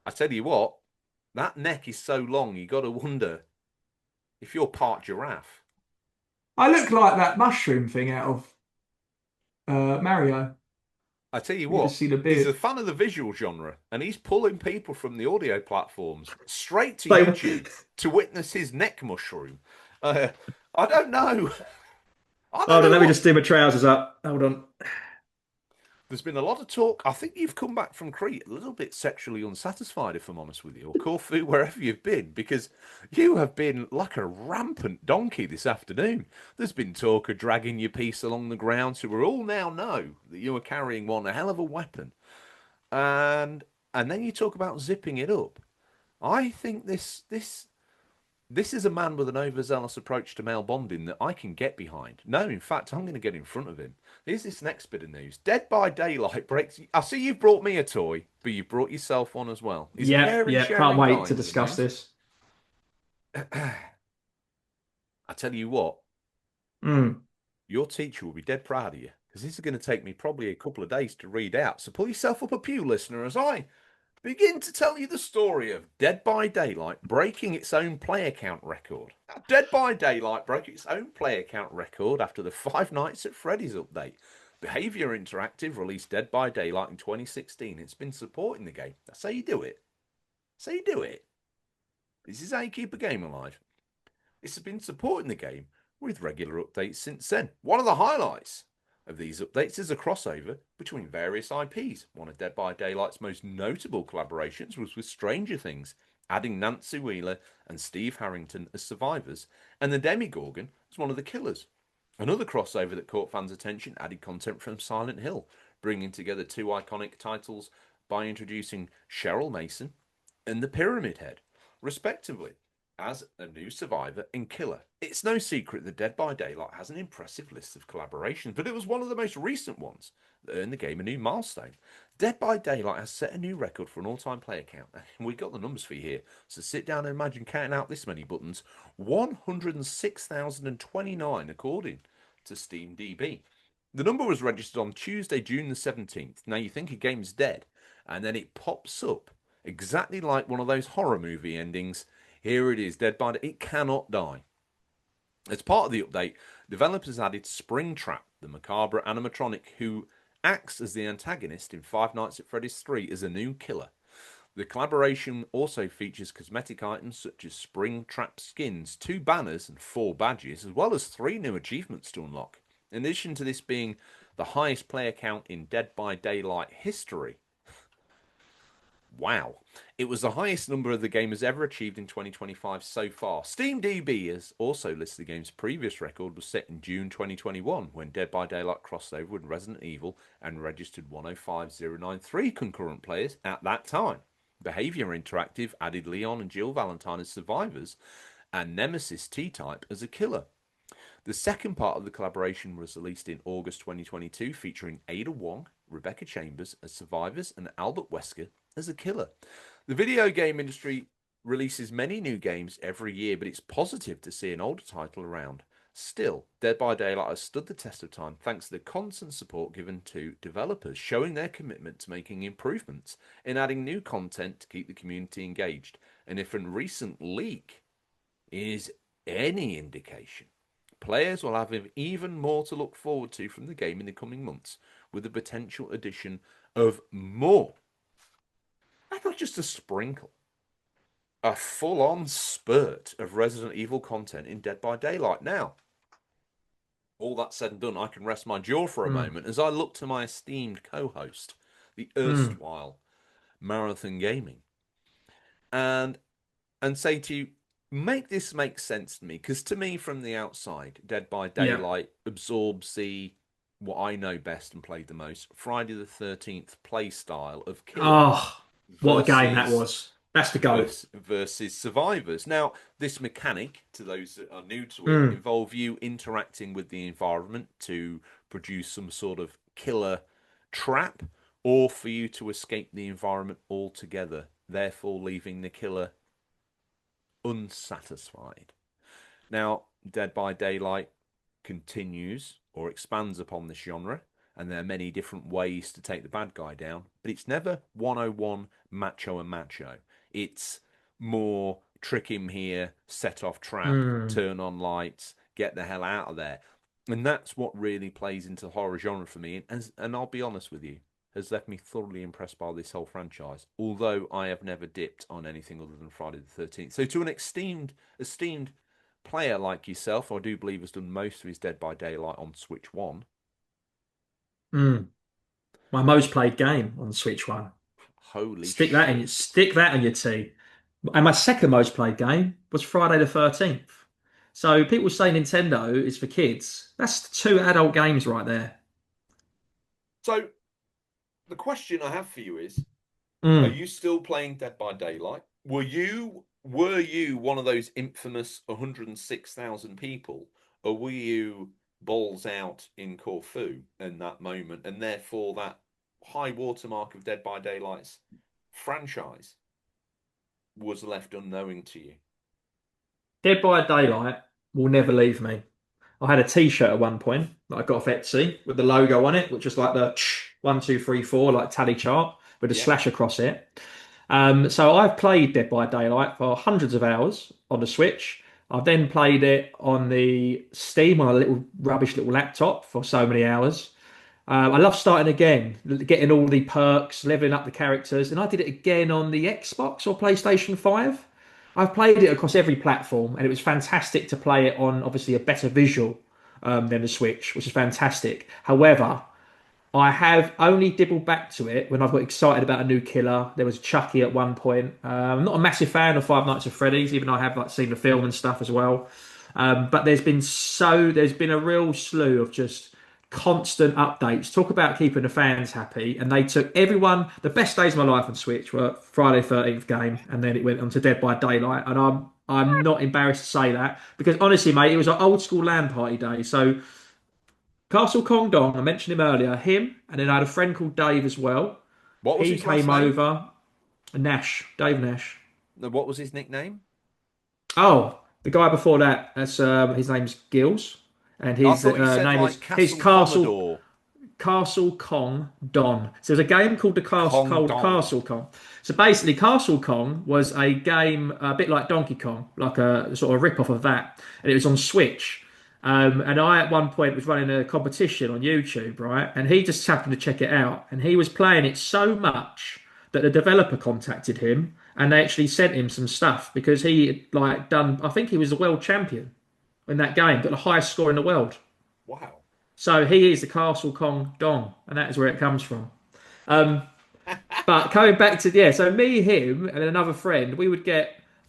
I tell you what, that neck is so long. You got to wonder if you're part giraffe. I look like that mushroom thing out of Mario. I tell you You what, just see the he's a beard. fan of the visual genre, and he's pulling people from the audio platforms straight to They, YouTube to witness his neck mushroom. Uh, I don't know. I don't hold on, know let me what. just do my trousers up. Hold on. There's been a lot of talk. I think you've come back from Crete a little bit sexually unsatisfied, if I'm honest with you, or Corfu, wherever you've been, because you have been like a rampant donkey this afternoon. There's been talk of dragging your piece along the ground, so we all now know that you are carrying one hell of a weapon. And and then you talk about zipping it up. I think this is a man with an overzealous approach to male bonding that I can get behind. No, in fact, I'm going to get in front of him. Here's this next bit of news. Dead by Daylight breaks. I see you've brought me a toy, but you've brought yourself one as well. He's a Yeah, caring, yeah, can't sharing wait guy to with the discuss news. this. I tell you what, Mm. your teacher will be dead proud of you because this is going to take me probably a couple of days to read out. So pull yourself up a pew, listener, as I begin to tell you the story of Dead by Daylight breaking its own player count record. Now, Dead by Daylight broke its own player count record after the Five Nights at Freddy's update. Behaviour Interactive released Dead by Daylight in 2016. It's been supporting the game. That's how you do it. That's how you do it. This is how you keep a game alive. It's been supporting the game with regular updates since then. One of the highlights of these updates is a crossover between various IPs. One of Dead by Daylight's most notable collaborations was with Stranger Things, adding Nancy Wheeler and Steve Harrington as survivors, and the Demigorgon as one of the killers. Another crossover that caught fans' attention added content from Silent Hill, bringing together two iconic titles by introducing Cheryl Mason and the Pyramid Head, respectively, as a new survivor and killer. It's no secret that Dead by Daylight has an impressive list of collaborations, but it was one of the most recent ones that earned the game a new milestone. Dead by Daylight has set a new record for an all-time player count, and we got the numbers for you here. So sit down and imagine counting out this many buttons: 106,029 according to SteamDB. The number was registered on Tuesday, June the 17th. Now you think a game's dead, and then it pops up exactly like one of those horror movie endings. Here it is, Dead by Day. It cannot die. As part of the update, developers added Springtrap, the macabre animatronic who acts as the antagonist in Five Nights at Freddy's 3 as a new killer. The collaboration also features cosmetic items such as Springtrap skins, two banners, and four badges, as well as three new achievements to unlock. In addition to this being the highest player count in Dead by Daylight history, wow. It was the highest number the game has ever achieved in 2025 so far. SteamDB has also listed the game's previous record was set in June 2021 when Dead by Daylight crossed over with Resident Evil and registered 105,093 concurrent players at that time. Behaviour Interactive added Leon and Jill Valentine as survivors and Nemesis T-Type as a killer. The second part of the collaboration was released in August 2022, featuring Ada Wong, Rebecca Chambers as survivors, and Albert Wesker as a killer. The video game industry releases many new games every year, but it's positive to see an older title around. Still, Dead by Daylight has stood the test of time thanks to the constant support given to developers, showing their commitment to making improvements and adding new content to keep the community engaged. And if a recent leak is any indication, players will have even more to look forward to from the game in the coming months, with the potential addition of more. That's not just a sprinkle, a full on spurt of Resident Evil content in Dead by Daylight. Now, all that said and done, I can rest my jaw for a Mm. moment as I look to my esteemed co host, the Mm. erstwhile Marathon Gaming, and say to you, make this make sense to me, because to me, from the outside, Dead by Yeah. Daylight absorbs the what I know best and played the most, Friday the 13th play style of killing Oh, what a game that versus was. That's the goat. versus survivors. Now, this mechanic, to those that are new to it, Mm. involve you interacting with the environment to produce some sort of killer trap, or for you to escape the environment altogether, therefore leaving the killer unsatisfied. Now, Dead by Daylight continues or expands upon this genre, and there are many different ways to take the bad guy down, but it's never 101 macho and macho. It's more trick him here, set off trap, Mm. turn on lights, get the hell out of there. And that's what really plays into the horror genre for me. And I'll be honest with you, has left me thoroughly impressed by this whole franchise, although I have never dipped on anything other than Friday the 13th. So to an esteemed player like yourself, I do believe has done most of his Dead by Daylight on Switch 1. Mm. My most played game on Switch One. Holy shit. Stick that in your tea. And my second most played game was Friday the 13th. So people say Nintendo is for kids. That's two adult games right there. So the question I have for you is, are Mm. you still playing Dead by Daylight? Were you one of those infamous 106,000 people, or were you balls out in Corfu in that moment, and therefore that high watermark of Dead by Daylight's franchise was left unknowing to you? Dead by Daylight will never leave me. I had a T-shirt at one point that I got off Etsy with the logo on it, which was like the 1, 2, 3, 4 like tally chart with a Yeah. slash across it. So I've played Dead by Daylight for hundreds of hours on the Switch. I've then played it on the Steam on a little rubbish little laptop for so many hours. I love starting again, getting all the perks, leveling up the characters, and I did it again on the Xbox or PlayStation 5. I've played it across every platform, and it was fantastic to play it on obviously a better visual than the Switch, which is fantastic. However, I have only dibbled back to it when I've got excited about a new killer. There was Chucky at one point. I'm not a massive fan of Five Nights at Freddy's, even though I have like seen the film and stuff as well. But there's been a real slew of just constant updates. Talk about keeping the fans happy, and they took everyone. The best days of my life on Switch were Friday 13th game, and then it went on to Dead by Daylight. And I'm not embarrassed to say that because honestly, mate, it was an old school LAN party day. So Castle Kong Dong, I mentioned him earlier, him, and then I had a friend called Dave as well. What was He his last came name? over, Nash, Dave Nash. What was his nickname? Oh, the guy before that, that's his name's Gills, and I his thought you said name is like his Castle Castle Commodore. Castle Kong Don. So there's a game called Kong called Dong. Castle Kong. So basically, Castle Kong was a game a bit like Donkey Kong, like a sort of rip off of that, and it was on Switch. And I at one point was running a competition on YouTube, right? And he just happened to check it out, and he was playing it so much that the developer contacted him, and they actually sent him some stuff because he had like done. I think he was the world champion in that game, got the highest score in the world. Wow. So he is the Castle Kong Dong, and that is where it comes from. Um, but coming back to yeah, so me, him, and another friend, I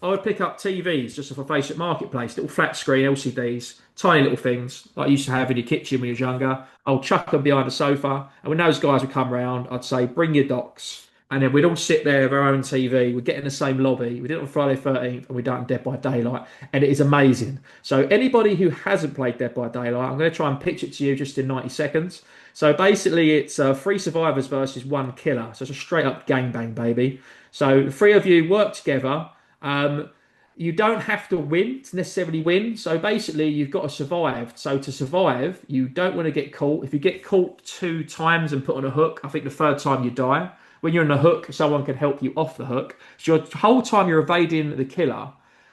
would pick up TVs just off a Facebook Marketplace, little flat screen LCDs, tiny little things like you used to have in your kitchen when you was younger. I'll chuck them behind the sofa, and when those guys would come round, I'd say, "Bring your docks." And then we'd all sit there with our own TV. We'd get in the same lobby. We did it on Friday 13th, and we done Dead by Daylight, and it is amazing. So anybody who hasn't played Dead by Daylight, I'm going to try and pitch it to you just in 90 seconds. So basically, it's three survivors versus one killer. So it's a straight up gangbang, baby. So the three of you work together. Um, you don't have to win to necessarily win. So basically, you've got to survive. So to survive, you don't want to get caught. If you get caught 2 times and put on a hook, I think the third time you die. When you're on a hook, someone can help you off the hook. So your whole time you're evading the killer.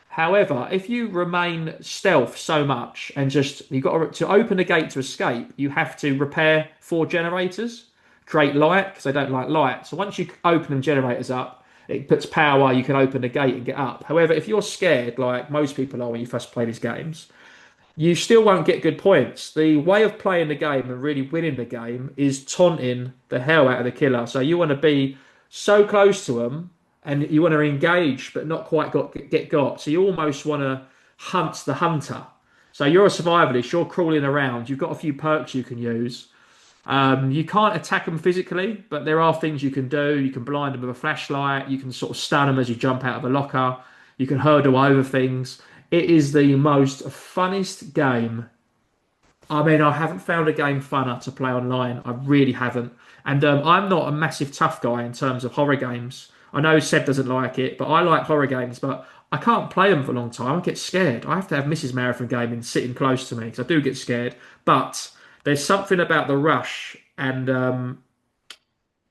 However, if you remain stealth so much and just you've got to open the gate to escape, you have to repair 4 generators, create light because they don't like light. So once you open them generators up, it puts power. You can open the gate and get up. However, if you're scared, like most people are when you first play these games, you still won't get good points. The way of playing the game and really winning the game is taunting the hell out of the killer. So you want to be so close to them and you want to engage but not quite get got. So you almost want to hunt the hunter. So you're a survivalist, you're crawling around, you've got a few perks you can use. You can't attack them physically, but there are things you can do. You can blind them with a flashlight. You can sort of stun them as you jump out of a locker. You can hurdle over things. It is the most funnest game. I mean, I haven't found a game funner to play online. I really haven't. And I'm not a massive tough guy in terms of horror games. I know Seb doesn't like it, but I like horror games. But I can't play them for a long time. I get scared. I have to have Mrs. Marathon Gaming sitting close to me because I do get scared. But there's something about the rush and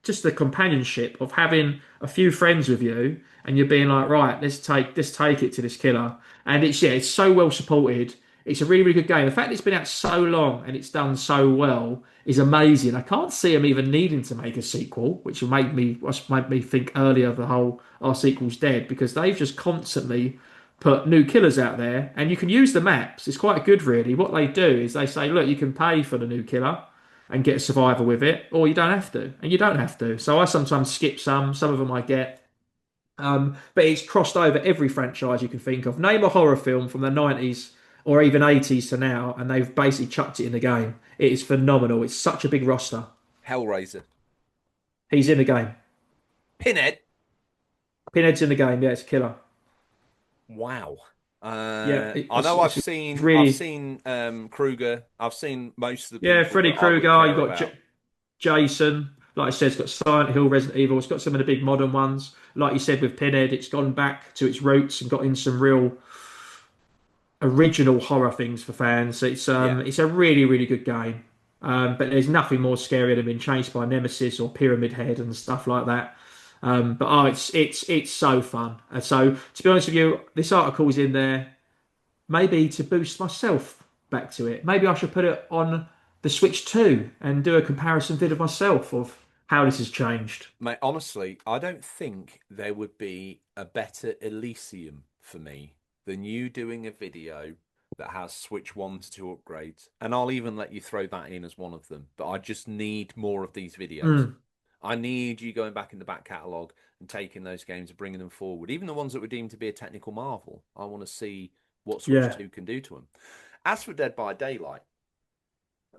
just the companionship of having a few friends with you and you're being like, right, let's take it to this killer. And it's so well supported. It's a really, really good game. The fact that it's been out so long and it's done so well is amazing. I can't see them even needing to make a sequel, which made me think earlier the whole our sequel's dead because they've just constantly put new killers out there and you can use the maps. It's quite good, really. What they do is they say, look, you can pay for the new killer and get a survivor with it, or you don't have to, and you don't have to. So I sometimes skip some of them I get. But it's crossed over every franchise you can think of. Name a horror film from the 90s or even 80s to now, and they've basically chucked it in the game. It is phenomenal. It's such a big roster. Hellraiser. He's in the game. Pinhead. Pinhead's in the game. Yeah, it's a killer. Wow. Yeah, I know it's I've really. seen Kruger. I've seen most of the Yeah, people Freddy that I would Krueger. You've care got about. Jason. Like I said, it's got Silent Hill, Resident Evil. It's got some of the big modern ones. Like you said with Pinhead, it's gone back to its roots and got in some real original horror things for fans. Yeah, It's a really really good game. But there's nothing more scary than being chased by Nemesis or Pyramid Head and stuff like that. But it's so fun. And so to be honest with you, this article is in there maybe to boost myself back to it. Maybe I should put it on the Switch 2 and do a comparison vid of myself of how this has changed. mate. Honestly, I don't think there would be a better Elysium for me than you doing a video that has Switch 1 to 2 upgrades. And I'll even let you throw that in as one of them. But I just need more of these videos. Mm, I need you going back in the back catalogue and taking those games and bringing them forward. Even the ones that were deemed to be a technical marvel. I want to see what Switch yeah. 2 can do to them. As for Dead by Daylight,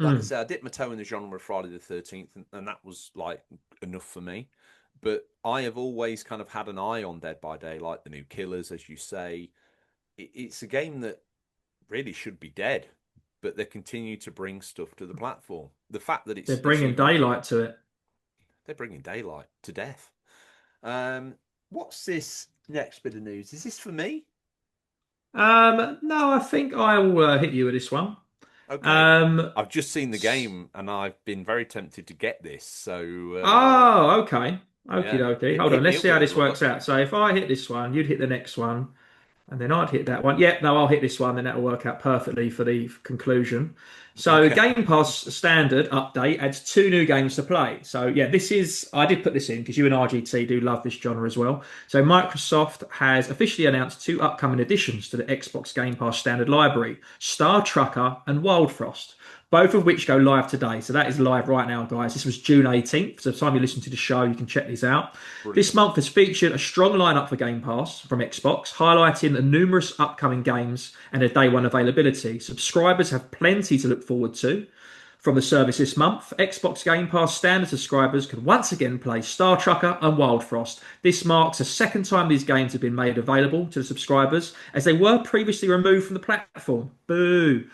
like I Mm. said, I dipped my toe in the genre of Friday the 13th, and that was like enough for me. But I have always kind of had an eye on Dead by Daylight, the new killers, as you say. It's a game that really should be dead, but they continue to bring stuff to the platform. The fact that They're it's bringing even daylight to it. they're bringing daylight to death. What's this next bit of news? Is this for me? No, I think I'll hit you with this one. Okay. Um, I've just seen the s- game and I've been very tempted to get this. So oh, okay. Okie yeah, dokie. Hold hit on. me Let's up see how with it, this brother. works out. So if I hit this one, you'd hit the next one. And then I'd hit that one. Yeah, no, I'll hit this one, then that'll work out perfectly for the conclusion. So, Okay. Game Pass standard update adds two new games to play. So, yeah, I did put this in because you and RGT do love this genre as well. So, Microsoft has officially announced two upcoming additions to the Xbox Game Pass standard library, Star Trucker and Wild Frost, both of which go live today. So, that is live right now, guys. This was June 18th. So, by the time you listen to the show, you can check these out. This Brilliant. month has featured a strong lineup for Game Pass from Xbox, highlighting the numerous upcoming games and their day one availability. Subscribers have plenty to look forward to. From the service this month, Xbox Game Pass standard subscribers can once again play Star Trucker and Wild Frost. This marks the second time these games have been made available to the subscribers, as they were previously removed from the platform. Boo!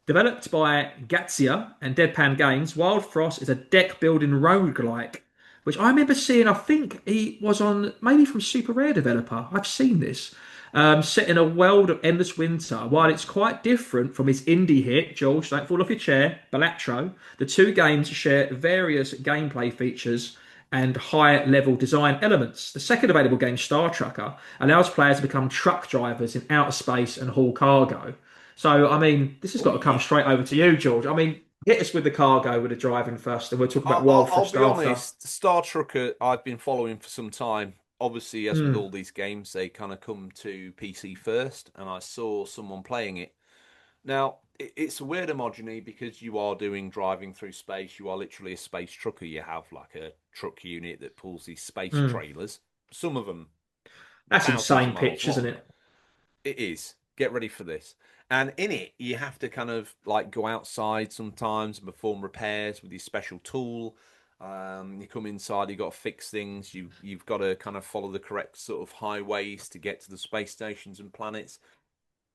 Developed by Gatsia and Deadpan Games, Wild Frost is a deck building roguelike, which I remember seeing. I think he was on maybe from Super Rare Developer. I've seen this. Set in a world of endless winter. While it's quite different from his indie hit, George, don't fall off your chair, Balatro, the two games share various gameplay features and high level design elements. The second available game, Star Trucker, allows players to become truck drivers in outer space and haul cargo. So, I mean, this has Oh got to come yeah. straight over to you, George. I mean, hit us with the cargo, with the driving first, and we'll talk about Wild I'll Frost be after. honest. Star Trucker, I've been following for some time. Obviously, as with Hmm. all these games, they kind of come to PC first, and I saw someone playing it. Now, it's a weird homogeny because you are doing driving through space. You are literally a space trucker. You have like a truck unit that pulls these space Mm. trailers. Some of them That's thousands of insane miles pitch, isn't long. it? It is. Get ready for this. And in it, you have to kind of like go outside sometimes and perform repairs with your special tool. You come inside, you've got to fix things. You've got to kind of follow the correct sort of highways to get to the space stations and planets.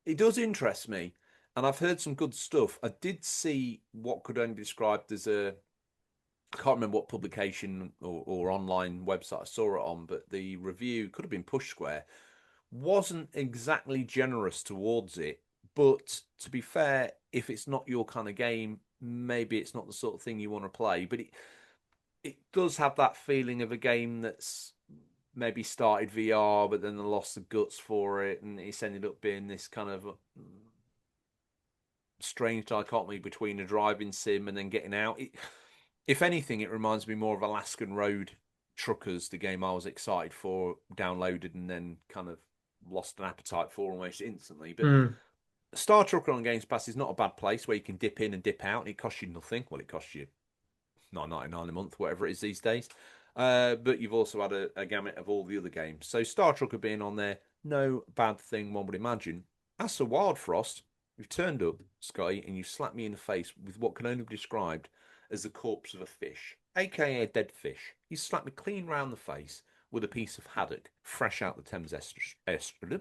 It does interest me, and I've heard some good stuff. I did see what could only be described as a, I can't remember what publication or online website I saw it on, but the review could have been Push Square, wasn't exactly generous towards it. But to be fair, if it's not your kind of game, maybe it's not the sort of thing you want to play. But it does have that feeling of a game that's maybe started VR, but then they lost the guts for it, and it's ended up being this kind of strange dichotomy between a driving sim and then getting out. If anything, it reminds me more of Alaskan Road Truckers, the game I was excited for, downloaded, and then kind of lost an appetite for almost instantly. But Mm. Star Trucker on Games Pass is not a bad place where you can dip in and dip out, and it costs you nothing. Well, it costs you $9.99 a month, whatever it is these days. But you've also had a gamut of all the other games. So Star Trucker being on there, no bad thing one would imagine. As for Wild Frost, you've turned up, Scotty, and you've slapped me in the face with what can only be described as the corpse of a fish, aka a dead fish. You slapped me clean round the face with a piece of haddock, fresh out the Thames estuary.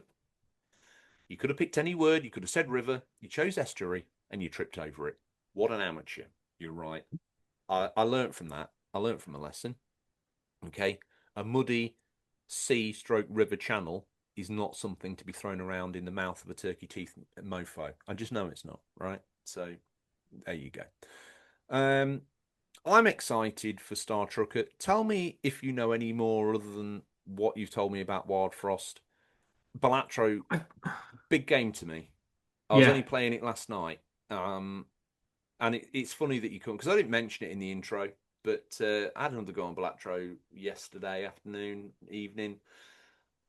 You could have picked any word, you could have said river, you chose estuary, and you tripped over it. What an amateur. You're right. I learnt from that. I learnt from a lesson. Okay. A muddy sea stroke river channel is not something to be thrown around in the mouth of a turkey teeth mofo. I just know it's not, right? So there you go. Um, I'm excited for Star Trucker. Tell me if you know any more other than what you've told me about Wild Frost. Balatro, I, big game to me. I was yeah. only playing it last night. And it's funny that you come because I didn't mention it in the intro, but I had another go on Balatro yesterday afternoon, evening.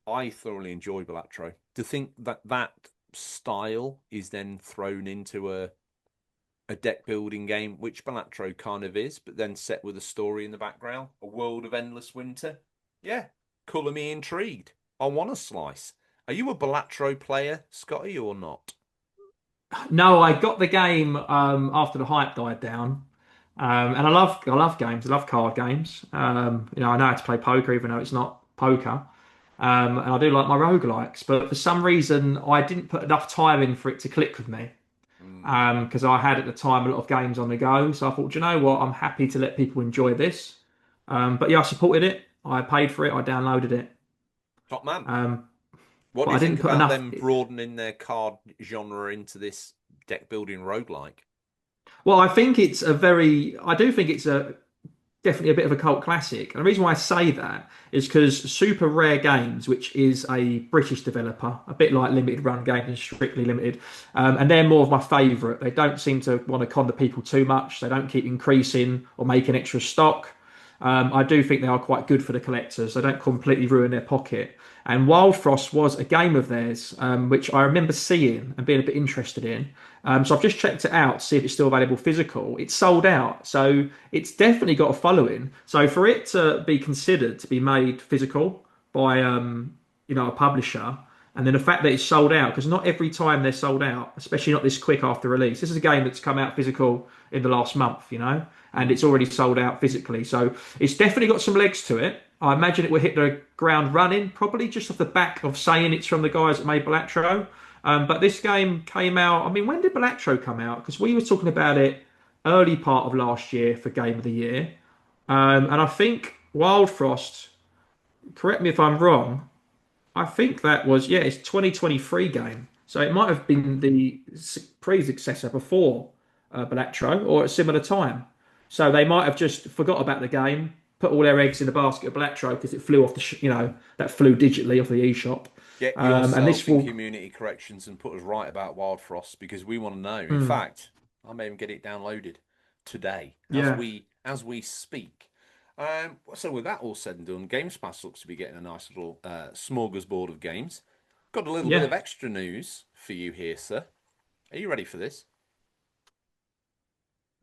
I thoroughly enjoy Balatro. To think that that style is then thrown into a deck building game, which Balatro kind of is, but then set with a story in the background, a world of endless winter. Yeah, colour me intrigued. I want a slice. Are you a Balatro player, Scotty, or not? No, I got the game after the hype died down, and I love games. I love card games. I know how to play poker, even though it's not poker. And I do like my roguelikes, but for some reason I didn't put enough time in for it to click with me. Mm. Because I had at the time a lot of games on the go, so I thought, "Do you know what? I'm happy to let people enjoy this." But yeah, I supported it. I paid for it. I downloaded it. Top man. Um, What but do I you think didn't put about enough. them broadening their card genre into this deck building roguelike? Well, I think it's a very. I do think it's a definitely a bit of a cult classic. And the reason why I say that is because Super Rare Games, which is a British developer, a bit like Limited Run Games and Strictly Limited, and they're more of my favourite. They don't seem to want to con the people too much. They don't keep increasing or making extra stock. I do think they are quite good for the collectors. They don't completely ruin their pocket. And Wild Frost was a game of theirs, which I remember seeing and being a bit interested in. So I've just checked it out to see if it's still available physical. It's sold out, so it's definitely got a following. So for it to be considered to be made physical by a publisher, and then the fact that it's sold out, because not every time they're sold out, especially not this quick after release. This is a game that's come out physical in the last month, and Mm. it's already sold out physically. So it's definitely got some legs to it. I imagine it will hit the ground running, probably just off the back of saying it's from the guys that made Balatro. But this game came out. I mean, when did Balatro come out? Because we were talking about it early part of last year for Game of the Year. And I think Wild Frost, correct me if I'm wrong, I think that was, yeah, it's 2023 game. So it might have been the pre-successor before Balatro or at a similar time. So they might have just forgot about the game, put all their eggs in the basket of Balatro because it flew off that flew digitally off the eShop. Get And yourself this in will, community corrections and put us right about Wild Frost because we want to know. In mm, fact, I may even get it downloaded today yeah, as we speak. So with that all said and done, Games Pass looks to be getting a nice little smorgasbord of games. Got a little bit yeah. of extra news for you here, sir. Are you ready for this?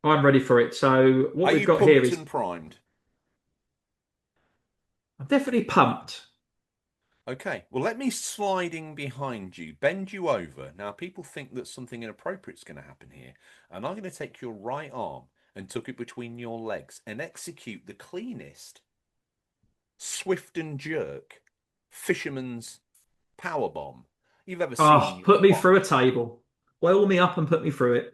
I'm ready for it. So what Are we've you got here pumped is and primed? I'm definitely pumped. Okay, well, let me sliding behind you, bend you over. Now, people think that something inappropriate is going to happen here, and I'm going to take your right arm and tuck it between your legs and execute the cleanest swift and jerk fisherman's power bomb you've ever seen in Oh, your put me through a life. table. Oil me up and put me through it.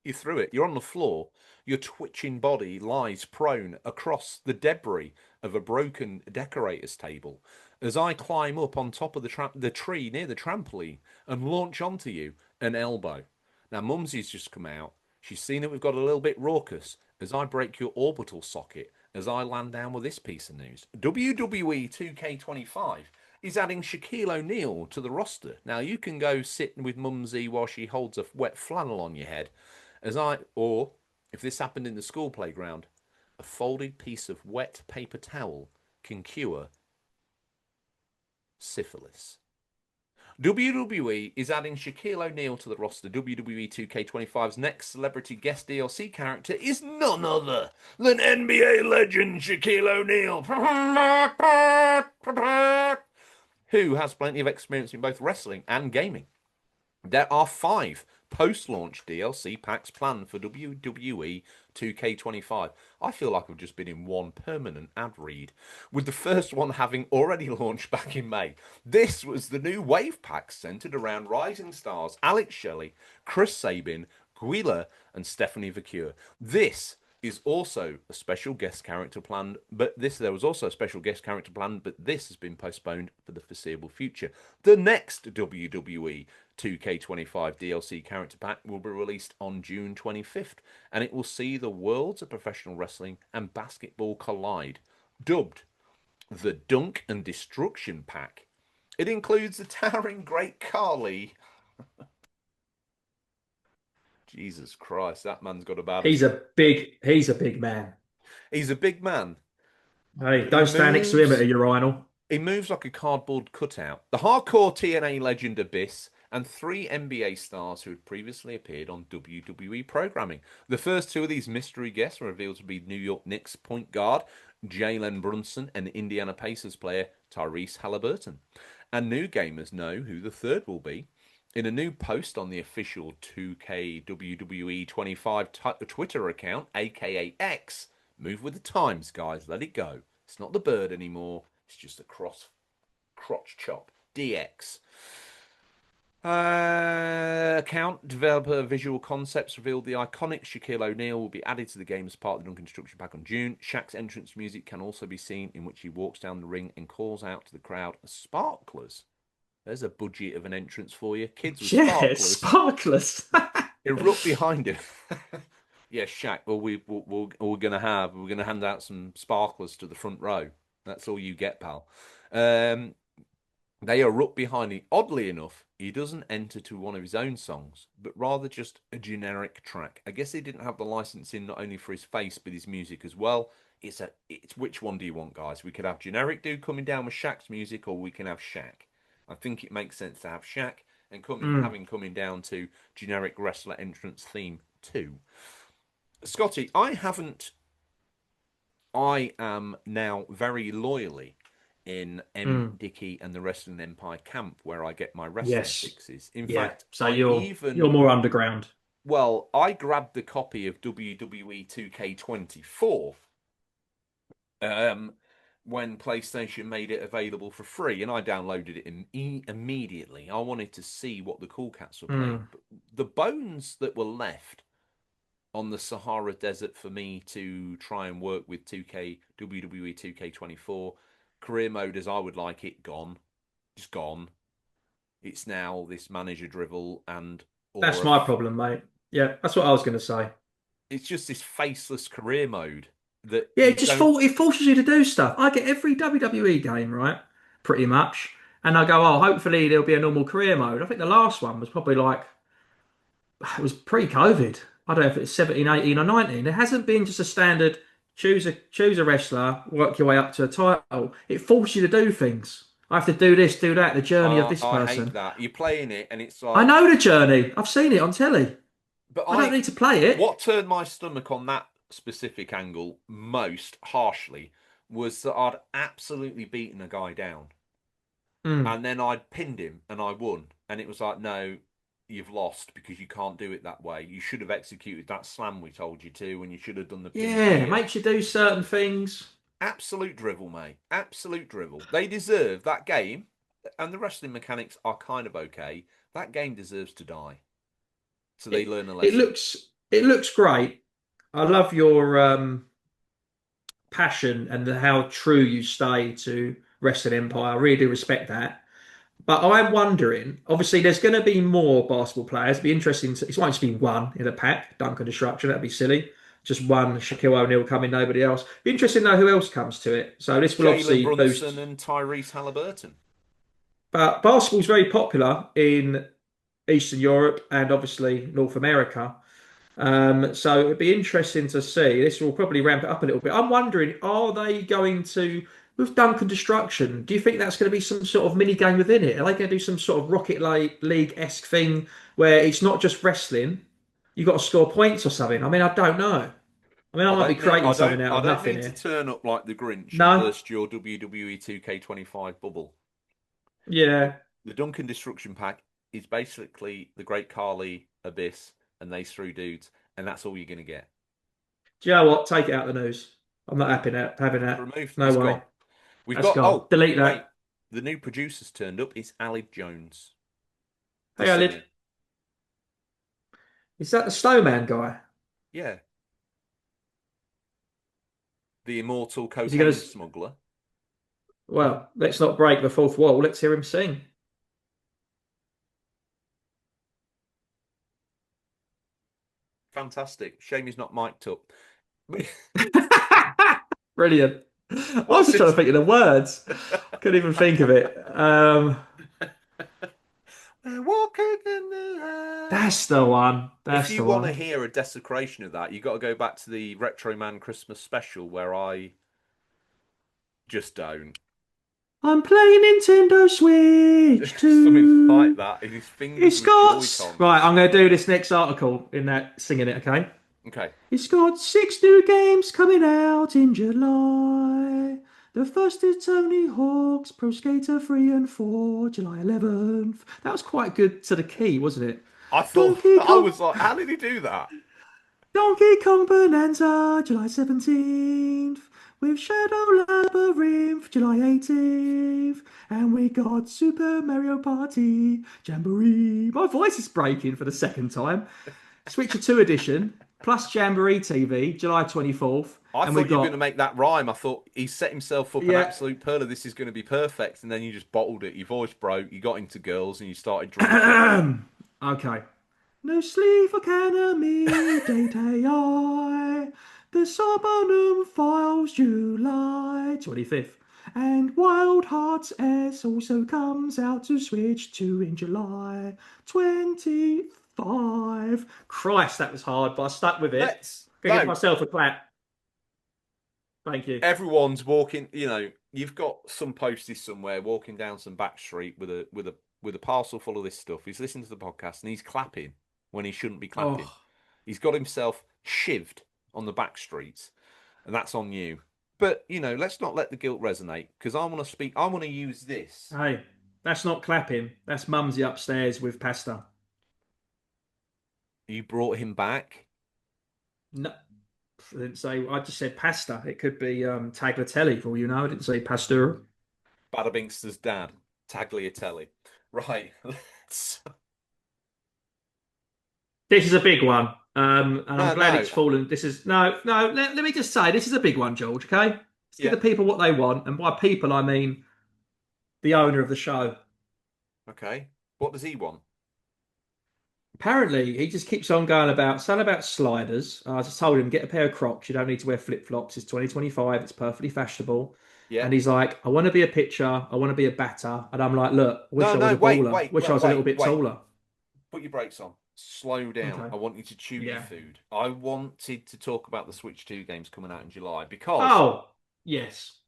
You threw it. You're on the floor. Your twitching body lies prone across the debris of a broken decorator's table as I climb up on top of the tree near the trampoline and launch onto you an elbow. Now, Mumsy's just come out. She's seen that we've got a little bit raucous as I break your orbital socket as I land down with this piece of news. WWE 2K25 is adding Shaquille O'Neal to the roster. Now, you can go sit with Mumsy while she holds a wet flannel on your head or if this happened in the school playground, a folded piece of wet paper towel can cure syphilis. WWE is adding Shaquille O'Neal to the roster. WWE 2K25's next celebrity guest DLC character is none other than NBA legend Shaquille O'Neal, who has plenty of experience in both wrestling and gaming. There are 5 post-launch DLC packs planned for WWE 2K25. I feel like I've just been in one permanent ad read, with the first one having already launched back in May. This was the new Wave pack centered around rising stars Alex Shelley, Chris Sabin, Guila, and Stephanie Vacure. This is also a special guest character planned, but there was also a special guest character planned, but this has been postponed for the foreseeable future. The next WWE 2K25 DLC character pack will be released on June 25th, and it will see the worlds of professional wrestling and basketball collide, dubbed the Dunk and Destruction Pack. It includes the towering Great Khali. Jesus Christ, that man's got about as He's a big man. he's a big man, Hey, but he don't stand next to him at a moves urinal. He moves like a cardboard cutout. The hardcore TNA legend Abyss and 3 NBA stars who had previously appeared on WWE programming. The first 2 of these mystery guests were revealed to be New York Knicks point guard Jalen Brunson and Indiana Pacers player Tyrese Halliburton. And new gamers know who the third will be. In a new post on the official 2K WWE 25 Twitter account, aka X, move with the times, guys. Let it go. It's not the bird anymore. It's just a crotch chop. DX. Account developer Visual Concepts revealed the iconic Shaquille O'Neal will be added to the game as part of the Dunk Construction Pack on June. Shaq's entrance music can also be seen, in which he walks down the ring and calls out to the crowd as sparklers. There's a budget of an entrance for you. Kids with Yeah, sparklers sparklers. erupt behind him. Yeah, Shaq. Well, we're gonna hand out some sparklers to the front row. That's all you get, pal. Um, they erupt behind him. Oddly enough, he doesn't enter to one of his own songs, but rather just a generic track. I guess he didn't have the licensing not only for his face but his music as well. It's which one do you want, guys? We could have generic dude coming down with Shaq's music, or we can have Shaq. I think it makes sense to have Shaq and Mm, having coming down to generic wrestler entrance theme too. Scotty, I haven't. I am now very loyally in M. mm. Dickey and the Wrestling Empire camp where I get my wrestling Yes. fixes. In Yeah. fact, So you're more underground. I grabbed the copy of WWE 2K24 um, when PlayStation made it available for free, and I downloaded it immediately. I wanted to see what the Cool Cats were playing. Mm. But the bones that were left on the Sahara Desert for me to try and work with 2K WWE 2K24 career mode as I would like it gone, just gone. It's now this manager drivel and That's or my problem, mate. Yeah, that's what I was going to say. it's just this faceless career mode that Yeah, you don't. it forces you to do stuff. I get every WWE game, right? Pretty much. And I go, oh, hopefully there'll be a normal career mode. I think the last one was probably like, it was pre-COVID. I don't know if it's 17, 18 or 19. There hasn't been just a standard choose a wrestler, work your way up to a title. It forces you to do things. I have to do this, do that, the journey of this I hate person. that you're playing it and it's I like know the journey. I've seen it on telly. But I don't need to play it. what turned my stomach on that specific angle most harshly was that I'd absolutely beaten a guy down, Mm. and then I'd pinned him and I won, and it was like, no, you've lost because you can't do it that way. You should have executed that slam we told you to, and you should have done the pin Yeah, here. makes you do certain things. Absolute drivel, mate. Absolute drivel. They deserve that game, and the wrestling mechanics are kind of okay. That game deserves to die, so they It learn a it lesson. looks great. I love your passion and how true you stay to Wrestling Empire. I really do respect that. But I'm wondering, obviously, there's going to be more basketball players. It'd be interesting to, it won't just be one in a pack, Duncan Destruction, that'd be silly. Just one Shaquille O'Neal coming, nobody else. Be interesting to know who else comes to it. So this will Jalen obviously Brunson boost. and Tyrese Halliburton. But basketball's very popular in Eastern Europe and obviously North America. So it'd be interesting to see. This will probably ramp it up a little bit. I'm wondering, are they going to, with Duncan Destruction, do you think that's going to be some sort of mini game within it? Are they going to do some sort of Rocket League-esque thing where it's not just wrestling, you've got to score points or something? I mean, I don't know. I mean, I might be creating something out I of don't nothing mean to here. turn up like the Grinch and No? burst your WWE 2K25 bubble. But Yeah. the Duncan Destruction pack is basically the Great Khali Abyss and they threw dudes, and that's all you're gonna get. Do you know what? Take it out of the news. I'm not happy that having It's that. removed. No It's way. gone. We've That's got gone. oh Delete mate, that. the new producer's turned up. It's Ali Jones, the Hey, Alid. singer. Is that the Snowman guy? Yeah, the immortal Is he going to? cocaine smuggler. Well, let's not break the fourth wall. Let's hear him sing. Fantastic. Shame he's not mic'd up. Brilliant. I was What's just trying to it? think of the words. Couldn't even think of it. We're walking in the air. That's the one. If That's you the want to one. hear a desecration of that, you got to go back to the Retro Man Christmas special where I just don't. I'm playing Nintendo Switch Something like 2. that. And his fingers It's with got. Joy Right, Cons. I'm going to do this next article in that singing it, okay? Okay. It's got 6 new games coming out in July. The first is Tony Hawk's Pro Skater 3 and 4, July 11th. That was quite good to the key, wasn't it? I thought, Donkey I Kong, was like, how did he do that? Donkey Kong Bonanza, July 17th. With Shadow Labyrinth, July 18th. And we got Super Mario Party Jamboree. My voice is breaking for the second time. Switcher 2 edition, plus Jamboree TV, July 24th. I And we thought you were going to got, make that rhyme. I thought he set himself up an yeah. absolute pearler. This is going to be perfect. And then you just bottled it. Your voice broke. You got into girls and you started drinking. Okay. No Sleep Academy, Date AI, The Sarbonum Files, July 25th. And Wild Hearts S also comes out to Switch 2 in July 25. Christ, that was hard, but I stuck with it. Let's Gonna give no. myself a clap. Thank you. Everyone's walking. You've got some postie somewhere walking down some back street with a parcel full of this stuff. He's listening to the podcast and he's clapping when he shouldn't be clapping. Oh, He's got himself shivved on the back streets, and that's on you. But let's not let the guilt resonate because I want to speak. I want to use this. hey, that's not clapping. That's Mumsy upstairs with pasta. You brought him back. No, I didn't say. I just said pasta. It could be tagliatelle for all you know. I didn't say pasta. Bada Binkster's dad, Tagliatelle. Right. This is a big one, and I'm No, glad no. it's fallen. This is no, no. Let me just say, this is a big one, George. Okay, let's give Yeah. the people what they want, and by people I mean the owner of the show. Okay. What does he want? Apparently, he just keeps on going about saying about sliders. I just told him get a pair of Crocs. You don't need to wear flip flops. It's 2025. It's perfectly fashionable. Yeah. And he's like, I want to be a pitcher. I want to be a batter. And I'm like, look, I wish No, I was no. a baller. Wish I was a little bit Wait. taller. Put your brakes on. Slow down. Okay. I want you to chew your Yeah. food. I wanted to talk about the Switch 2 games coming out in July because Oh, yes.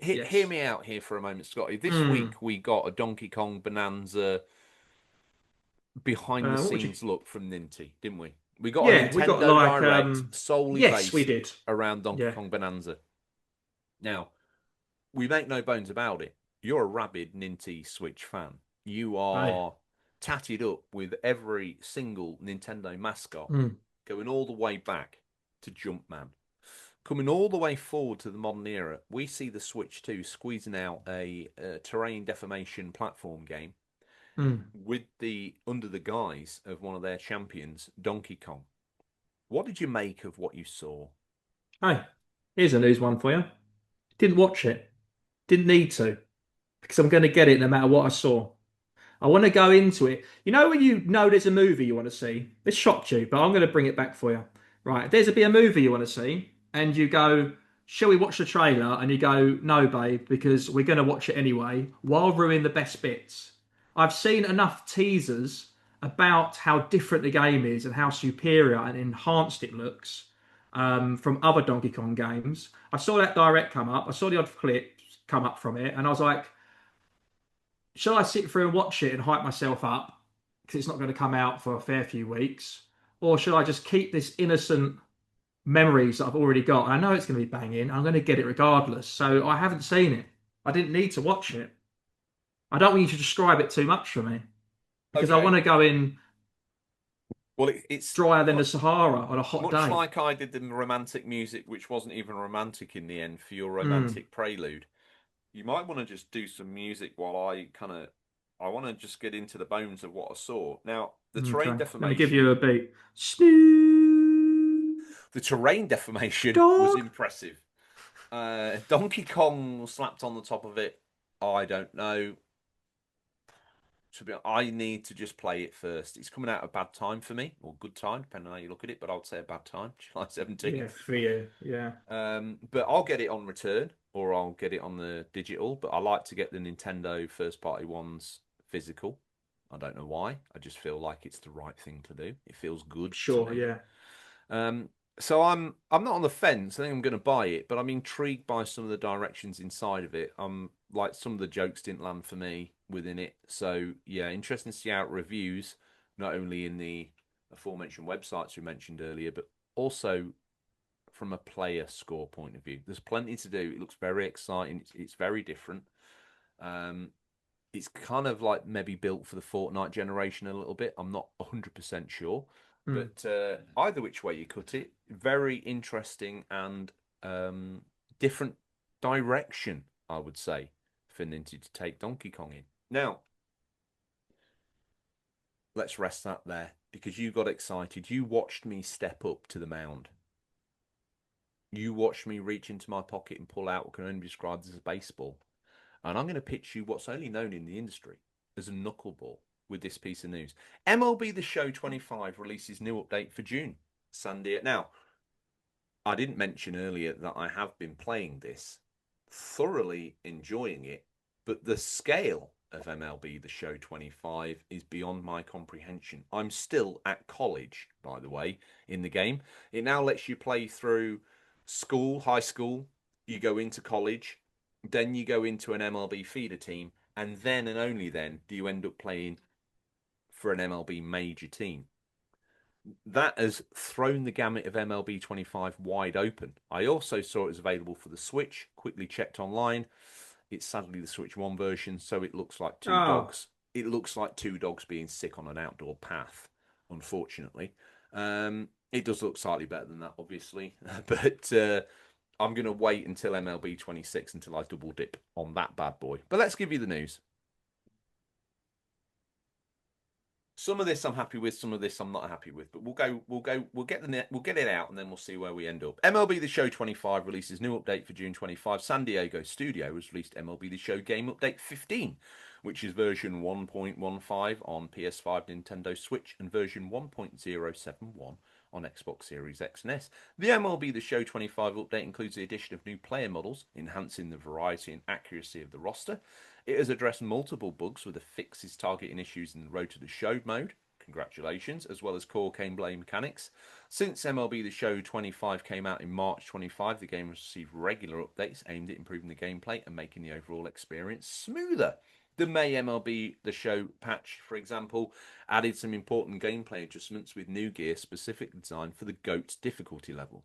hear Yes. me out here for a moment, Scotty. This Mm. week we got a Donkey Kong Bonanza behind the What would you? scenes look from Ninty, didn't we? We got a Yeah, we got Nintendo like Direct solely yes, we based did. around Donkey Yeah. Kong Bonanza. Now, we make no bones about it. You're a rabid Ninty Switch fan. You Aye. are tatted up with every single Nintendo mascot, Mm, going all the way back to Jumpman. Coming all the way forward to the modern era, we see the Switch 2 squeezing out a terrain deformation platform game mm. with the under the guise of one of their champions, Donkey Kong. What did you make of what you saw? Hey, here's a news one for you. Didn't watch it. Didn't need to because I'm going to get it no matter what I saw. I want to go into it. You know when you know there's a movie you want to see? This shocked you, but I'm going to bring it back for you. Right, there's a movie you want to see, and you go, "Shall we watch the trailer?" And you go, "No, babe, because we're going to watch it anyway." While ruin the best bits. I've seen enough teasers about how different the game is and how superior and enhanced it looks from other Donkey Kong games. I saw that direct come up. I saw the odd clips come up from it, and I was like, shall I sit through and watch it and hype myself up because it's not going to come out for a fair few weeks? Or should I just keep this innocent memories that I've already got? And I know it's going to be banging. I'm going to get it regardless. So I haven't seen it. I didn't need to watch it. I don't want you to describe it too much for me because I want Okay. to go in Well, it's drier than the Sahara on a hot much day. like I did the romantic music, which wasn't even romantic in the end for your Mm, romantic prelude. You might want to just do some music while I want to just get into the bones of what I saw. Now, okay. Let me give you a beat. Snoo, the terrain deformation was dog. impressive. Donkey Kong slapped on the top of it. I don't know. I need to just play it first. It's coming out a bad time for me, or good time, depending on how you look at it. But I would say a bad time, July Yeah, 17th. for you. Yeah. But I'll get it on return, or I'll get it on the digital. But I like to get the Nintendo first party ones physical. I don't know why. I just feel like it's the right thing to do. It feels good to Sure. me. Yeah. So I'm not on the fence. I think I'm going to buy it, but I'm intrigued by some of the directions inside of it. Like some of the jokes didn't land for me within it. So yeah, interesting to see how it reviews, not only in the aforementioned websites we mentioned earlier, but also from a player score point of view. There's plenty to do. It looks very exciting. It's very different. Um, it's kind of like maybe built for the Fortnite generation a little bit. I'm not 100% sure. Mm. But either which way you cut it, very interesting and different direction, I would say, for Ninja to take Donkey Kong in. Now, let's rest that there because you got excited. You watched me step up to the mound. You watched me reach into my pocket and pull out what can only be described as a baseball. And I'm going to pitch you what's only known in the industry as a knuckleball with this piece of news. MLB The Show 25 releases new update for June. Sandy. Now, I didn't mention earlier that I have been playing this, thoroughly enjoying it, but the scale of MLB The Show 25 is beyond my comprehension. I'm still at college, by the way, in the game. It now lets you play through school, high school, you go into college, then you go into an MLB feeder team, and then and only then do you end up playing for an MLB major team. That has thrown the gamut of MLB 25 wide open. I also saw it was available for the Switch, quickly checked online. It's sadly the Switch 1 version, so it looks like two Oh, dogs. It looks like two dogs being sick on an outdoor path, unfortunately. It does look slightly better than that, obviously, but I'm going to wait until MLB 26 until I double dip on that bad boy. But let's give you the news. Some of this I'm happy with, some of this I'm not happy with. But we'll get it out, and then we'll see where we end up. MLB The Show 25 releases new update for June 25. San Diego Studio has released MLB The Show Game Update 15, which is version 1.15 on PS5, Nintendo Switch, and version 1.071 on Xbox Series X and S. The MLB The Show 25 update includes the addition of new player models, enhancing the variety and accuracy of the roster. It has addressed multiple bugs with the fixes targeting issues in the Road to the Show mode. Congratulations, as well as core gameplay mechanics. Since MLB The Show 25 came out in March 25, the game has received regular updates aimed at improving the gameplay and making the overall experience smoother. The May MLB The Show patch, for example, added some important gameplay adjustments with new gear specifically designed for the GOAT difficulty level.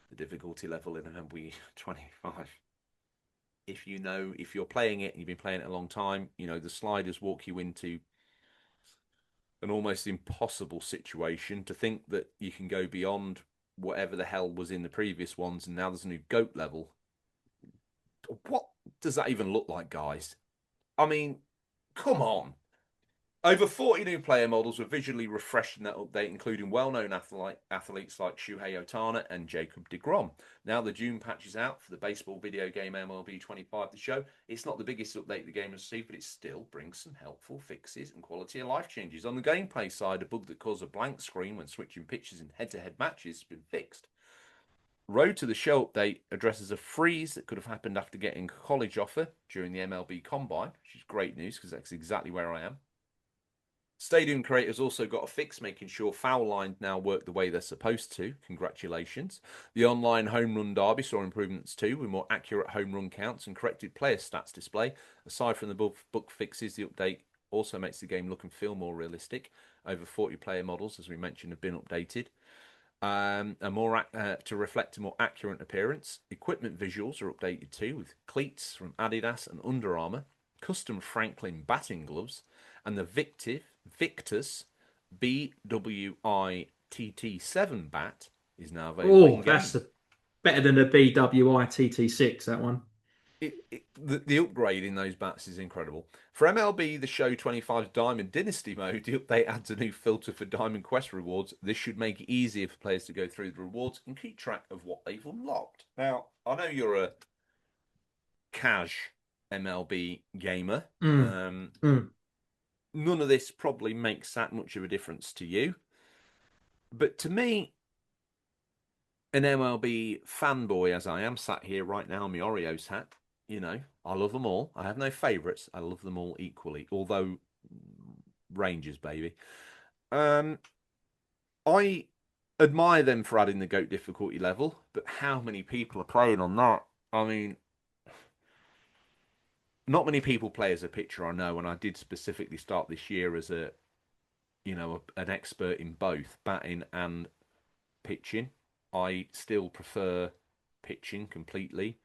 The difficulty level in MLB 25. If you're playing it and you've been playing it a long time, the sliders walk you into an almost impossible situation to think that you can go beyond whatever the hell was in the previous ones and now there's a new GOAT level. What does that even look like, guys? I mean, come on. Over 40 new player models were visually refreshed in that update, including well-known athletes like Shuhei Ohtani and Jacob deGrom. Now the June patch is out for the baseball video game MLB 25 The Show. It's not the biggest update the game has received, but it still brings some helpful fixes and quality of life changes. On the gameplay side, a bug that caused a blank screen when switching pitches in head-to-head matches has been fixed. Road to the Show update addresses a freeze that could have happened after getting a college offer during the MLB Combine, which is great news because that's exactly where I am. Stadium creators also got a fix, making sure foul lines now work the way they're supposed to. Congratulations. The online home run derby saw improvements too, with more accurate home run counts and corrected player stats display. Aside from the bug fixes, the update also makes the game look and feel more realistic. Over 40 player models, as we mentioned, have been updated. To reflect a more accurate appearance. Equipment visuals are updated too, with cleats from Adidas and Under Armour, custom Franklin batting gloves, and the Victus BWITT7 bat is now available in Oh, game. better than the BWITT6, that one. The upgrade in those bats is incredible. For MLB The Show 25's Diamond Dynasty mode, the update adds a new filter for Diamond Quest rewards. This should make it easier for players to go through the rewards and keep track of what they've unlocked. Now, I know you're a cash MLB gamer. None of this probably makes that much of a difference to you. But to me, an MLB fanboy as I am, sat here right now in my Oreos hat, I love them all. I have no favourites. I love them all equally. Although, Rangers, baby. I admire them for adding the GOAT difficulty level, but how many people are playing on that? I mean, not many people play as a pitcher, I know, and I did specifically start this year as an expert in both batting and pitching. I still prefer pitching completely,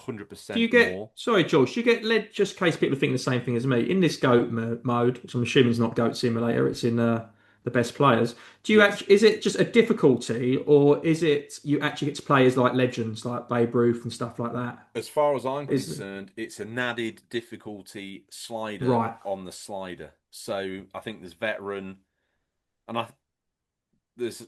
Do 100% you get, more. sorry, George, do you get led, just in case people think the same thing as me, in this GOAT mode, which I'm assuming is not GOAT Simulator, it's in the best players. Yes. Is it just a difficulty, or is it you actually get to play as like legends like Babe Ruth and stuff like that? As far as I'm Is concerned, it's an added difficulty slider right. on the slider. So I think there's veteran, and there's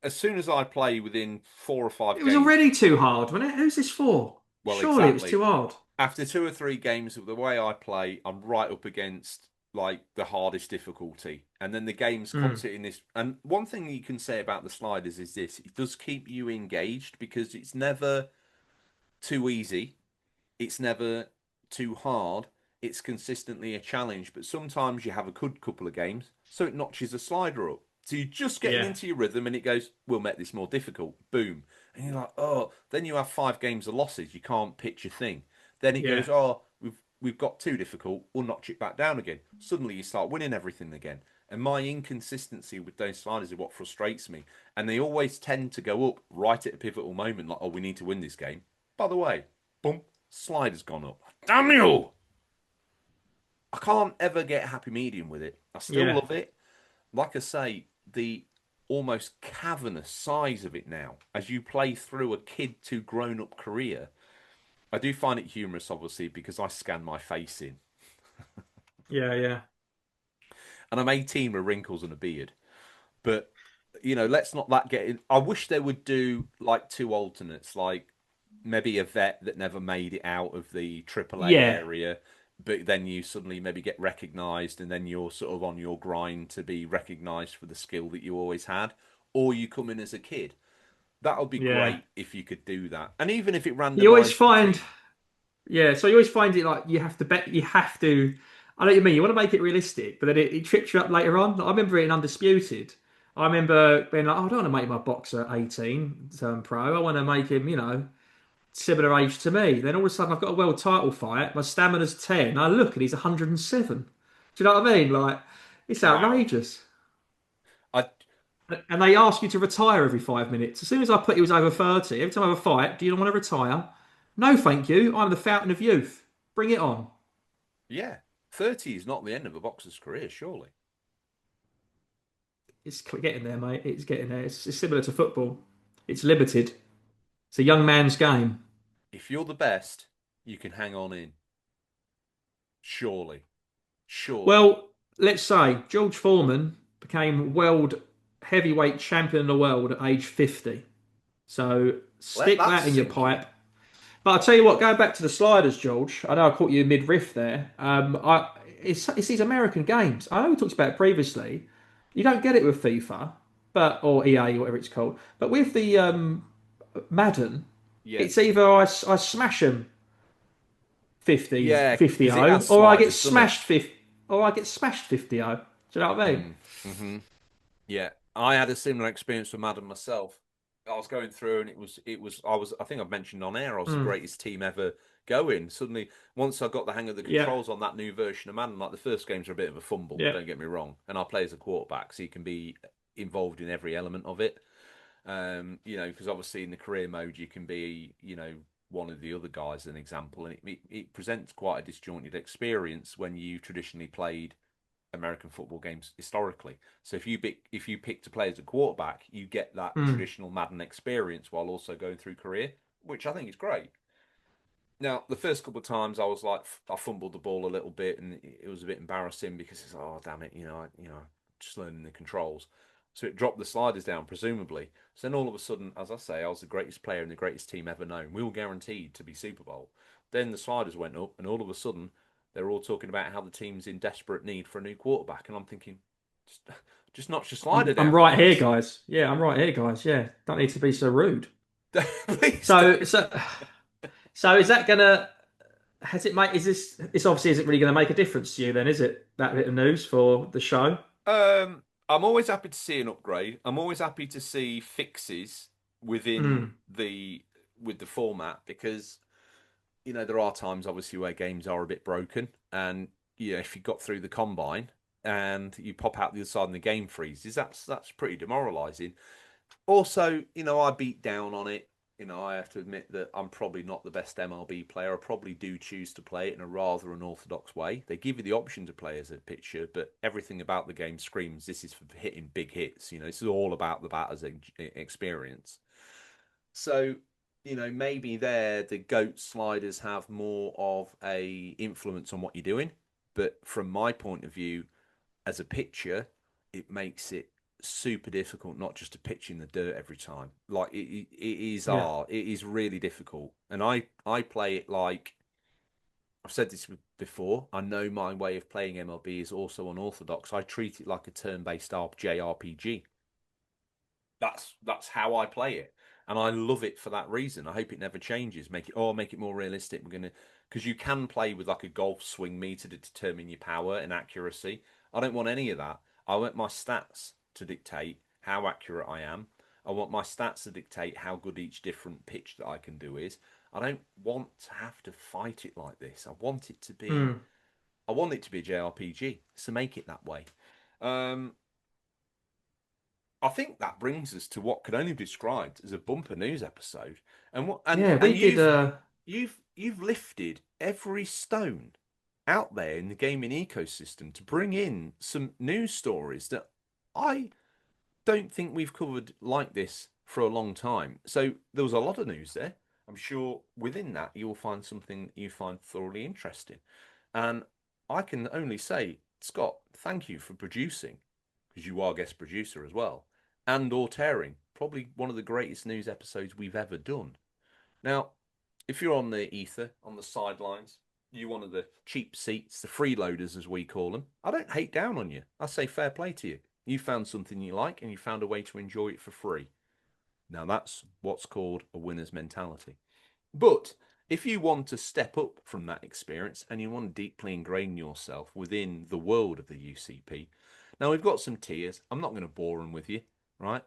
as soon as I play within 4 or 5 It was games. already too hard, wasn't it? Who's this for? Well, Surely it was exactly. too hard. After 2 or 3 games of the way I play, I'm right up against like the hardest difficulty. And then the game's Mm. constantly in this. And one thing you can say about the sliders is this: it does keep you engaged because it's never too easy, it's never too hard. It's consistently a challenge, but sometimes you have a good couple of games, so it notches the slider up. So you're just getting Yeah. into your rhythm, and it goes, "We'll make this more difficult." Boom, and you're like, "Oh!" Then you have 5 games of losses. You can't pitch a thing. Then it Yeah. goes, "Oh, we've got too difficult. We'll notch it back down again." Suddenly you start winning everything again. And my inconsistency with those sliders is what frustrates me. And they always tend to go up right at a pivotal moment, like, "Oh, we need to win this game." By the way, boom, slider's gone up. Damn you! I can't ever get a happy medium with it. I still Yeah. love it. Like I say, the almost cavernous size of it now, as you play through a kid to grown up career, I do find it humorous, obviously, because I scan my face in. Yeah. Yeah. And I'm 18 with wrinkles and a beard. But, let's not that get in. I wish they would do like 2 alternates, like maybe a vet that never made it out of the AAA Yeah. area, but then you suddenly maybe get recognized and then you're sort of on your grind to be recognized for the skill that you always had, or you come in as a kid. That would be Yeah. great if you could do that. And even if it You always randomized the find team. Yeah, so you always find it like you have to bet, you have to. I know what you mean. You want to make it realistic, but then it trips you up later on. I remember it in Undisputed. I remember being like, oh, I don't want to make my boxer 18 turn pro. I want to make him, similar age to me. Then all of a sudden I've got a world title fight. My stamina's 10. I look and he's 107. Do you know what I mean? Like, it's Wow. outrageous. I And they ask you to retire every 5 minutes. As soon as I put he was over 30, every time I have a fight, do you want to retire? No, thank you. I'm the fountain of youth. Bring it on. Yeah, 30 is not the end of a boxer's career, surely. It's getting there, mate. It's getting there. It's similar to football. It's limited. It's a young man's game. If you're the best, you can hang on in. Surely. Surely. Well, let's say George Foreman became world heavyweight champion of the world at age 50. So Let stick that that in your sink in. pipe. But I'll tell you what, going back to the sliders, George, I know I caught you mid riff there. It's these American games. I know we talked about it previously. You don't get it with FIFA, but or EA, whatever it's called. But with the Madden, Yeah. it's either I smash them 50 Yeah, 50 because it 0 has or I get sliders, doesn't it? smashed 50 or I get smashed 50 0. Do you know what I mean? Mm-hmm. Yeah, I had a similar experience with Madden myself. I was going through, and I think I've mentioned on air, I was the Mm, greatest team ever going. Suddenly, once I got the hang of the yeah, controls on that new version of Madden, like the first games are a bit of a fumble, yeah. don't get me wrong. And I play as a quarterback, so you can be involved in every element of it. Because obviously in the career mode you can be, one of the other guys, an example, and it presents quite a disjointed experience when you traditionally played American football games historically. So if you pick to play as a quarterback, you get that Mm, traditional Madden experience while also going through career, which I think is great. Now, the first couple of times I was like, I fumbled the ball a little bit, and it was a bit embarrassing because it's like, oh damn it, just learning the controls. So it dropped the sliders down, presumably. So then all of a sudden, as I say, I was the greatest player in the greatest team ever known. We were guaranteed to be Super Bowl. Then the sliders went up, and all of a sudden, they're all talking about how the team's in desperate need for a new quarterback, and I'm thinking, just, just notch your slider I'm down, right here, guys. guys. Yeah, I'm right here, guys. Yeah, don't need to be so rude. Please So, don't. so, so is that gonna? Has it made? Is this? This obviously isn't really going to make a difference to you, then, is it? That bit of news for the show. I'm always happy to see an upgrade. I'm always happy to see fixes within Mm, the with the format because there are times obviously where games are a bit broken, and if you got through the combine and you pop out the other side and the game freezes, that's pretty demoralizing. Also, I beat down on it. I have to admit that I'm probably not the best MLB player. I probably do choose to play it in a rather unorthodox way. They give you the option to play as a pitcher, but everything about the game screams this is for hitting big hits. This is all about the batter's experience. So, maybe there the goat sliders have more of a influence on what you're doing. But from my point of view, as a pitcher, it makes it super difficult not just to pitch in the dirt every time. Like it is yeah. hard. It is really difficult. And I play it like I've said this before. I know my way of playing MLB is also unorthodox. I treat it like a turn-based JRPG. That's how I play it, and I love it for that reason. I hope it never changes. Make it more realistic. We're gonna because you can play with like a golf swing meter to determine your power and accuracy. I don't want any of that. I want my stats to dictate how accurate I am. I want my stats to dictate how good each different pitch that I can do is. I don't want to have to fight it like this. Mm, I want it to be a JRPG. So make it that way. Um, I think that brings us to what can only be described as a bumper news episode. And what yeah. and We did. you've lifted every stone out there in the gaming ecosystem to bring in some news stories that I don't think we've covered like this for a long time. So there was a lot of news there. I'm sure within that you'll find something you find thoroughly interesting. And I can only say, Scott, thank you for producing, because you are guest producer as well, and or tearing. Probably one of the greatest news episodes we've ever done. Now, if you're on the ether, on the sidelines, you one of the cheap seats, the freeloaders as we call them, I don't hate down on you. I say fair play to you. You found something you like and you found a way to enjoy it for free. Now that's what's called a winner's mentality. But if you want to step up from that experience and you want to deeply ingrain yourself within the world of the UCP, now we've got some tiers. I'm not going to bore them with you, right?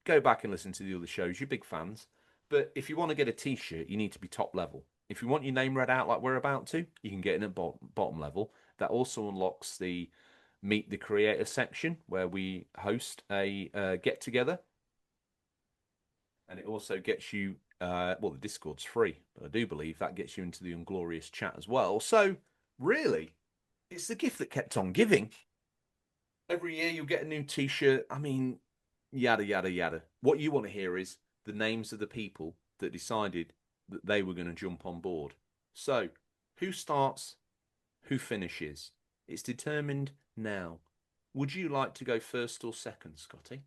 Go back and listen to the other shows. You're big fans. But if you want to get a T-shirt, you need to be top level. If you want your name read out like we're about to, you can get in at bottom level. That also unlocks the Meet the Creator section where we host a get together, and it also gets you. Well, the Discord's free, but I do believe that gets you into the Unglorious chat as well. So, really, it's the gift that kept on giving. Every year you get a new T-shirt. I mean, yada yada yada. What you want to hear is the names of the people that decided that they were going to jump on board. So, who starts? Who finishes? It's determined now. Would you like to go first or second, Scotty?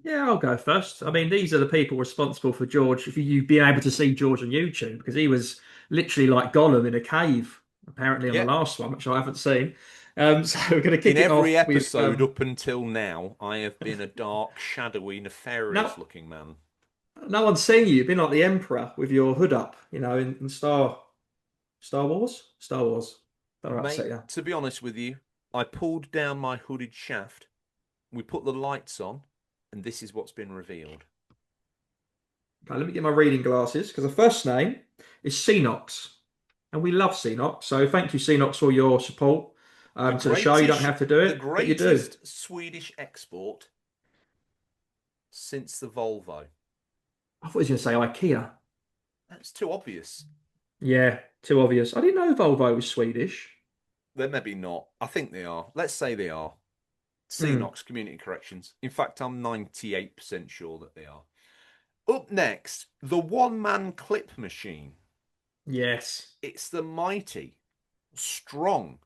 Yeah, I'll go first. I mean, these are the people responsible for George. For you being able to see George on YouTube, because he was literally like Gollum in a cave, apparently on the Yeah. last one, which I haven't seen. So we're going to In kick it every off with episode up until now, I have been a dark, shadowy, no, nefarious looking man. no one's seen you. You've been like the Emperor with your hood up, in Star Wars, Star Wars. Don't upset Mate, you. to be honest with you, I pulled down my hooded shaft, we put the lights on, and this is what's been revealed. Okay, let me get my reading glasses because the first name is Ceenox, and we love Ceenox. So thank you, Ceenox, for your support The to the show. You don't greatest, have to do the it, but you do. greatest Swedish export since the Volvo. I thought he was going to say IKEA. That's too obvious. Yeah, too obvious. I didn't know Volvo was Swedish. They're maybe not. I think they are. Let's say they are. Hmm. Cnox Community Corrections. In fact, I'm 98% sure that they are. Up next, the one man clip machine. Yes. It's the mighty, strong,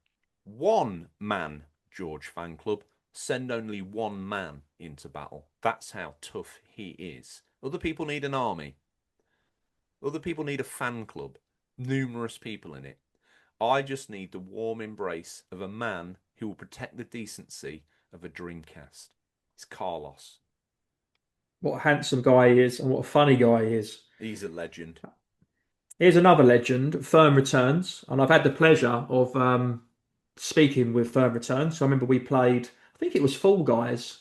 one man George fan club. Send only one man into battle. That's how tough he is. Other people need an army. Other people need a fan club. Numerous people in it. I just need the warm embrace of a man who will protect the decency of a Dreamcast. It's Carlos. What a handsome guy he is, and what a funny guy he is. He's a legend. Here's another legend, Firm Returns, and I've had the pleasure of speaking with Firm Returns. So I remember we played, I think it was Fall Guys,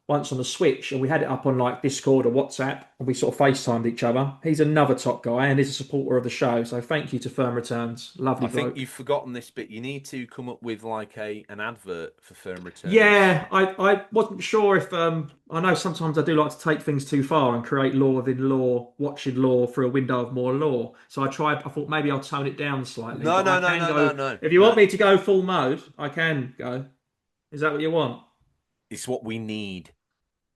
once on the Switch, and we had it up on like Discord or WhatsApp, and we sort of FaceTimed each other. He's another top guy, and he's a supporter of the show. So thank you to Firm Returns, lovely I think bloke. you've forgotten this bit. You need to come up with like an advert for Firm Returns. Yeah, I wasn't sure if I know sometimes I do like to take things too far and create law within law, watching law through a window of more law. So I thought maybe I'll tone it down slightly, No, but I no, no, can no, no, go no, if you want no. me to go full mode, I can go. Is that what you want? It's what we need.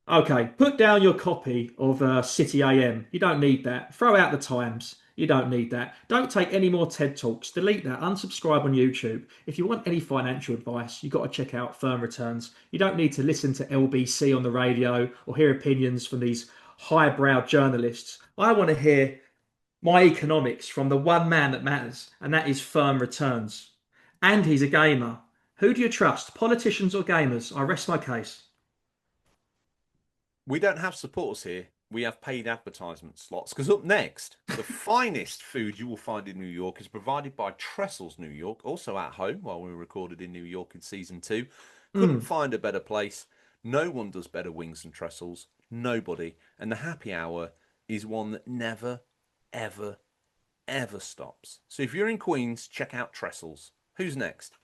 Okay, put down your copy of City AM. You don't need that. Throw out the Times. You don't need that. Don't take any more TED Talks. Delete that. Unsubscribe on YouTube. If you want any financial advice, you've got to check out Firm Returns. You don't need to listen to LBC on the radio or hear opinions from these highbrow journalists. I want to hear my economics from the one man that matters, and that is Firm Returns. And he's a gamer. Who do you trust, politicians or gamers? I rest my case. We don't have supporters here. We have paid advertisement slots. Because up next, the finest food you will find in New York is provided by Trestles New York, also at home while we recorded in New York in season 2. Couldn't Mm. find a better place. No one does better wings than Trestles. Nobody. And the happy hour is one that never, ever, ever stops. So if you're in Queens, check out Trestles. Who's next?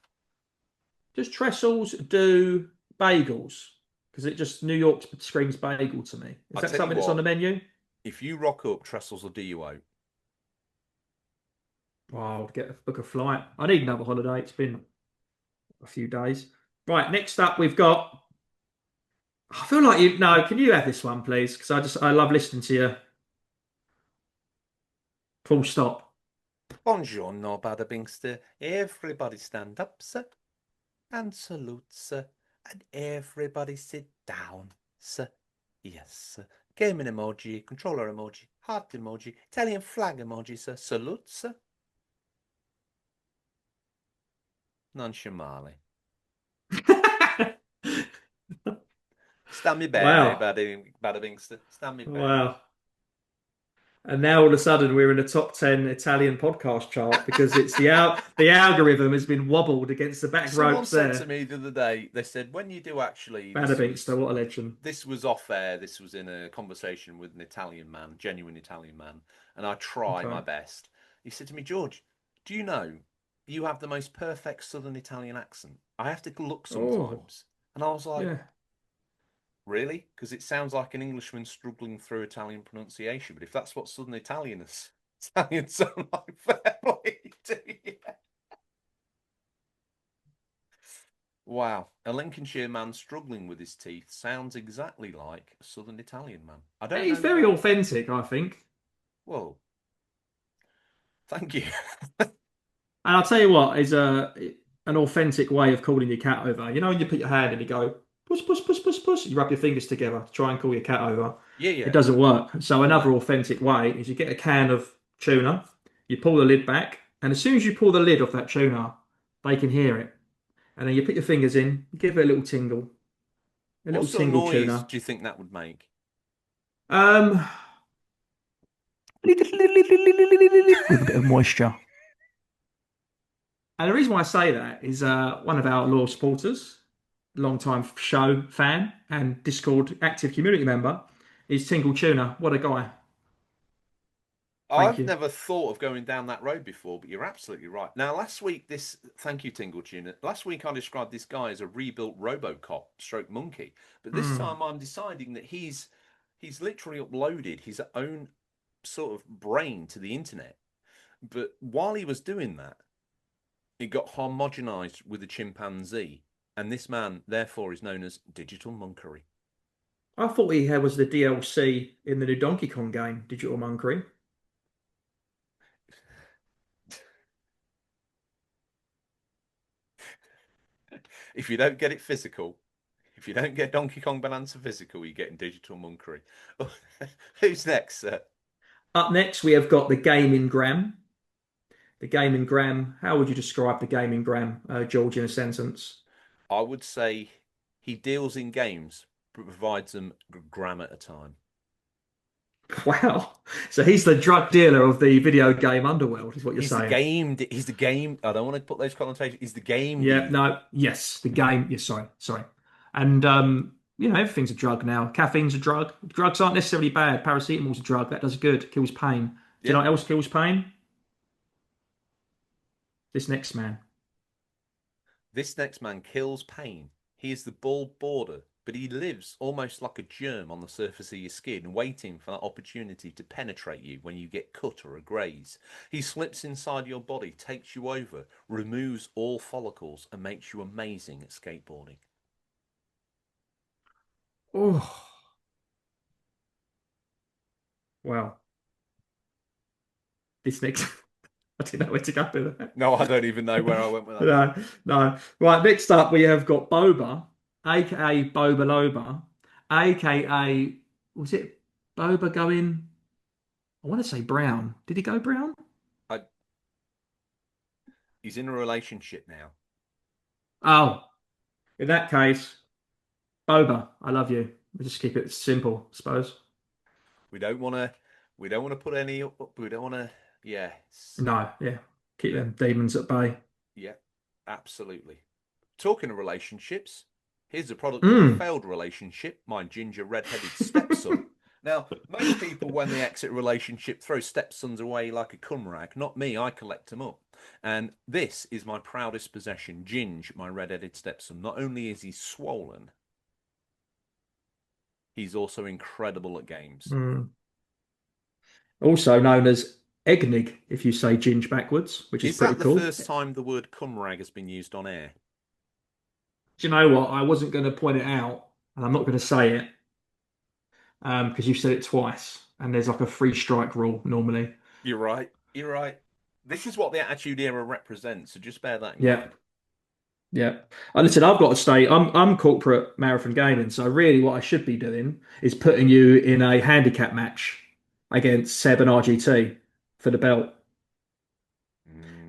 Does Trestles do bagels? Because it just New York screams bagel to me. Is I that tell you something that's on what, the menu? if you rock up, Trestles will do you out. Oh, I'll get a book a flight. I need another holiday. It's been a few days. Right, next up we've got. I feel like you. No, can you have this one, please? Because I love listening to you. Full stop. Buongiorno, bada bingster. Everybody stand up, sir, and salute, sir. And everybody sit down, sir. Yes, sir. Gaming emoji, controller emoji, heart emoji, Italian flag emoji, sir. Salute, sir. Non c'è male. Stammi bene, Wow, bada bingster. Stammi bene. wow. And now all of a sudden we're in the top 10 Italian podcast chart because it's the algorithm has been wobbled against the back Someone ropes said to there. me the other day, they said, when you do actually, Bada Binkster, what a legend. this was off air, this was in a conversation with an Italian man, genuine Italian man, and I try my Okay. best. He said to me, George, do you know you have the most perfect Southern Italian accent? I have to look Oh, sometimes. And I was like, yeah. really? Because it sounds like an Englishman struggling through Italian pronunciation. But if that's what Southern Italian is, Italians sound like, fair play to you. Wow, a Lincolnshire man struggling with his teeth sounds exactly like a Southern Italian man. I don't He's know very why. authentic, I think. Well, thank you. And I'll tell you what is an authentic way of calling your cat over. You know, when you put your hand and you go, puss, puss, puss, puss, puss, you rub your fingers together to try and call your cat over. Yeah, It yeah. doesn't work. So No. another authentic way is you get a can of tuna, you pull the lid back, and as soon as you pull the lid off that tuna, they can hear it. And then you put your fingers in, you give it a What little sort of tingle noise tuna. do you think that would make? Um, with a bit of moisture. And the reason why I say that is one of our loyal supporters, long-time show fan and Discord active community member, is Tingle Tuna. What a guy. Thank I've you. never thought of going down that road before, but you're absolutely right. Now, last week, thank you, Tingle Tuna. Last week, I described this guy as a rebuilt Robocop stroke monkey, but this Hmm. time I'm deciding that he's literally uploaded his own sort of brain to the internet. But while he was doing that, it got homogenized with a chimpanzee, and this man, therefore, is known as digital monkery. I thought he was the DLC in the new Donkey Kong game, Digital Monkery. If you don't get it physical, if you don't get Donkey Kong Bonanza physical, you get in digital monkery. Who's next, sir? Up next, we have got the Gaming Gram. The Gaming Gram. How would you describe the Gaming Gram, George, in a sentence? I would say he deals in games, but provides them gram at a time. Wow. So he's the drug dealer of the video game underworld, is what you're He's the saying. game. He's the game. I don't want to put those connotations. He's the game Yeah, dealer. no, yes, the game. Yes, sorry. And everything's a drug now. Caffeine's a drug. Drugs aren't necessarily bad. Paracetamol's a drug. That does good, kills pain. Do you know Yeah. what else kills pain? This next man. This next man kills pain. He is the bald border, but he lives almost like a germ on the surface of your skin, waiting for that opportunity to penetrate you when you get cut or a graze. He slips inside your body, takes you over, removes all follicles, and makes you amazing at skateboarding. Oh, wow. This next I didn't know where to go with that. No, I don't even know where I went with that. No, no. Right, next up we have got Boba, aka Boba Loba, aka was it Boba going? I want to say Brown. Did he go Brown? I, he's in a relationship now. Oh, in that case, Boba, I love you. We'll just keep it simple, I suppose. We don't want to. We don't want to put any up. We don't want to. Yeah, No, yeah. Keep them demons at bay. yeah, absolutely. Talking of relationships, here's a product of a Mm. failed relationship. My ginger red-headed stepson. Now, most people, when they exit a relationship, throw stepsons away like a cum rag. Not me. I collect them up. And this is my proudest possession, Ginge, my red-headed stepson. Not only is he swollen, he's also incredible at games. Mm. Also known as Egnig, if you say ginge backwards, which is Is pretty that the cool. first time the word cum rag has been used on air? Do you know what? I wasn't going to point it out, and I'm not going to say it because you've said it twice, and there's like a three strike rule normally. You're right. You're right. This is what the Attitude Era represents, so just bear that in Yeah, mind. yeah. And listen, I've got to stay. I'm corporate marathon gaming, so really what I should be doing is putting you in a handicap match against Seb and RGT for the belt.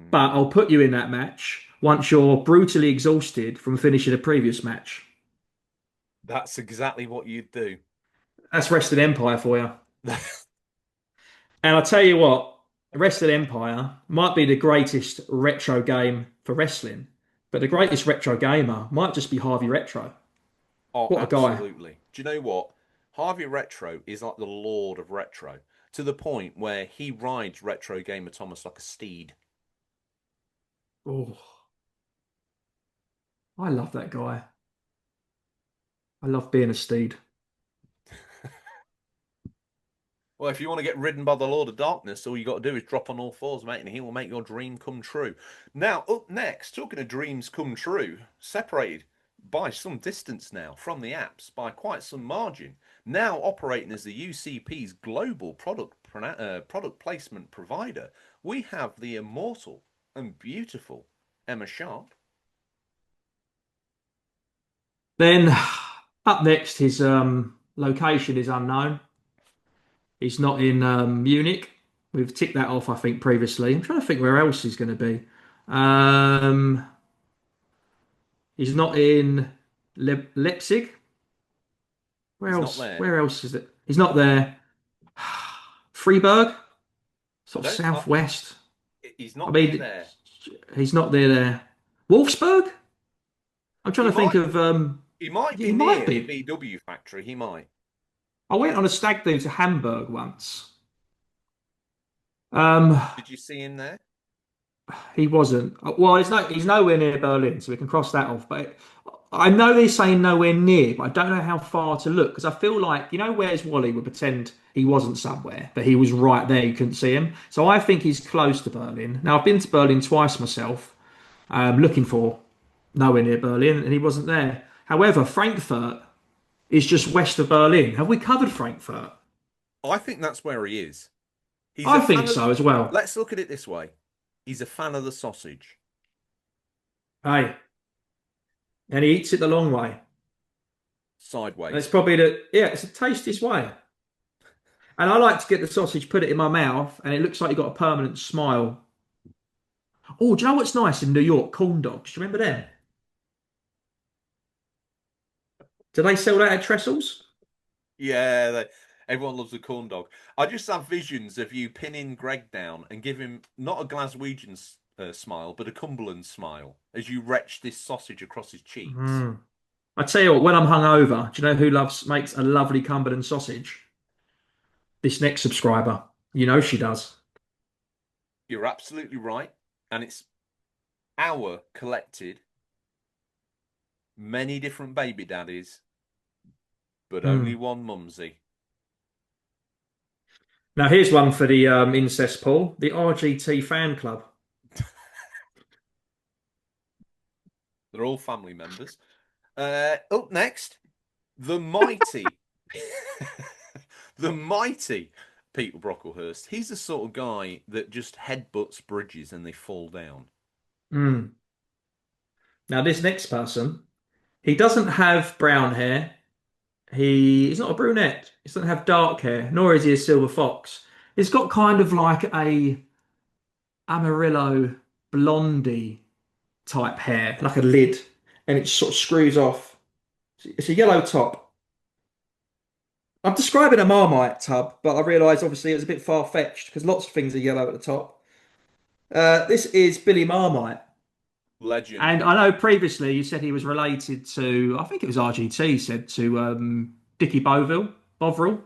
But I'll Mm, put you in that match once you're brutally exhausted from finishing a previous match. that's exactly what you'd do. That's Rested Empire for you. And I tell you what, Wrestling Empire might be the greatest retro game for wrestling, but the greatest retro gamer might just be Harvey Retro. Oh, What a guy. absolutely. Do you know what? Harvey Retro is like the lord of retro to the point where he rides Retro Gamer Thomas like a steed. Oh, I love that guy. I love being a steed. Well, if you want to get ridden by the Lord of Darkness, all you got to do is drop on all fours, mate, and he will make your dream come true. Now, up next, talking of dreams come true, separated by some distance now from the apps by quite some margin, now operating as the UCP's global product placement provider, we have the immortal and beautiful Emma Sharp. Then up next, his location is unknown. He's not in Munich. We've ticked that off, I think, previously. I'm trying to think where else he's going to be. Um, he's not in Leipzig. Where He's not else? there. Where else is it? He's not there. Freiburg, I sort of don't. southwest. He's I not near mean, there. he's not there. There. Wolfsburg. I'm trying He to think might. of. He might Yeah, be he might near the be. VW factory. He might. I went on a stag do to Hamburg once. Um, Did you see him there? he wasn't. Well, he's nowhere near Berlin, so we can cross that off. But I know they're saying nowhere near, but I don't know how far to look because I feel like where's Wally would pretend he wasn't somewhere, but he was right there. You couldn't see him. So I think he's close to Berlin. Now I've been to Berlin twice myself, looking for nowhere near Berlin, and he wasn't there. However, Frankfurt is just west of Berlin. Have we covered Frankfurt? I think that's where he is. He's a I think fan of. so as well. Let's look at it this way. He's a fan of the sausage. Hey, and he eats it the long way. And it's Sideways. probably it's the tastiest way. And I like to get the sausage, put it in my mouth, and it looks like you've got a permanent smile. Oh, do you know what's nice in New York? Corn dogs. Do you remember them? Do they sell that at Trestles? Yeah, everyone loves a corn dog. I just have visions of you pinning Greg down and give him not a Glaswegian smile, but a Cumberland smile as you retch this sausage across his cheeks. Mm. I tell you what, when I'm hungover, do you know who makes a lovely Cumberland sausage? This next subscriber. You know she does. You're absolutely right. And it's our collected, many different baby daddies, but only Mm. one mumsy. Now here's one for the incest pool, the RGT fan club. They're all family members. Up next, the mighty, the mighty Peter Brocklehurst. He's the sort of guy that just headbutts bridges and they fall down. Mm. Now this next person, he doesn't have brown hair. He's not a brunette. He doesn't have dark hair, nor is he a silver fox. He's got kind of like a Amarillo blondie type hair, like a lid, and it sort of screws off. It's a yellow top. I'm describing a Marmite tub, but I realised obviously it's a bit far-fetched because lots of things are yellow at the top. This is Billy Marmite. Legend. And I know previously you said he was related to, I think it was RGT said to Dickie Bovril,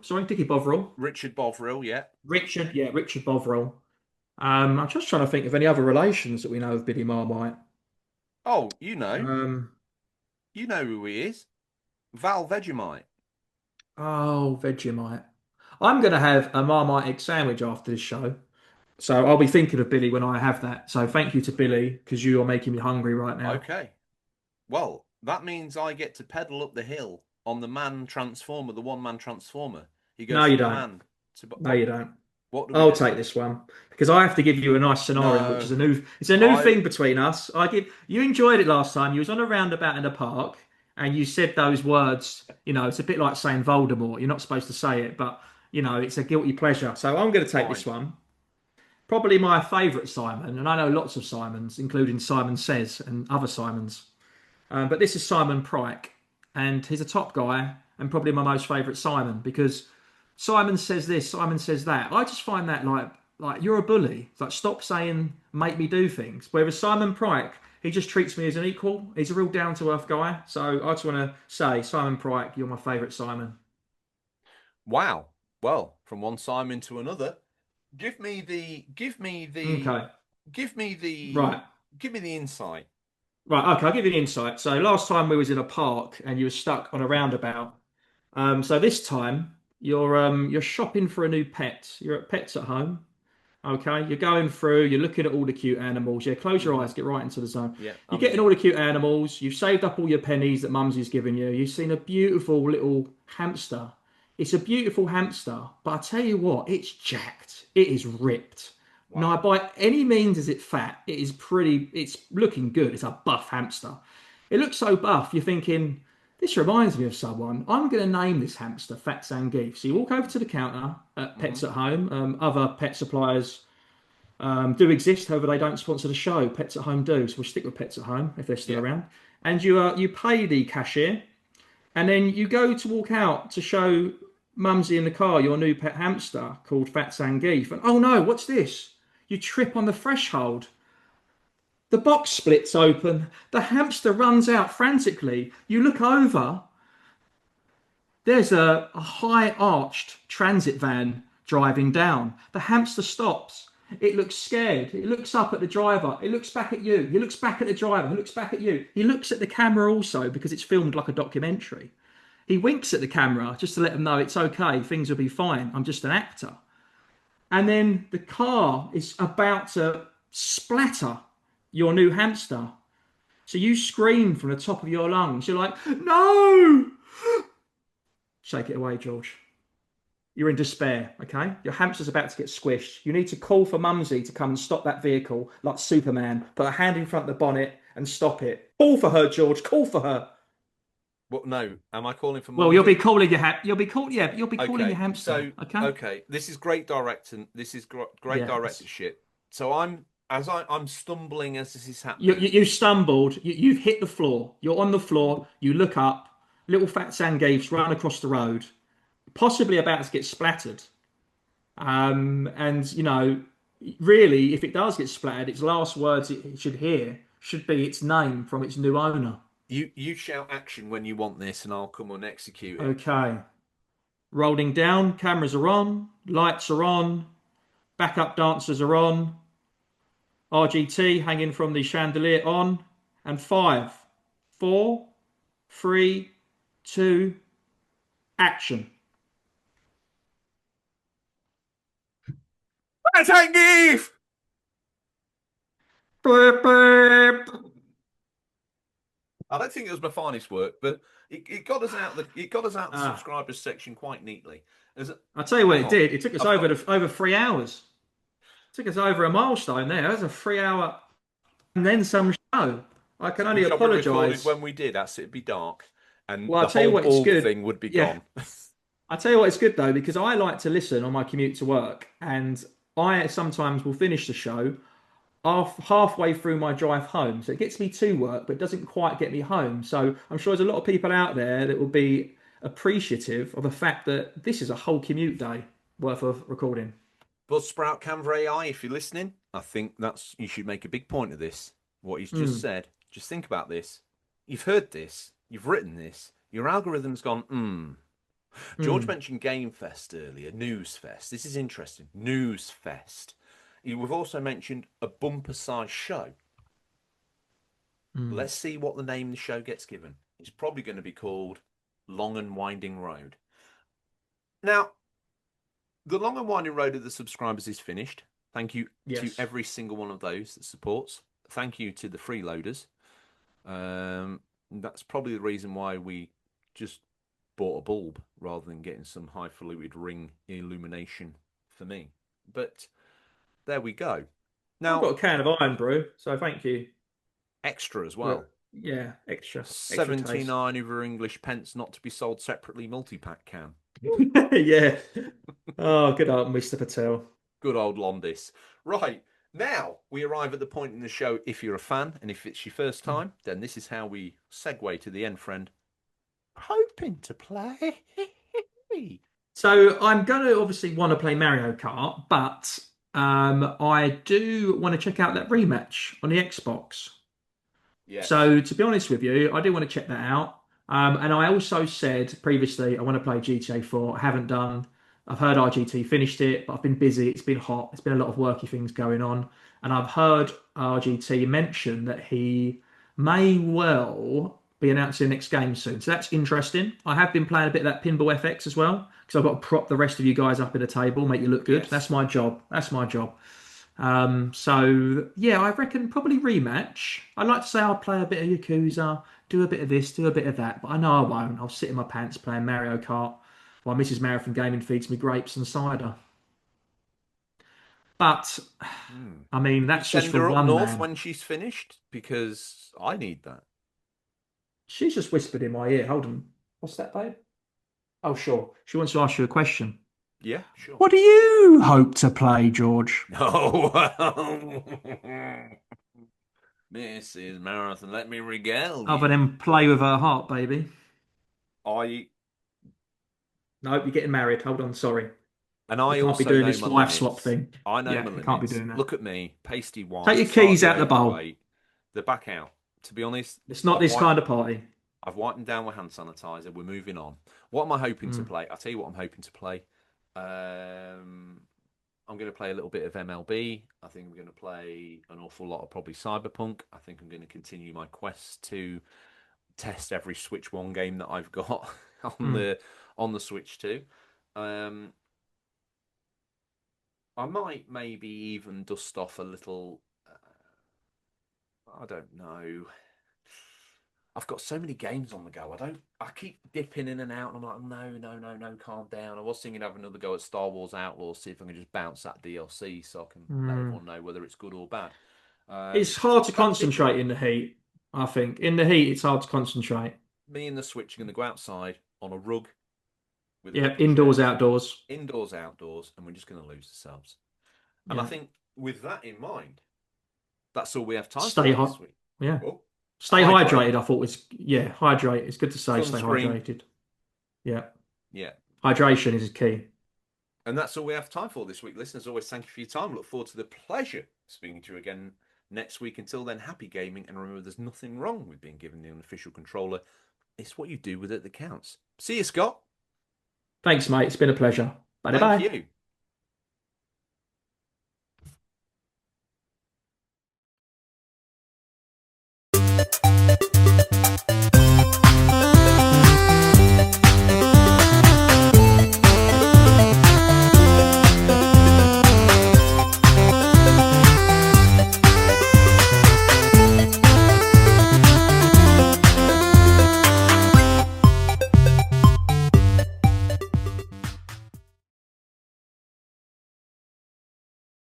sorry, Dickie Bovril. Richard Bovril, yeah. Richard Bovril. I'm just trying to think of any other relations that we know of Billy Marmite. Oh, Um, you know who he is. Val Vegemite. oh, Vegemite. I'm going to have a Marmite egg sandwich after this show. So I'll be thinking of Billy when I have that. So thank you to Billy because you are making me hungry right now. Okay. Well, that means I get to pedal up the hill on the man transformer, the one man transformer. He No, goes you from don't. man to No, you don't. what do we I'll do? take this one because I have to give you a nice scenario, which No. is a new I thing between us. I give you enjoyed it last time. You was on a roundabout in the park and you said those words. It's a bit like saying Voldemort. You're not supposed to say it, but it's a guilty pleasure. So I'm going to take fine. this one. Probably my favourite Simon, and I know lots of Simons, including Simon Says and other Simons. But this is Simon Pryke, and he's a top guy and probably my most favourite Simon because Simon says this, Simon says that. I just find that like you're a bully. It's like stop saying make me do things. Whereas Simon Pryke, he just treats me as an equal. He's a real down to earth guy. So I just want to say, Simon Pryke, you're my favourite Simon. Wow. Well, from one Simon to another, give me the give me the Okay, give me right. the give me the insight. Right, okay, I'll give you an insight. So last time we was in a park and you were stuck on a roundabout. So this time you're shopping for a new pet. You're at Pets at Home. Okay, you're going through, you're looking at all the cute animals. Yeah, close your Hmm. eyes, get right into the zone. Yeah, You're I'm with getting you. all the cute animals. You've saved up all your pennies that Mumsy's given you. You've seen a beautiful little hamster. It's a beautiful hamster, but I tell you what, it's jacked. It is ripped. Now, Wow. by any means is it fat. It is pretty, it's looking good. It's a buff hamster. It looks so buff, you're thinking, this reminds me of someone. I'm going to name this hamster Fat Zangief. So you walk over to the counter at Hmm. Pets at Home. Other pet suppliers do exist, however, they don't sponsor the show. Pets at Home do, so we'll stick with Pets at Home if they're still Yeah. around. And you pay the cashier, and then you go to walk out to show Mumsy in the car your new pet hamster called Fat Zangief. And oh no, what's this? You trip on the threshold. The box splits open. The hamster runs out frantically. You look over, there's a high arched transit van driving down. The hamster stops. It looks scared. It looks up at the driver. It looks back at you. He looks back at the driver. He looks back at you. He looks at the camera also because it's filmed like a documentary. He winks at the camera just to let them know it's okay. Things will be fine. I'm just an actor. And then the car is about to splatter your new hamster. So you scream from the top of your lungs. You're like, no! Shake it away, George. You're in despair, okay? Your hamster's about to get squished. You need to call for Mumsy to come and stop that vehicle like Superman. Put a hand in front of the bonnet and stop it. Call for her, George. Call for her. Well, no. Am I calling for Well, you'll be Mumsy? calling your you'll be call yeah, but you'll be calling your Okay. hamster, So, okay? okay. This is great directing. This is great Yeah. directorship. So I'm stumbling as this is You, happening. you, you stumbled. You've hit the floor. You're on the floor. You look up. Little fat Zangief's run across the road, possibly about to get splattered. And really, if it does get splattered, its last words it should hear should be its name from its new owner. You shout action when you want this, and I'll come and execute it. Okay. Rolling down, cameras are on, lights are on, backup dancers are on, RGT hanging from the chandelier on, and five, four, three, two, action. Zangief! Beep, beep. I don't think it was my finest work, but it got us out it got us out the Ah, subscribers section quite neatly. As I'll tell you what hang it on, did. It took us I've got over 3 hours. It took us over a milestone there. That was a 3 hour and then some show. I can only which I've recorded apologise. when we did. That's it'd be dark, and Well, the I'll tell you whole what, it's bulb good. thing would be Yeah, gone. I'll tell you what, it's good though, because I like to listen on my commute to work, and I sometimes will finish the show halfway through my drive home. So it gets me to work, but doesn't quite get me home. So I'm sure there's a lot of people out there that will be appreciative of the fact that this is a whole commute day worth of recording. Buzzsprout Canva AI, if you're listening, I think that's you should make a big point of this. What he's just Mm, said. Just think about this. You've heard this. You've written this. Your algorithm's gone. George mm, mentioned Game Fest earlier, News Fest. This is interesting. News Fest. We've also mentioned a bumper size show. mm. Let's see what the name the show gets given. It's probably going to be called Long and Winding Road. Now, the Long and Winding Road of the subscribers is finished. Thank you to Yes. every single one of those that supports. Thank you to the freeloaders. That's probably the reason why we just bought a bulb rather than getting some highfalutin ring illumination for me. But there we go. I've got Now, a can of iron brew, so thank you. extra as well. But yeah, extra taste. 79 over English pence not to be sold separately multi-pack can. Yeah. Oh, good old Mr. Patel. Good old Londis. Right, now we arrive at the point in the show, if you're a fan and if it's your first time, then this is how we segue to the end, friend. Hoping to play. So I'm going to obviously want to play Mario Kart, but I do want to check out that rematch on the Xbox. Yes. So to be honest with you, I do want to check that out. And I also said previously I want to play GTA 4. I haven't done. I've heard RGT finished it, but I've been busy. It's been hot. It's been a lot of worky things going on. And I've heard RGT mention that he may well be announcing the next game soon. So that's interesting. I have been playing a bit of that Pinball FX as well, because I've got to prop the rest of you guys up at a table, make you look good. Yes. That's my job. That's my job. So yeah, I reckon probably rematch. I'd like to say I'll play a bit of Yakuza, do a bit of this, do a bit of that, but I know I won't. I'll sit in my pants playing Mario Kart while Mrs. Marathon Gaming feeds me grapes and cider. But Hmm. I mean, You that's just send for her up one north man. when she's finished because I need that. She's just whispered in my ear. Hold on. What's that, babe? Oh, sure. She wants to ask you a question. Yeah, sure. What do you hope to play, George? No. Mrs. Marathon, let me regale Other you. than play with her heart, baby. I No, you're getting married. Hold on, sorry. and We I can't be also doing know this my wife swap limits. thing. I know Yeah, my we can't be limits. doing that. Look at me, pasty Take white, your keys slightly out the bowl. overweight. They're back out. To be honest, It's not I've this wiped kind of party. I've wiped them down with hand sanitizer. We're moving on. What am I hoping to Mm, play? I'll tell you what I'm hoping to play. I'm going to play a little bit of MLB. I think I'm going to play an awful lot of probably Cyberpunk. I think I'm going to continue my quest to test every Switch One game that I've got on mm. the Switch too. Um, I might maybe even dust off a little. I don't know. I've got so many games on the go. I don't. I keep dipping in and out, and I'm like, no, no, no, no, calm down. I was thinking of having another go at Star Wars Outlaws, see if I can just bounce that DLC, so I can let Mm. everyone know whether it's good or bad. It's So hard to that's it, concentrate really. in the heat, I think. In the heat, it's hard to concentrate. Me and the Switch are going to go outside on a rug with a Yeah, couple of indoors, chairs, outdoors. indoors, outdoors, and we're just going to lose ourselves. And I Yeah. think with that in mind, that's all we have time Stay for hot. this week. Yeah. Well, Stay hydrate, hydrated, I thought was, yeah, hydrate. It's good to say stay sunscreen. hydrated. Yeah. Yeah. Hydration is key. And that's all we have time for this week. Listeners, always thank you for your time. Look forward to the pleasure of speaking to you again next week. Until then, happy gaming. And remember, there's nothing wrong with being given the unofficial controller. It's what you do with it that counts. See you, Scott. Thanks, mate. It's been a pleasure. Bye Thank bye. you.